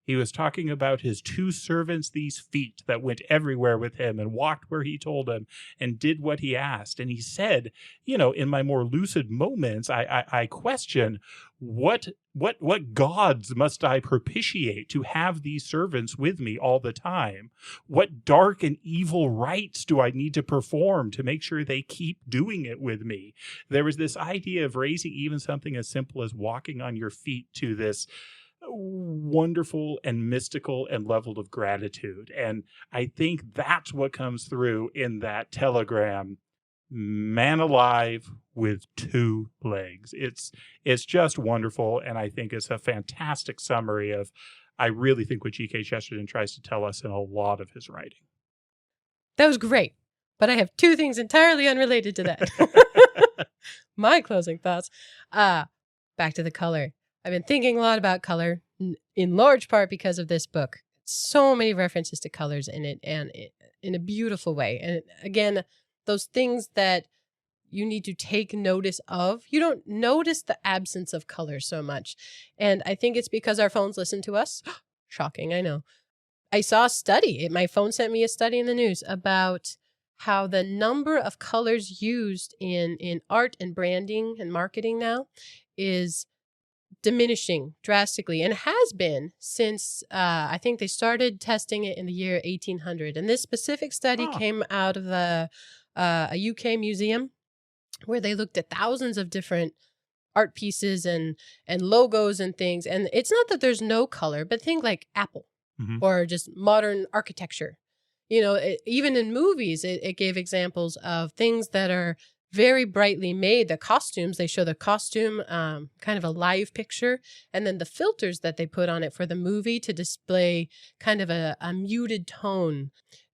He was talking about his 2 servants, these feet that went everywhere with him and walked where he told them and did what he asked. And he said, in my more lucid moments, I question what gods must I propitiate to have these servants with me all the time? What dark and evil rites do I need to perform to make sure they keep doing it with me? There was this idea of raising even something as simple as walking on your feet to this wonderful and mystical and level of gratitude. And I think that's what comes through in that telegram. Man alive with 2 legs. It's just wonderful, and I think it's a fantastic summary of, I really think, what GK Chesterton tries to tell us in a lot of his writing. That was great, but I have 2 things entirely unrelated to that. My closing thoughts. Back to the color. I've been thinking a lot about color, in large part because of this book. So many references to colors in it, and in a beautiful way. And again, those things that you need to take notice of. You don't notice the absence of color so much. And I think it's because our phones listen to us. Shocking, I know. I saw a study. My phone sent me a study in the news about how the number of colors used in art and branding and marketing now is diminishing drastically, and has been since I think they started testing it in the year 1800. And this specific study came out of a UK museum where they looked at thousands of different art pieces and logos and things. And it's not that there's no color, but think like Apple or just modern architecture. Even in movies, it gave examples of things that are very brightly made. The costumes, they show the costume, kind of a live picture, and then the filters that they put on it for the movie to display kind of a muted tone,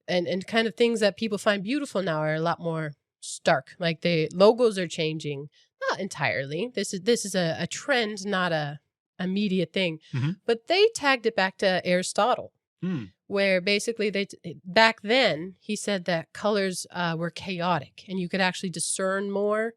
and kind of things that people find beautiful now are a lot more stark. Like the logos are changing, not entirely. This is a trend, not a immediate thing. But they tagged it back to Aristotle. Where basically back then he said that colors were chaotic and you could actually discern more.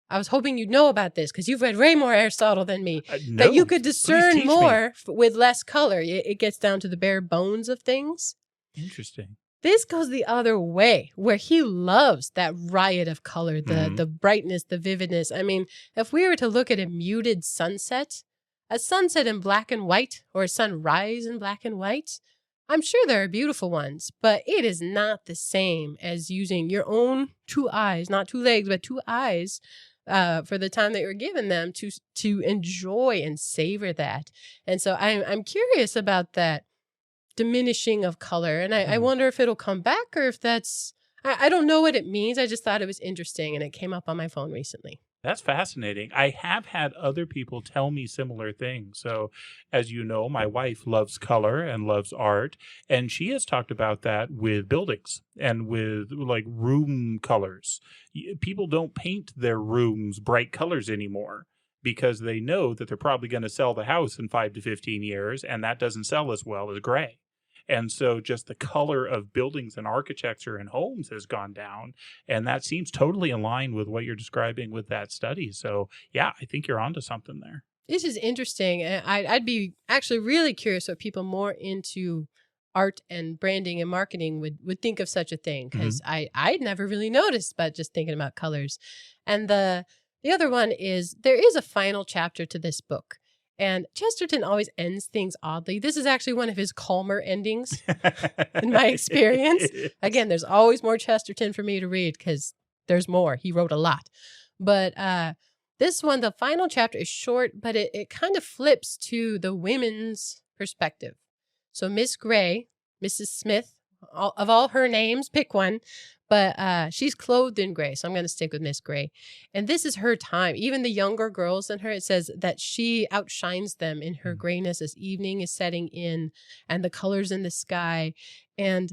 I was hoping you'd know about this because you've read way more Aristotle than me. No, that you could discern more with less color. It gets down to the bare bones of things. Interesting. This goes the other way, where he loves that riot of color, the brightness, the vividness. I mean, if we were to look at a muted sunset, a sunset in black and white, or a sunrise in black and white, I'm sure there are beautiful ones, but it is not the same as using your own 2 eyes, not 2 legs, but 2 eyes for the time that you're given them to enjoy and savor that. And so I'm curious about that diminishing of color. And I wonder if it'll come back, or if that's, I don't know what it means. I just thought it was interesting, and it came up on my phone recently. That's fascinating. I have had other people tell me similar things. So, as you know, my wife loves color and loves art, and she has talked about that with buildings and with like room colors. People don't paint their rooms bright colors anymore because they know that they're probably going to sell the house in 5 to 15 years, and that doesn't sell as well as gray. And so just the color of buildings and architecture and homes has gone down. And that seems totally in line with what you're describing with that study. So, yeah, I think you're onto something there. This is interesting. I'd be actually really curious what people more into art and branding and marketing would think of such a thing, because I'd never really noticed, but just thinking about colors. And the other one is, there is a final chapter to this book. And Chesterton always ends things oddly. This is actually one of his calmer endings in my experience. Again, there's always more Chesterton for me to read because there's more. He wrote a lot. But this one, the final chapter is short, but it kind of flips to the women's perspective. So Miss Gray, Mrs. Smith, of all her names, pick one. But she's clothed in gray, so I'm going to stick with Miss Gray. And this is her time. Even the younger girls than her, it says that she outshines them in her grayness as evening is setting in, and the colors in the sky. And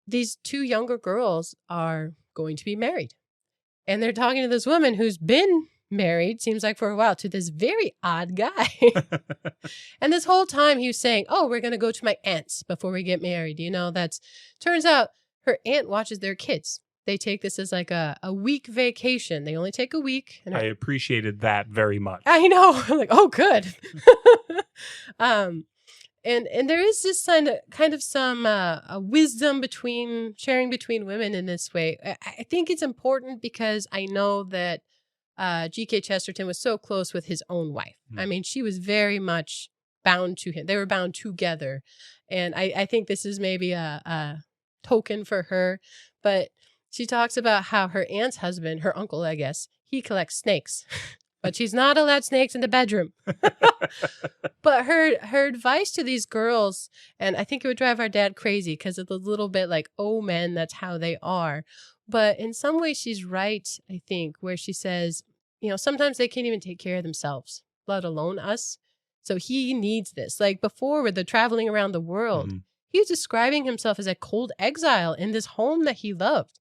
these 2 younger girls are going to be married. And they're talking to this woman who's been married, seems like for a while, to this very odd guy. And this whole time he was saying, oh, we're going to go to my aunt's before we get married. Turns out her aunt watches their kids. They take this as like a week vacation. They only take a week. And I appreciated that very much. I know. I'm like, oh, good. And there is this kind of some wisdom sharing between women in this way. I think it's important because I know that GK Chesterton was so close with his own wife. I mean, she was very much bound to him. They were bound together. And I think this is maybe a token for her. But she talks about how her aunt's husband, her uncle, I guess, he collects snakes. But she's not allowed snakes in the bedroom. But her advice to these girls, and I think it would drive our dad crazy because it's a little bit like, oh, men, that's how they are. But in some ways, she's right, I think, where she says, sometimes they can't even take care of themselves, let alone us. So he needs this. Like before, with the traveling around the world, he was describing himself as a cold exile in this home that he loved.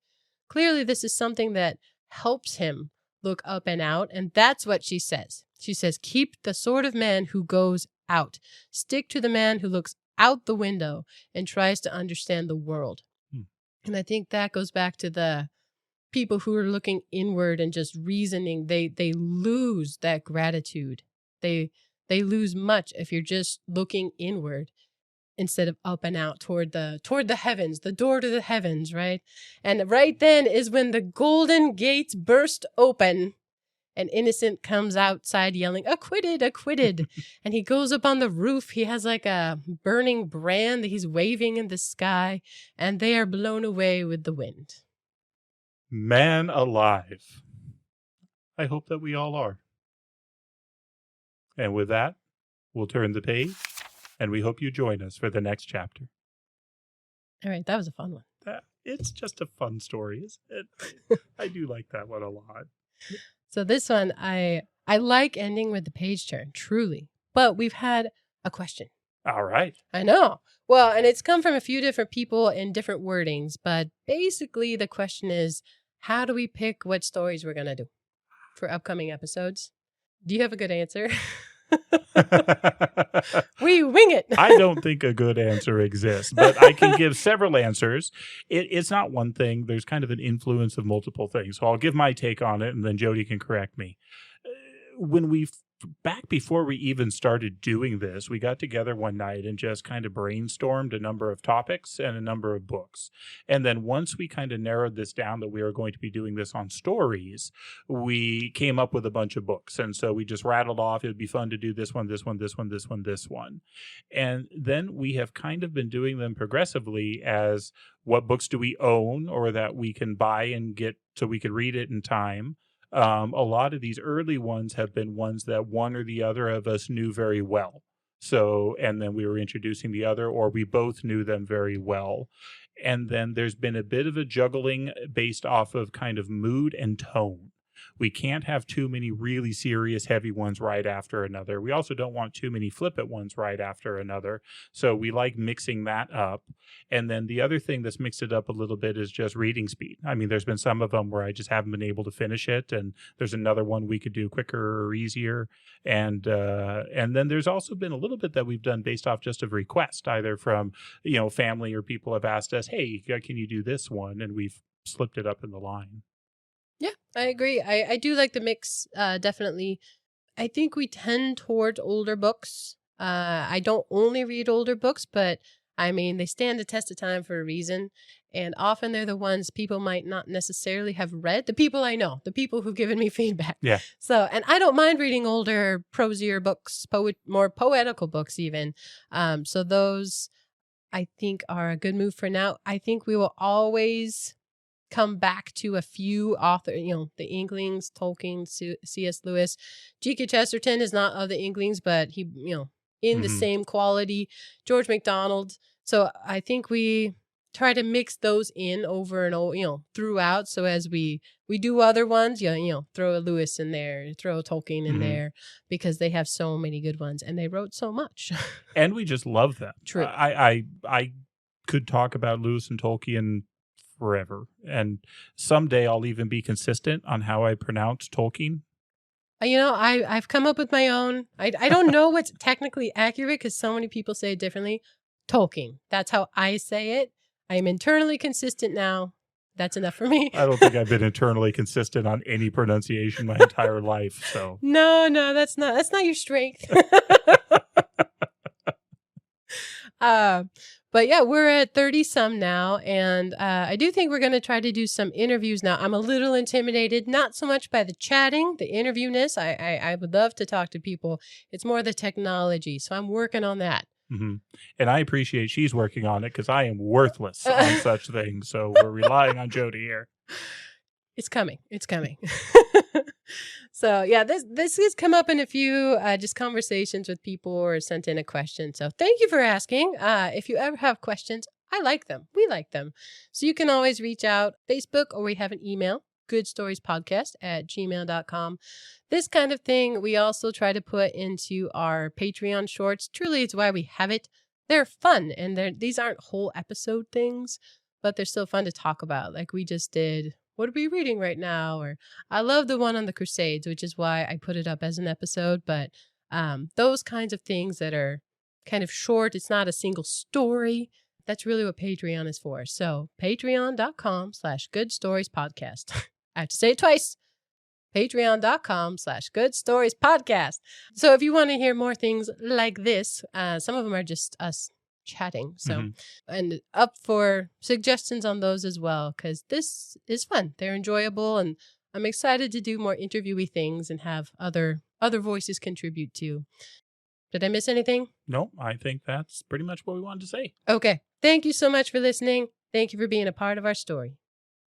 Clearly, this is something that helps him look up and out. And that's what she says. She says, keep the sort of man who goes out. Stick to the man who looks out the window and tries to understand the world. And I think that goes back to the people who are looking inward and just reasoning. They lose that gratitude. They lose much if you're just looking inward instead of up and out toward the heavens, the door to the heavens, right? And right then is when the golden gates burst open and Innocent comes outside yelling, acquitted, acquitted. And he goes up on the roof. He has like a burning brand that he's waving in the sky, and they are blown away with the wind. Man alive. I hope that we all are. And with that, we'll turn the page, and we hope you join us for the next chapter. All right, that was a fun one. It's just a fun story, isn't it? I do like that one a lot. So this one, I like ending with the page turn, truly. But we've had a question. All right. I know. Well, and it's come from a few different people in different wordings. But basically, the question is, how do we pick what stories we're going to do for upcoming episodes? Do you have a good answer? We wing it. I don't think a good answer exists, but I can give several answers. It's not one thing. There's kind of an influence of multiple things. So I'll give my take on it, and then Jody can correct me. Back before we even started doing this, we got together one night and just kind of brainstormed a number of topics and a number of books. And then once we kind of narrowed this down that we were going to be doing this on stories, we came up with a bunch of books. And so we just rattled off, it would be fun to do this one, this one, this one, this one, this one. And then we have kind of been doing them progressively as what books do we own or that we can buy and get so we could read it in time. A lot of these early ones have been ones that one or the other of us knew very well. So, and then we were introducing the other, or we both knew them very well. And then there's been a bit of a juggling based off of kind of mood and tone. We can't have too many really serious, heavy ones right after another. We also don't want too many flippant ones right after another. So we like mixing that up. And then the other thing that's mixed it up a little bit is just reading speed. I mean, there's been some of them where I just haven't been able to finish it. And there's another one we could do quicker or easier. And then there's also been a little bit that we've done based off just of request, either from, family or people have asked us, hey, can you do this one? And we've slipped it up in the line. Yeah, I agree. I do like the mix, definitely. I think we tend towards older books. I don't only read older books, but I mean, they stand the test of time for a reason. And often they're the ones people might not necessarily have read. The people I know, the people who've given me feedback. Yeah. So, and I don't mind reading older, prosier books, more poetical books even. So those, I think, are a good move for now. I think we will always come back to a few authors, the Inklings, Tolkien, C.S. Lewis. GK Chesterton is not of the Inklings, but he, in the same quality. George MacDonald. So I think we try to mix those in over and over, throughout. So as we do other ones, throw a Lewis in there, throw a Tolkien in there, because they have so many good ones and they wrote so much. And we just love them. True. I could talk about Lewis and Tolkien forever. And someday I'll even be consistent on how I pronounce Tolkien. I've come up with my own. I don't know what's technically accurate because so many people say it differently. Tolkien. That's how I say it. I am internally consistent now. That's enough for me. I don't think I've been internally consistent on any pronunciation my entire life. So no, that's not your strength. But yeah, we're at 30 some now. And I do think we're going to try to do some interviews now. I'm a little intimidated, not so much by the chatting, the interviewness. I would love to talk to people. It's more the technology. So I'm working on that. Mm-hmm. And I appreciate she's working on it because I am worthless on such things. So we're relying on Jody here. It's coming. It's coming. So yeah, this has come up in a few just conversations with people or sent in a question. So thank you for asking. If you ever have questions, I like them. We like them. So you can always reach out Facebook or we have an email, goodstoriespodcast@gmail.com. This kind of thing we also try to put into our Patreon shorts. Truly, it's why we have it. They're fun and these aren't whole episode things, but they're still fun to talk about. Like we just did. What are we reading right now? Or I love the one on the Crusades, which is why I put it up as an episode. But those kinds of things that are kind of short, it's not a single story. That's really what Patreon is for. So patreon.com/goodstoriespodcast. I have to say it twice. Patreon.com/goodstoriespodcast. So if you want to hear more things like this, some of them are just us chatting. So, and up for suggestions on those as well, because this is fun. They're enjoyable, and I'm excited to do more interviewy things and have other voices contribute too. Did I miss anything? No, I think that's pretty much what we wanted to say. Okay. Thank you so much for listening. Thank you for being a part of our story.